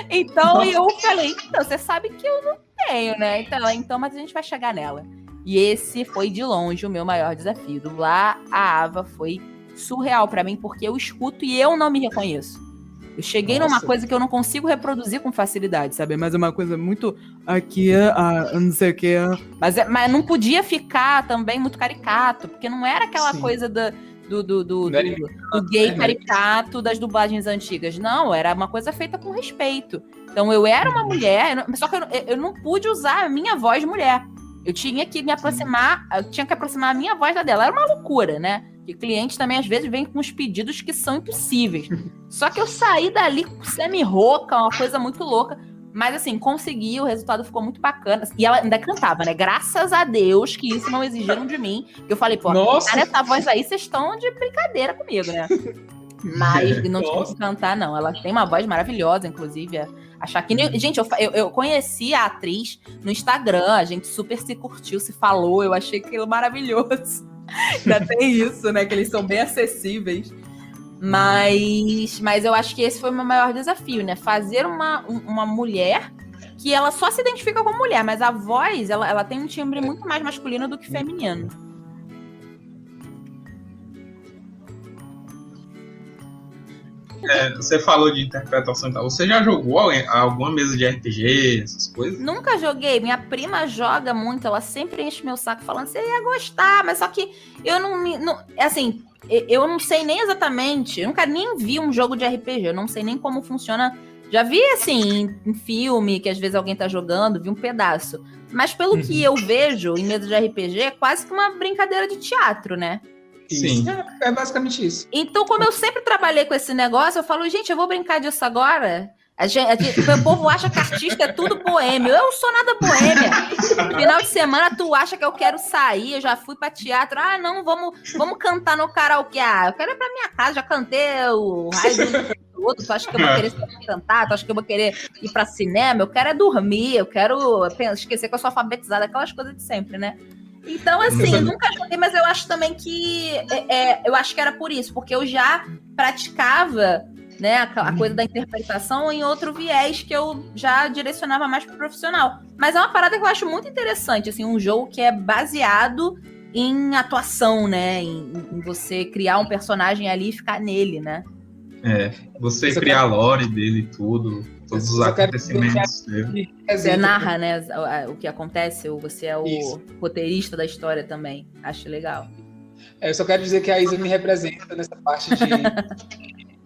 Então eu falei, então, você sabe que eu não tenho, né? Então, mas a gente vai chegar nela. E esse foi de longe o meu maior desafio. Dublar a Ava foi surreal pra mim, porque eu escuto e eu não me reconheço. Eu cheguei numa coisa que eu não consigo reproduzir com facilidade, sabe? Mas é uma coisa muito aqui, não sei o que. Mas não podia ficar também muito caricato, porque não era aquela coisa do gay caricato das dublagens antigas. Não, era uma coisa feita com respeito. Então eu era uma mulher, só que eu não pude usar a minha voz de mulher. Eu tinha que me aproximar, a minha voz da dela. Era uma loucura, né? E clientes também, às vezes, vêm com uns pedidos que são impossíveis. Só que eu saí dali semi-rouca, uma coisa muito louca. Mas, assim, consegui, o resultado ficou muito bacana. E ela ainda cantava, né? Graças a Deus que isso não exigiram de mim. Eu falei, pô, cara, essa voz aí, vocês estão de brincadeira comigo, né? Mas não tinha que cantar, não. Ela tem uma voz maravilhosa, inclusive. A Shakira... Gente, eu conheci a atriz no Instagram. A gente super se curtiu, se falou. Eu achei aquilo maravilhoso. Ainda tem isso, né? Que eles são bem acessíveis. Mas eu acho que esse foi o meu maior desafio, né? Fazer uma mulher que ela só se identifica como mulher, mas a voz, ela tem um timbre muito mais masculino do que feminino. Você falou de interpretação e tal. Você já jogou alguma mesa de RPG, essas coisas? Nunca joguei. Minha prima joga muito. Ela sempre enche meu saco falando, você ia gostar, mas só que eu assim, eu não sei nem exatamente. Eu nunca nem vi um jogo de RPG. Eu não sei nem como funciona. Já vi, assim, em filme, que às vezes alguém tá jogando, vi um pedaço. Mas pelo que eu vejo em mesa de RPG, é quase que uma brincadeira de teatro, né? Sim. É basicamente isso. Então, como eu sempre trabalhei com esse negócio, eu falo, gente, eu vou brincar disso agora. O povo acha que artista é tudo boêmio. Eu não sou nada boêmia. No final de semana, tu acha que eu quero sair, eu já fui pra teatro. Ah, não, vamos cantar no karaokê. Ah, eu quero ir pra minha casa, já cantei o raio do outro. Tu acha que eu vou querer cantar? Tu acha que eu vou querer ir pra cinema? Eu quero é dormir, eu quero esquecer que eu sou alfabetizada, aquelas coisas de sempre, né? Então, assim, nunca joguei, mas eu acho também que... eu acho que era por isso, porque eu já praticava, né, a coisa da interpretação em outro viés que eu já direcionava mais pro profissional. Mas é uma parada que eu acho muito interessante, assim, um jogo que é baseado em atuação, né, em você criar um personagem ali e ficar nele, né? Você criar a lore dele e tudo... Todos os acontecimentos dele. Você narra, né, o que acontece, ou você é o roteirista da história também. Acho legal. Eu só quero dizer que a Isa me representa nessa parte de...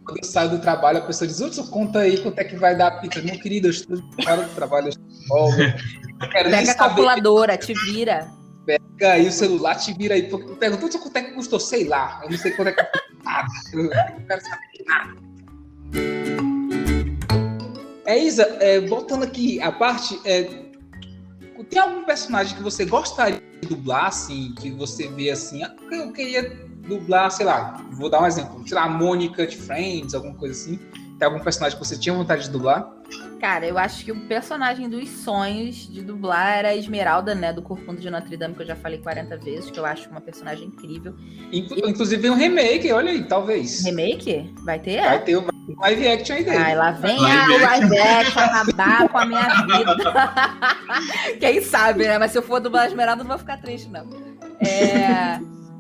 Quando eu saio do trabalho, a pessoa diz, Hudson, conta aí quanto é que vai dar a pizza. Meu querido, eu estou fora do trabalho, eu estou de folga. Pega a calculadora, te vira. Pega aí o celular, te vira aí. Pergunta quanto é que custou, sei lá. Eu não sei quanto é que custou nada. Eu não quero saber nada. Isa, voltando aqui à parte, tem algum personagem que você gostaria de dublar, assim, que você vê assim, eu queria dublar, sei lá, vou dar um exemplo, sei lá, a Mônica de Friends, alguma coisa assim. Tem algum personagem que você tinha vontade de dublar? Cara, eu acho que o personagem dos sonhos de dublar era a Esmeralda, né, do Corcunda de Notre Dame, que eu já falei 40 vezes, que eu acho uma personagem incrível. Inclusive um remake, olha aí, talvez. Remake? Vai ter? Vai ter um live action aí dele. Ai, lá vem o live action acabar com a minha vida. Quem sabe, né? Mas se eu for dublar a Esmeralda, não vou ficar triste, não.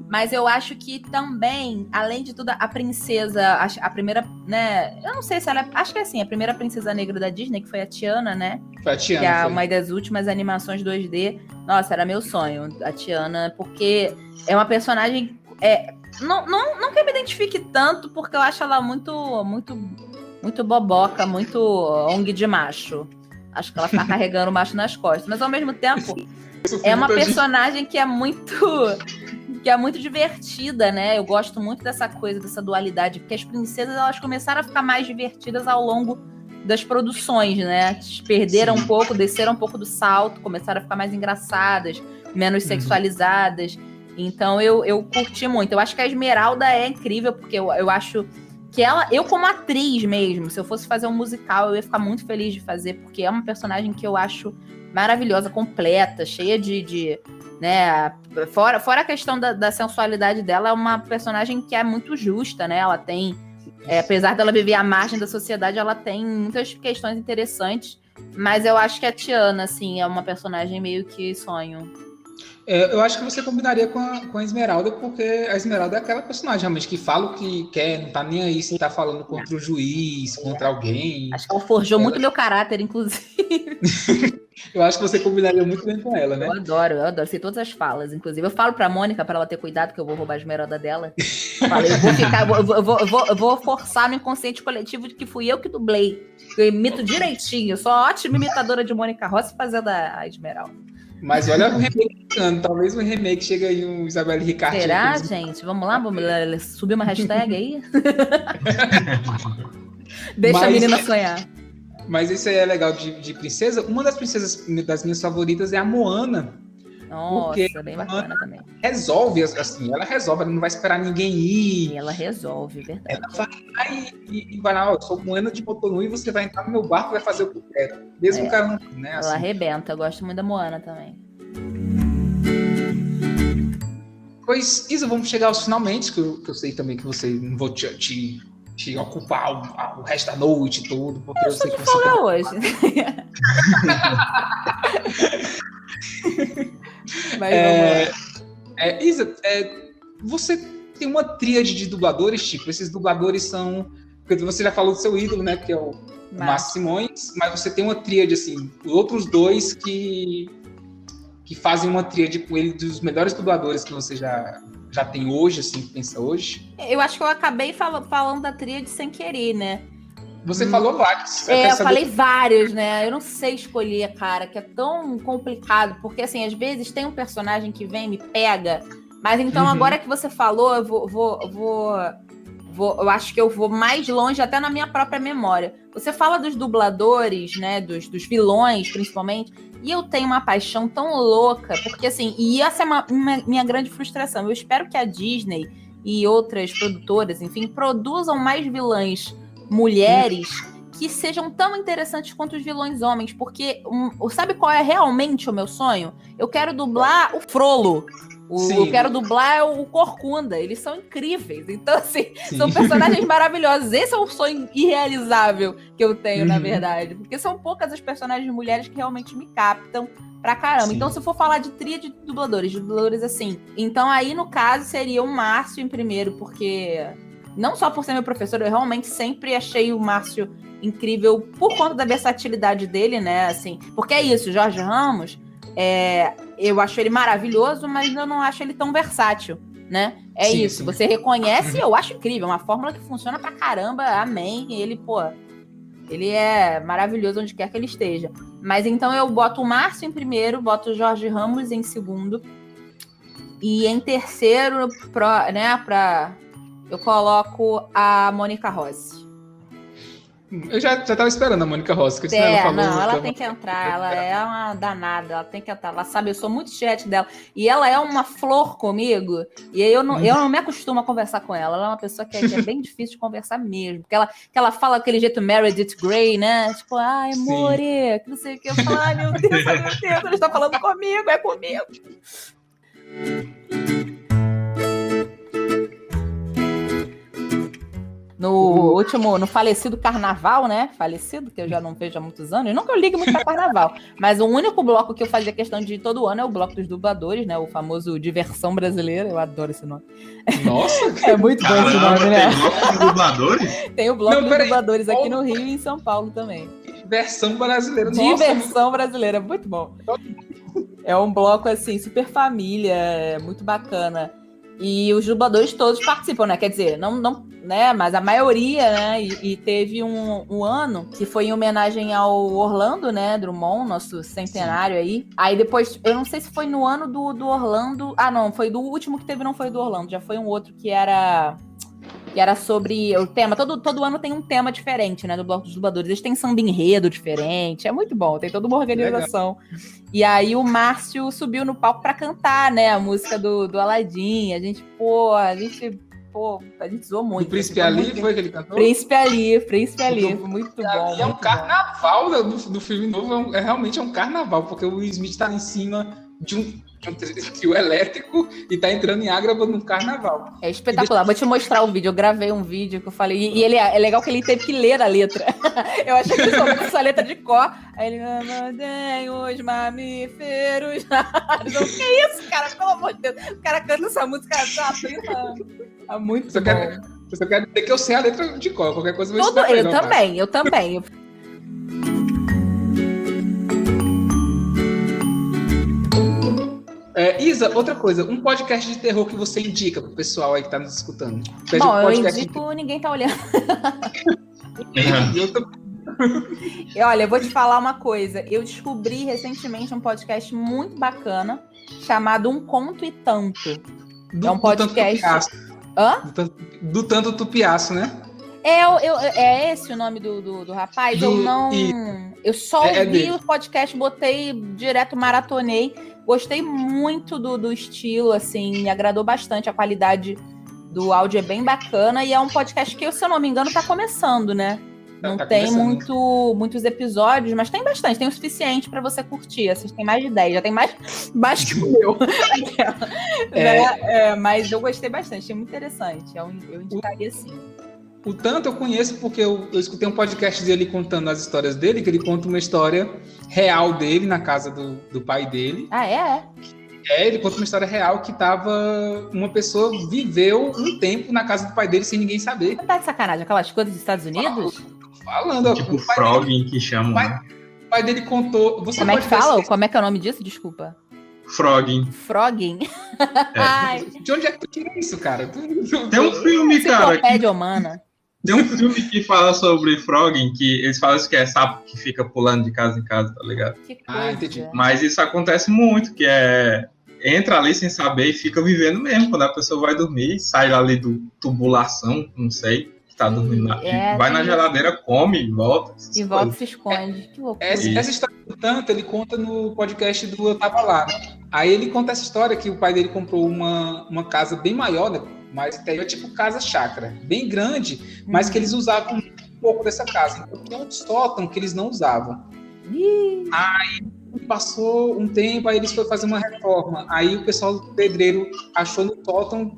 Mas eu acho que também, além de tudo, a princesa, a primeira, né? Eu não sei se ela. Acho que é assim, a primeira princesa negra da Disney, que foi a Tiana, né? Foi a Tiana. Que é uma das últimas animações 2D. Nossa, era meu sonho, a Tiana, porque é uma personagem. Não que eu me identifique tanto, porque eu acho ela muito boboca, muito ONG de macho. Acho que ela tá carregando o macho nas costas. Mas ao mesmo tempo, é uma personagem que é muito divertida, né? Eu gosto muito dessa coisa, dessa dualidade, porque as princesas, elas começaram a ficar mais divertidas ao longo das produções, né? Perderam um pouco, desceram um pouco do salto, começaram a ficar mais engraçadas, menos sexualizadas. Então eu curti muito. Eu acho que a Esmeralda é incrível, porque eu acho que ela, eu como atriz mesmo, se eu fosse fazer um musical, eu ia ficar muito feliz de fazer, porque é uma personagem que eu acho maravilhosa, completa, cheia de né, fora a questão da sensualidade dela, é uma personagem que é muito justa, né? Ela tem, apesar dela viver à margem da sociedade, ela tem muitas questões interessantes, mas eu acho que a Tiana, assim, é uma personagem meio que sonho. Eu acho que você combinaria com a Esmeralda, porque a Esmeralda é aquela personagem realmente que fala o que quer, não tá nem aí se tá falando contra o juiz, contra alguém. Acho que ela forjou muito meu caráter, inclusive. Eu acho que você combinaria muito bem com ela, né? Eu adoro, sei todas as falas, inclusive. Eu falo pra Mônica pra ela ter cuidado, que eu vou roubar a Esmeralda dela. Falei, eu vou forçar no inconsciente coletivo de que fui eu que dublei. Eu imito direitinho, eu sou ótima imitadora de Mônica Rossi fazendo a Esmeralda. Mas olha o remake chegando, talvez um remake chegue aí um Isabelle Riccardi. Será, gente? Vamos lá subir uma hashtag aí? Deixa a menina sonhar. Mas isso aí é legal de princesa. Uma das princesas das minhas favoritas é a Moana. Nossa, bem bacana também. Resolve, assim, ela não vai esperar ninguém ir. E ela resolve, verdade. Ela vai e vai lá, eu sou Moana de Motonui e você vai entrar no meu barco e vai fazer o que eu quero. Mesmo o cara não, né? Ela assim. arrebenta, eu gosto muito da Moana também. Pois, Isa, vamos chegar aos finalmente, que eu sei também que você não vou te ocupar o resto da noite todo, porque eu sei que você tá hoje. Mas Isa, você tem uma tríade de dubladores, tipo, esses dubladores são, porque você já falou do seu ídolo, né, que é o Márcio Simões, mas você tem uma tríade, assim, outros dois que fazem uma tríade com ele dos melhores dubladores que você já tem hoje, assim, que pensa hoje? Eu acho que eu acabei falando da tríade sem querer, né? Você falou vários. Eu falei vários, né? Eu não sei escolher, cara, que é tão complicado, porque, assim, às vezes tem um personagem que vem e me pega, mas então agora que você falou, eu acho que eu vou mais longe até na minha própria memória. Você fala dos dubladores, né, dos vilões, principalmente, e eu tenho uma paixão tão louca, porque, assim, e essa é minha grande frustração. Eu espero que a Disney e outras produtoras, enfim, produzam mais vilãs mulheres que sejam tão interessantes quanto os vilões homens, porque sabe qual é realmente o meu sonho? Eu quero dublar o Frollo. Eu quero dublar o Corcunda. Eles são incríveis. Então, assim, são personagens maravilhosos. Esse é um sonho irrealizável que eu tenho, na verdade. Porque são poucas as personagens mulheres que realmente me captam pra caramba. Sim. Então, se eu for falar de tríade de dubladores assim. Então, aí, no caso, seria o Márcio em primeiro, porque... Não só por ser meu professor, eu realmente sempre achei o Márcio incrível por conta da versatilidade dele, né? Assim, porque é isso, Jorge Ramos, eu acho ele maravilhoso, mas eu não acho ele tão versátil, né? Isso, você reconhece, eu acho incrível, uma fórmula que funciona pra caramba, amém. Ele é maravilhoso onde quer que ele esteja. Mas então eu boto o Márcio em primeiro, boto o Jorge Ramos em segundo, e em terceiro, eu coloco a Mônica Rossi. Eu já tava esperando a Mônica Rossi. Que ela falou, ela tem que entrar. Ela é uma danada. Ela tem que entrar. Ela sabe, eu sou muito chat dela. E ela é uma flor comigo. E eu não me acostumo a conversar com ela. Ela é uma pessoa que é bem difícil de conversar mesmo. Porque ela fala aquele jeito Meredith Grey, né? Tipo, ai, amore, que não sei o que. Eu falo, ai, meu Deus, ela está falando comigo, é comigo. No falecido Carnaval, né? Falecido, que eu já não vejo há muitos anos. Eu nunca ligo muito pra Carnaval. Mas o único bloco que eu fazia questão de ir todo ano é o bloco dos dubladores, né? O famoso Diversão Brasileira. Eu adoro esse nome. Nossa! É muito bom esse nome, né? Tem bloco dos dubladores? Tem o bloco dos dubladores aqui no Rio e em São Paulo também. Diversão Brasileira. Diversão Brasileira, muito bom. É um bloco, assim, super família, muito bacana. E os dubladores todos participam, né? Quer dizer, não, né? Mas a maioria, né? E teve um ano que foi em homenagem ao Orlando, né? Drummond, nosso centenário aí. Aí depois, eu não sei se foi no ano do Orlando. Ah, não, foi do último que teve, não foi do Orlando. Já foi um outro que era... que era sobre o tema. Todo ano tem um tema diferente, né, do Bloco dos Dubladores. Eles têm samba enredo diferente, é muito bom, tem toda uma organização. Legal. E aí o Márcio subiu no palco pra cantar, né, a música do Aladdin. A gente zoou muito. O Príncipe Ali foi que ele cantou? Príncipe Ali, muito bom. E é um carnaval do filme novo, realmente um carnaval, porque o Will Smith tá em cima de um trio elétrico e tá entrando em Ágrava num carnaval. É espetacular. Vou te mostrar o vídeo. Eu gravei um vídeo que eu falei. E ele é legal que ele teve que ler a letra. Eu achei que ele só essa letra de cor. Aí ele. Mandem os mamíferos. Que isso, cara? Pelo amor de Deus. O cara canta essa música há 30 anos. É muito bom. Eu só quero dizer que eu sei a letra de cor. Qualquer coisa eu vou ensinar. Eu também. Isa, outra coisa, um podcast de terror que você indica pro pessoal aí que tá nos escutando? Bom, eu indico Ninguém Tá Olhando. Olha, eu vou te falar uma coisa. Eu descobri recentemente um podcast muito bacana chamado Um Conto e Tanto. É um podcast... Do Tanto Tupiaço, né? É esse o nome do rapaz? Eu só ouvi o podcast, botei direto, maratonei. Gostei muito do estilo, assim, me agradou bastante. A qualidade do áudio é bem bacana. E é um podcast que, se eu não me engano, tá começando, né? Não tem muitos episódios, mas tem bastante. Tem o suficiente para você curtir. Assim, tem mais de 10, já tem mais que o meu. Mas eu gostei bastante, achei muito interessante. Eu indicaria sim. O Tanto eu conheço porque eu escutei um podcast dele contando as histórias dele, que ele conta uma história real dele na casa do pai dele. Ah, é? Ele conta uma história real que uma pessoa viveu um tempo na casa do pai dele sem ninguém saber. Você tá de sacanagem? Aquelas coisas dos Estados Unidos? Falando. Tipo Frogging, que chamam. O pai dele contou... Como é que fala? Como é que é o nome disso? Desculpa. Frogging. De onde é que tu tira isso, cara? Tem um filme, cara. Enciclopédia humana. Tem um filme que fala sobre Frogging, que eles falam que é sapo que fica pulando de casa em casa, tá ligado? Que coisa. Entendi. Mas isso acontece muito, que entra ali sem saber e fica vivendo mesmo. Quando a pessoa vai dormir, sai ali do tubulação, não sei, que tá dormindo lá. Vai na geladeira, come e volta. E volta e se esconde. Que loucura. Essa história do Tanto, ele conta no podcast do Eu Tava Lá. Aí ele conta essa história que o pai dele comprou uma casa bem maior, né? Mas interior, tipo casa chácara, bem grande, mas que eles usavam um pouco dessa casa. Então tem um sótão que eles não usavam. Aí passou um tempo, aí eles foram fazer uma reforma. Aí o pessoal do pedreiro achou no sótão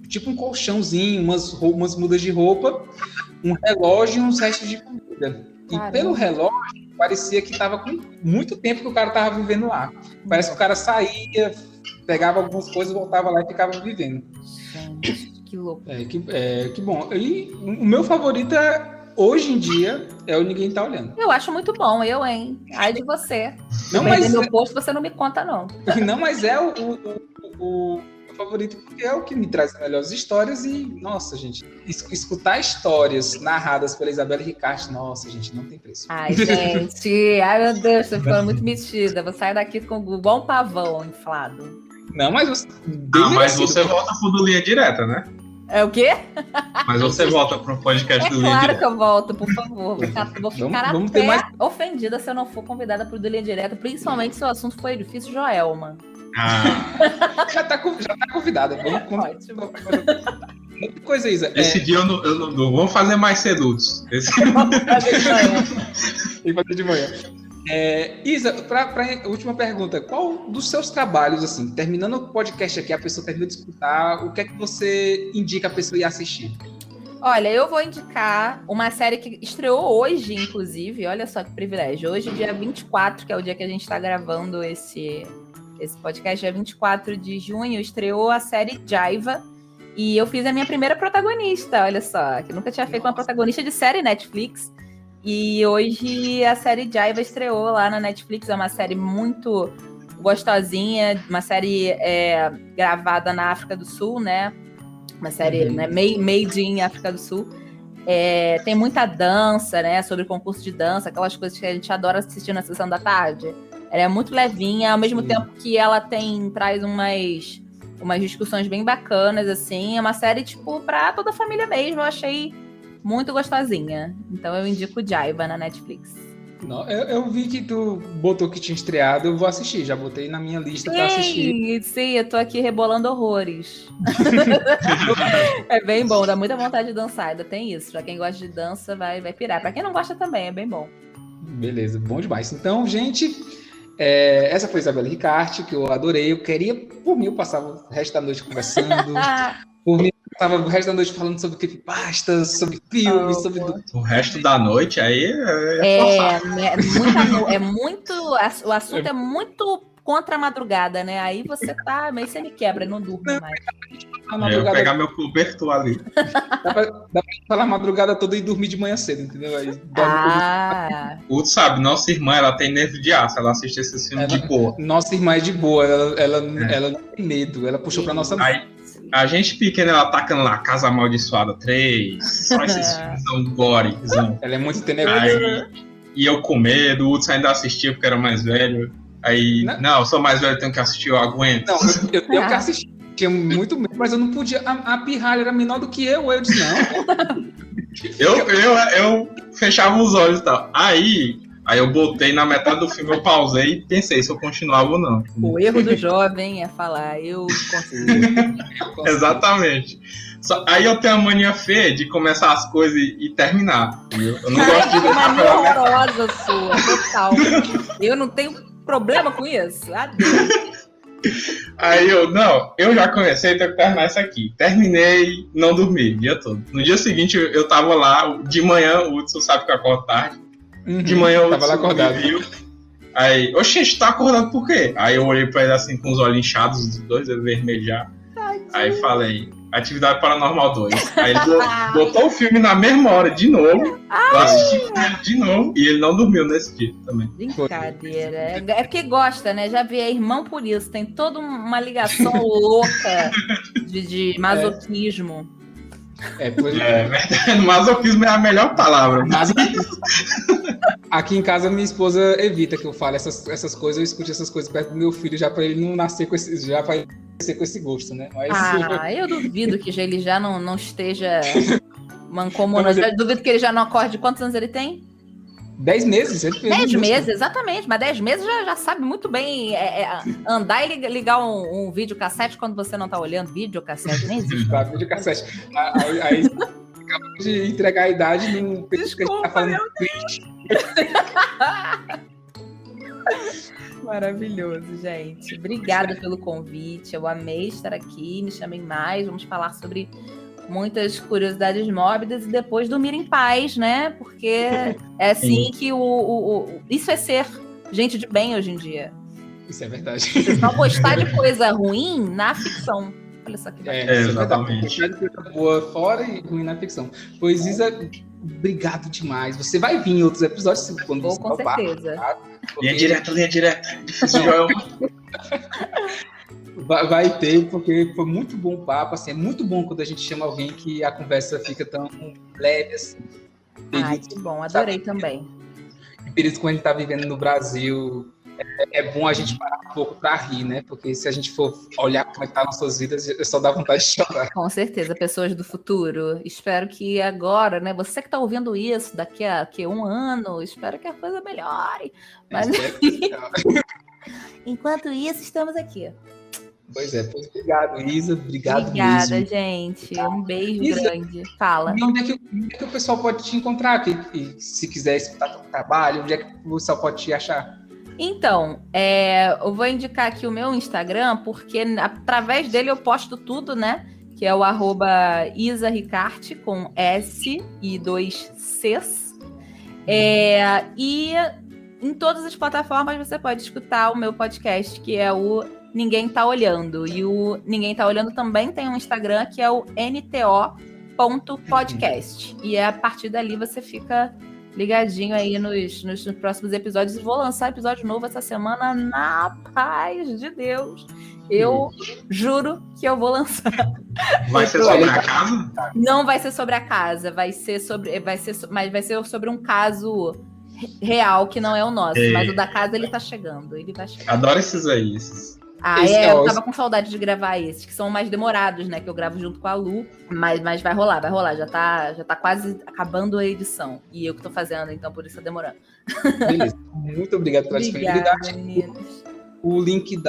tipo um colchãozinho, umas mudas de roupa, um relógio e uns restos de comida. Caramba. E pelo relógio, parecia que estava com muito tempo que o cara estava vivendo lá. Parece que o cara saía, pegava algumas coisas, voltava lá e ficava vivendo. Gente, que louco. Que bom. E o meu favorito hoje em dia é o Ninguém Tá Olhando. Eu acho muito bom, hein? Ai de você. Não, mas meu posto, você não me conta, não. Não, mas é o favorito porque é o que me traz as melhores histórias e, nossa, gente, escutar histórias narradas pela Isabela Ricardo, nossa, gente, não tem preço. Ai, gente, meu Deus, tô ficando muito metida. Vou sair daqui com um bom pavão inflado. Não, mas você volta pro do Linha Direta, né? É o quê? Mas você volta pro podcast do Linha Direta. Claro que eu volto, por favor. Vou ficar até ofendida se eu não for convidada pro do Linha Direta, principalmente se o assunto for edifício Joelma. Já tá convidada. Ótimo. Muita coisa, Isa. Esse dia eu não vou fazer mais sedutos. Vou fazer de manhã. Isa, para a última pergunta, qual dos seus trabalhos, assim, terminando o podcast aqui, a pessoa termina de escutar, o que é que você indica a pessoa ir assistir? Olha, eu vou indicar uma série que estreou hoje, inclusive, olha só que privilégio. Hoje, dia 24, que é o dia que a gente está gravando esse podcast, dia 24 de junho, estreou a série Jaiva, e eu fiz a minha primeira protagonista, olha só, que nunca tinha feito uma protagonista de série Netflix. E hoje a série Jaiva estreou lá na Netflix, é uma série muito gostosinha, uma série gravada na África do Sul, né? Uma série né, made in África do Sul. Tem muita dança, né? Sobre concurso de dança, aquelas coisas que a gente adora assistir na sessão da tarde. Ela é muito levinha, ao mesmo tempo que ela traz umas discussões bem bacanas, assim. É uma série, tipo, pra toda a família mesmo. Eu achei muito gostosinha. Então eu indico Jaiba na Netflix. Não, eu vi que tu botou que tinha estreado, eu vou assistir. Já botei na minha lista pra assistir. Sim, eu tô aqui rebolando horrores. É bem bom, dá muita vontade de dançar. Ainda tem isso. Pra quem gosta de dança, vai pirar. Pra quem não gosta também, é bem bom. Beleza, bom demais. Então, gente, essa foi Isabela Ricarte, que eu adorei. Eu queria, por mim, eu passava o resto da noite conversando. Por mim, eu passava o resto da noite falando sobre creepypastas, sobre filmes, sobre... O resto da noite, aí o assunto é muito contra a madrugada, né? Aí você tá, mas você me quebra, não durmo mais. Eu vou pegar meu cobertor ali. Dá pra falar a madrugada toda e dormir de manhã cedo, entendeu? Aí Tu sabe, nossa irmã, ela tem nervo de aço, ela assiste esses filmes de boa. Nossa irmã é de boa, ela não tem medo, ela puxou pra nossa... Aí, a gente pequena, ela tacando lá, Casa Amaldiçoada 3, só esses filmes são gorezão. Ela é muito tenebrosa. E eu com medo, o Hudson ainda assistia porque era mais velho. Aí, não, eu sou mais velho, tenho que assistir, eu aguento. Não, eu tenho que assistir. Tinha muito medo, mas eu não podia. A pirralha era menor do que eu. Eu disse, não. eu fechava os olhos e tal. Aí eu botei na metade do filme, eu pausei e pensei se eu continuava ou não. O erro do jovem é falar, eu consigo. Exatamente. Aí eu tenho a mania feia de começar as coisas e terminar. Eu não gosto de deixar mania horrorosa sua, total. Eu não tenho problema com isso. Adeus. Aí eu já comecei, tenho que terminar isso aqui. Terminei, não dormi o dia todo. No dia seguinte eu tava lá, de manhã, o Hudson sabe que eu acordo tarde. De manhã o tava lá acordado. Viu. Aí, oxe, tá acordado por quê? Aí eu olhei pra ele assim, com os olhos inchados, os dois vermelhos já. Aí falei, Atividade Paranormal 2. Aí ele botou o filme na mesma hora de novo. Eu assisti de novo e ele não dormiu nesse dia também. Brincadeira. É porque gosta, né? Já vi irmão por isso. Tem toda uma ligação louca de masoquismo. Verdade. Masoquismo é a melhor palavra. Aqui em casa minha esposa evita que eu fale essas coisas, eu escute essas coisas perto do meu filho já pra ele não nascer com esse gosto, né? Mas... eu duvido que ele já não esteja mancomunado. Eu duvido que ele já não acorde. Quantos anos ele tem? 10 meses. 10 meses, exatamente. Mas 10 meses já sabe muito bem andar e ligar um videocassete quando você não tá olhando. Videocassete, nem existe. Videocassete. Aí acabou de entregar a idade no... Desculpa, tá falando Maravilhoso, gente. Obrigada pelo convite. Eu amei estar aqui. Me chamem mais. Vamos falar sobre muitas curiosidades mórbidas e depois dormir em paz, né? Porque é assim que isso é ser gente de bem hoje em dia. Isso é verdade. Só gostar de coisa ruim na ficção. Olha só que bacana. Exatamente. Gostar de coisa boa fora e ruim na ficção. Pois, Isa, obrigado demais. Você vai vir em outros episódios quando Vou, você com certeza. Tá? Linha direta. Difícil, Joel. Vai ter, porque foi muito bom o papo, assim, é muito bom quando a gente chama alguém que a conversa fica tão leve, assim. Ai, que bom, adorei também. Em períodos quando a gente tá vivendo no Brasil, é bom a gente parar um pouco para rir, né? Porque se a gente for olhar como é que tá nossas vidas, só dá vontade de chorar. Com certeza, pessoas do futuro. Espero que agora, né? Você que tá ouvindo isso daqui a um ano, espero que a coisa melhore. Mas enquanto isso, estamos aqui. Pois é, obrigado, Isa. Obrigado Obrigada, mesmo. gente. Um beijo Isa, grande. Fala. E onde é que o pessoal pode te encontrar? Se quiser escutar teu trabalho, onde é que o pessoal pode te achar? Então, eu vou indicar aqui o meu Instagram, porque através dele eu posto tudo, né? Que é o @IsaRicarte, com S e 2 Cs. E em todas as plataformas você pode escutar o meu podcast, que é o Ninguém Tá Olhando. E o Ninguém Tá Olhando também tem um Instagram, que é o nto.podcast. E a partir dali você fica ligadinho aí nos próximos episódios. E vou lançar episódio novo essa semana, na paz de Deus. Eu juro que eu vou lançar. Vai ser sobre a casa? Não vai ser sobre a casa, vai ser sobre um caso real que não é o nosso, mas o da casa ele tá chegando, ele vai chegar. Adoro esses aí. Eu tava com saudade de gravar esses, que são mais demorados, né? Que eu gravo junto com a Lu. Mas vai rolar. Já tá quase acabando a edição. E eu que tô fazendo, então por isso tá demorando. Beleza. Muito obrigado pela disponibilidade. Meninas. O link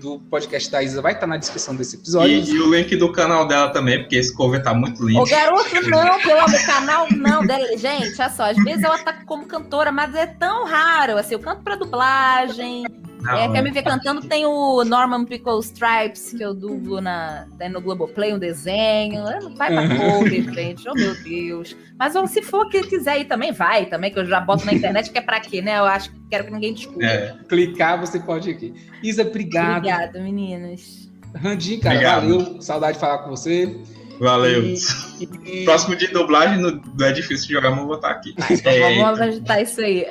do podcast da Isa vai estar na descrição desse episódio. E o link do canal dela também, porque esse cover tá muito lindo. Ô, garoto, não, pelo meu canal, não. Gente, olha só, às vezes eu ataco como cantora, mas é tão raro. Assim, eu canto pra dublagem. Quer me ver cantando? Tem o Norman Pickle Stripes, que eu dublo no Globoplay, um desenho. Vai pra cover, gente. Oh, meu Deus. Mas se for que quiser ir também, vai também, que eu já boto na internet, que é pra quê, né? Eu acho que quero que ninguém descubra. Clicar, você pode ir aqui. Isa, obrigado. Obrigada, meninas. Randy, cara, valeu. Saudade de falar com você. Valeu. Próximo de dublagem não é difícil jogar, mas vou botar aqui. Vamos agitar isso aí.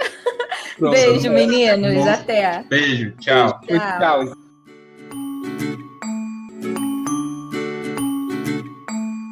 Beijo, meninos. Até. Beijo. Tchau. Tchau.